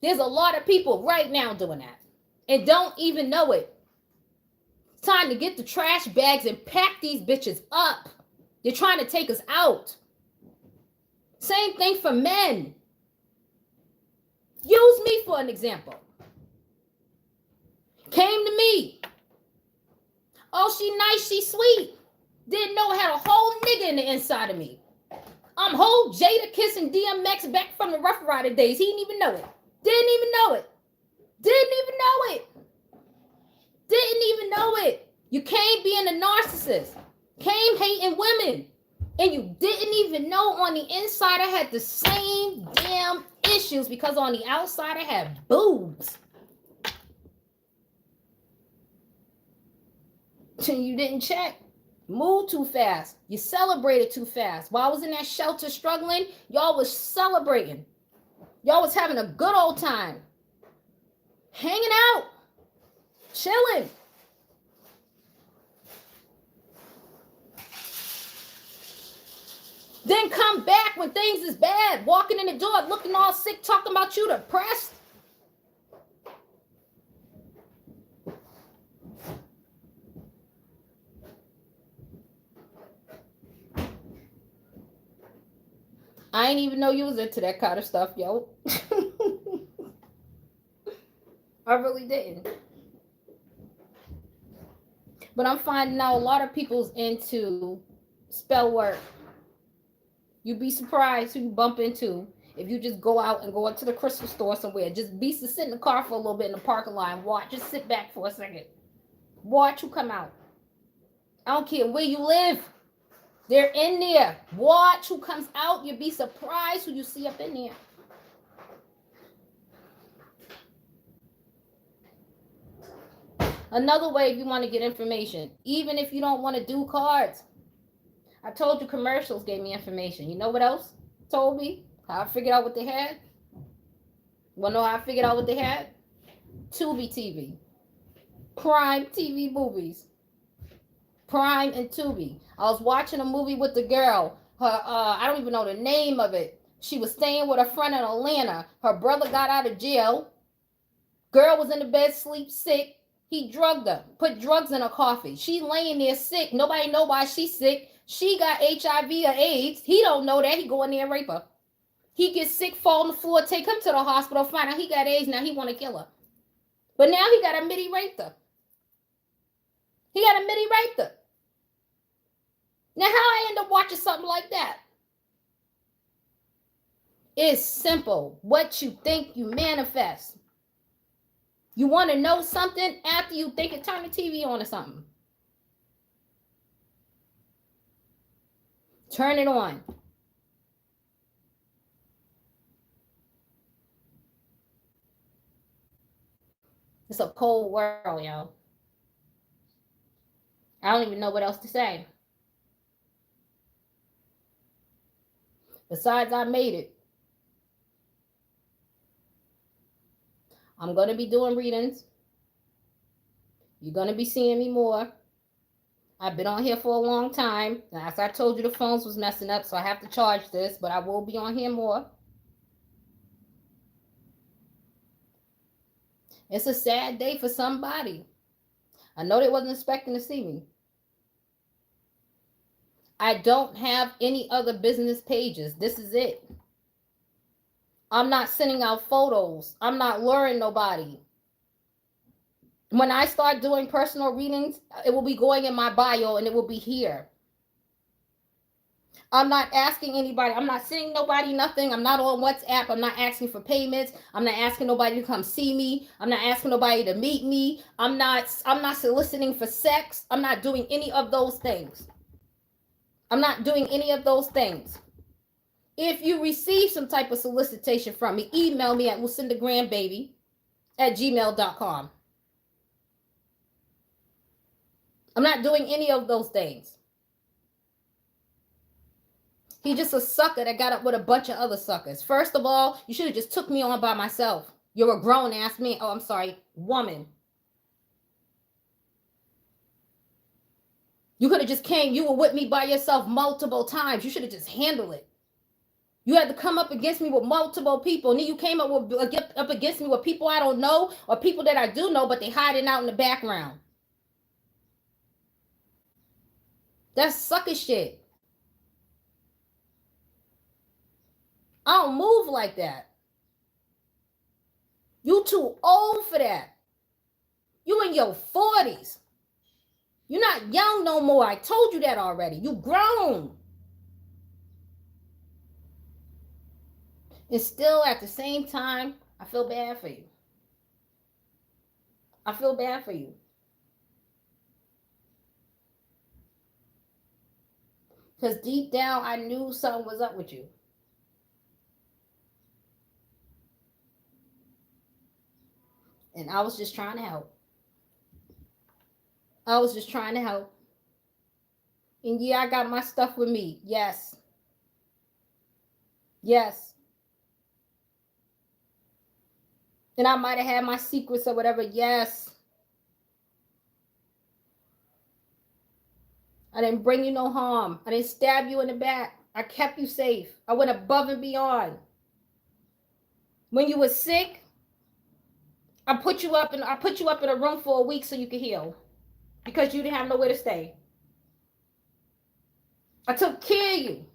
Speaker 1: There's a lot of people right now doing that and don't even know it. It's time to get the trash bags and pack these bitches up. They're trying to take us out. Same thing for men. Use me for an example. Came to me. Oh, she nice, she sweet. Didn't know I had a whole nigga in the inside of me. I'm whole Jada kissing DMX back from the Rough Rider days. He didn't even know it. Didn't even know it. Didn't even know it. Didn't even know it. You came being a narcissist. Came hating women. And you didn't even know on the inside I had the same damn issues because on the outside I had boobs. You didn't check. Moved too fast. You celebrated too fast. While I was in that shelter struggling, y'all was celebrating. Y'all was having a good old time. Hanging out. Chilling. Then come back when things is bad. Walking in the door, looking all sick, talking about you depressed. I ain't even know you was into that kind of stuff, yo. I really didn't. But I'm finding out a lot of people's into spell work. You'd be surprised who you bump into if you just go out and go up to the crystal store somewhere. Just sit in the car for a little bit in the parking lot and watch. Just sit back for a second. Watch who come out. I don't care where you live. They're in there. Watch who comes out. You'd be surprised who you see up in there. Another way if you want to get information, even if you don't want to do cards. I told you commercials gave me information. You know what else told me? How I figured out what they had? Want to know how I figured out what they had? Tubi TV. Prime TV movies. Prime and Tubi. I was watching a movie with the girl. Her, I don't even know the name of it. She was staying with a friend in Atlanta. Her brother got out of jail. Girl was in the bed, sleep sick. He drugged her, put drugs in her coffee. She laying there sick. Nobody know why she's sick. She got HIV or AIDS. He don't know that. He go in there and rape her. He gets sick, fall on the floor, take him to the hospital, find out he got AIDS. Now he want to kill her. But now he got admitted he raped her. He got admitted he raped her. Now how I end up watching something like that? It's simple. What you think, you manifest. You want to know something after you think it, turn the TV on or something. Turn it on. It's a cold world, yo. I don't even know what else to say. Besides, I made it. I'm going to be doing readings. You're going to be seeing me more. I've been on here for a long time. As I told you, the phones was messing up, so I have to charge this, but I will be on here more. It's a sad day for somebody. I know they wasn't expecting to see me. I don't have any other business pages. This is it. I'm not sending out photos. I'm not luring nobody. When I start doing personal readings, it will be going in my bio and it will be here. I'm not asking anybody. I'm not sending nobody nothing. I'm not on WhatsApp. I'm not asking for payments. I'm not asking nobody to come see me. I'm not asking nobody to meet me. I'm not soliciting for sex. I'm not doing any of those things. I'm not doing any of those things. If you receive some type of solicitation from me, email me at lucindagrandbaby@gmail.com. I'm not doing any of those things. He just a sucker that got up with a bunch of other suckers. First of all, you should have just took me on by myself. You're a grown ass man. Oh, I'm sorry, woman. You could have just came. You were with me by yourself multiple times. You should have just handled it. You had to come up against me with multiple people. And then you came up against me with people I don't know or people that I do know, but they hiding out in the background. That's sucker shit. I don't move like that. You too old for that. You in your 40s. You're not young no more. I told you that already. You grown. And still at the same time, I feel bad for you. I feel bad for you. Because deep down, I knew something was up with you. And I was just trying to help. I was just trying to help. And yeah, I got my stuff with me. Yes. Yes. And I might have had my secrets or whatever. Yes. I didn't bring you no harm. I didn't stab you in the back. I kept you safe. I went above and beyond. When you were sick, I put you up in a room for a week so you could heal. Because you didn't have nowhere to stay. I took care of you.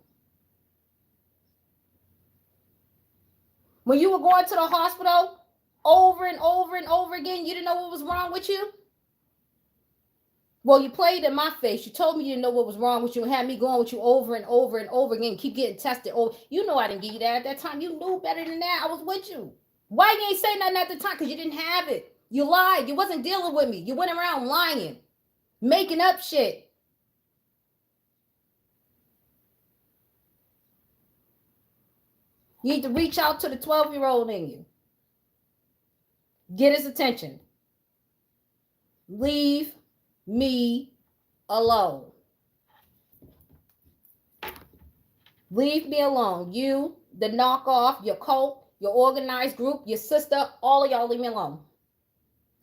Speaker 1: When you were going to the hospital over and over and over again, you didn't know what was wrong with you? Well, you played in my face. You told me you didn't know what was wrong with you and had me going with you over and over and over again. Keep getting tested. Oh, you know I didn't give you that at that time. You knew better than that. I was with you. Why you ain't say nothing at the time? Because you didn't have it. You lied. You wasn't dealing with me. You went around lying, making up shit. You need to reach out to the 12-year-old in you. Get his attention. Leave me alone. Leave me alone. You, the knockoff, your cult, your organized group, your sister, all of y'all leave me alone.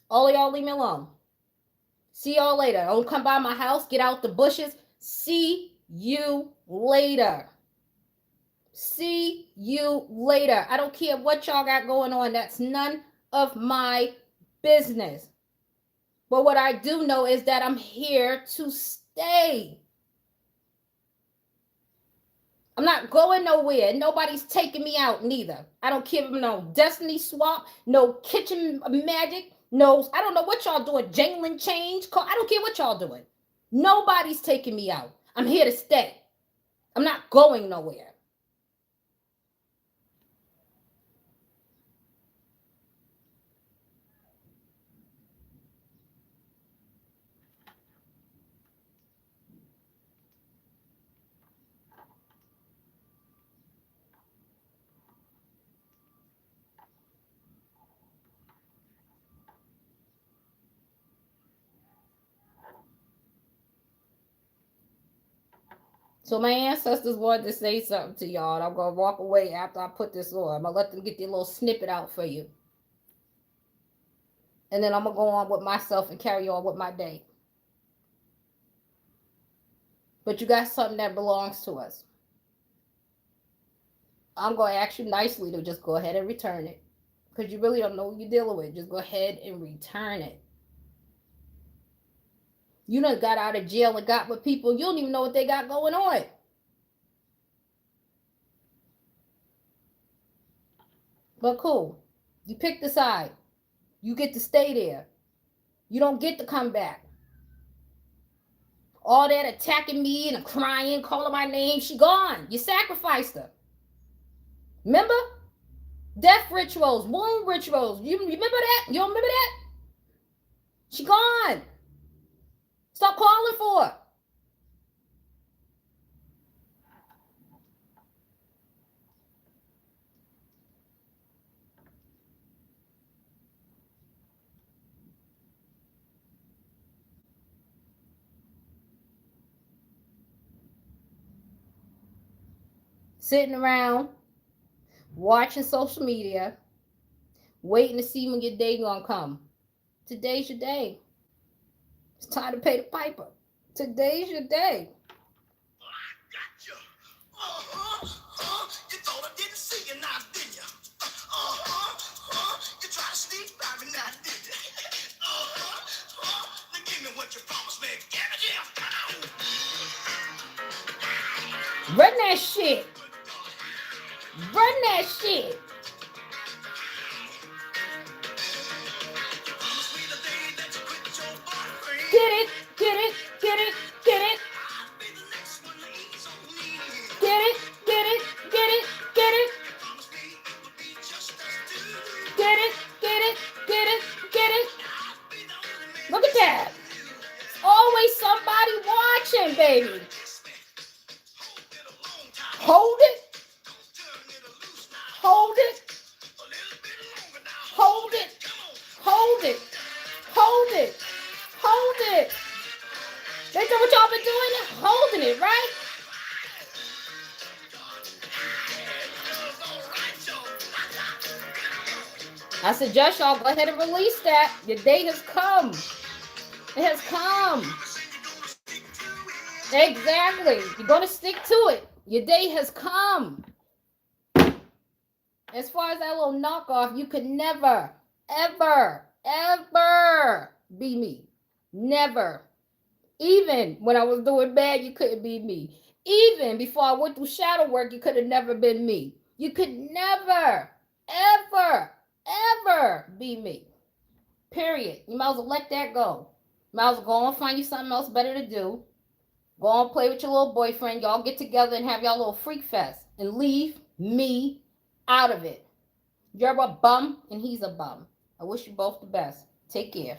Speaker 1: All of y'all leave me alone. See y'all later. Don't come by my house. Get out the bushes. See you later. See you later. I don't care what y'all got going on. That's none of my business. But what I do know is that I'm here to stay. I'm not going nowhere. Nobody's taking me out neither. I don't care if I'm no Destiny Swap, no kitchen magic, no, I don't know what y'all doing. Jangling change. I don't care what y'all doing. Nobody's taking me out. I'm here to stay. I'm not going nowhere. So my ancestors wanted to say something to y'all, and I'm going to walk away after I put this on. I'm going to let them get their little snippet out for you. And then I'm going to go on with myself and carry on with my day. But you got something that belongs to us. I'm going to ask you nicely to just go ahead and return it. Because you really don't know what you're dealing with. Just go ahead and return it. You done got out of jail and got with people. You don't even know what they got going on. But cool. You pick the side. You get to stay there. You don't get to come back. All that attacking me and crying, calling my name, she gone. You sacrificed her. Remember? Death rituals, womb rituals. You remember that? You don't remember that? She gone. Stop calling for her. Sitting around, watching social media, waiting to see when your day gonna come. Today's your day. It's time to pay the piper. Today's your day.
Speaker 2: I got you. You thought I didn't see you now, didn't you? You tried to sneak by me now, didn't you? Now give me what you promised me. Give it here.
Speaker 1: Run that shit. Run that shit. Get it, get it, get it, get it. Get it, get it, get it, get it. Get it, get it, get it, get it. Look at that. Always somebody watching, baby. Hold it. Hold it. Hold it. Hold it. Hold it. Hold it. That's what y'all been doing? Holding it, right? I suggest y'all go ahead and release that. Your day has come. It has come. Exactly. You're going to stick to it. Your day has come. As far as that little knockoff, you could never, ever, ever be me. Never. Even when I was doing bad, you couldn't be me. Even before I went through shadow work, you could have never been me. You could never, ever, ever be me. Period. You might as well let that go. Might as well go and find you something else better to do. Go on play with your little boyfriend. Y'all get together and have y'all little freak fest. And leave me out of it. You're a bum and he's a bum. I wish you both the best. Take care.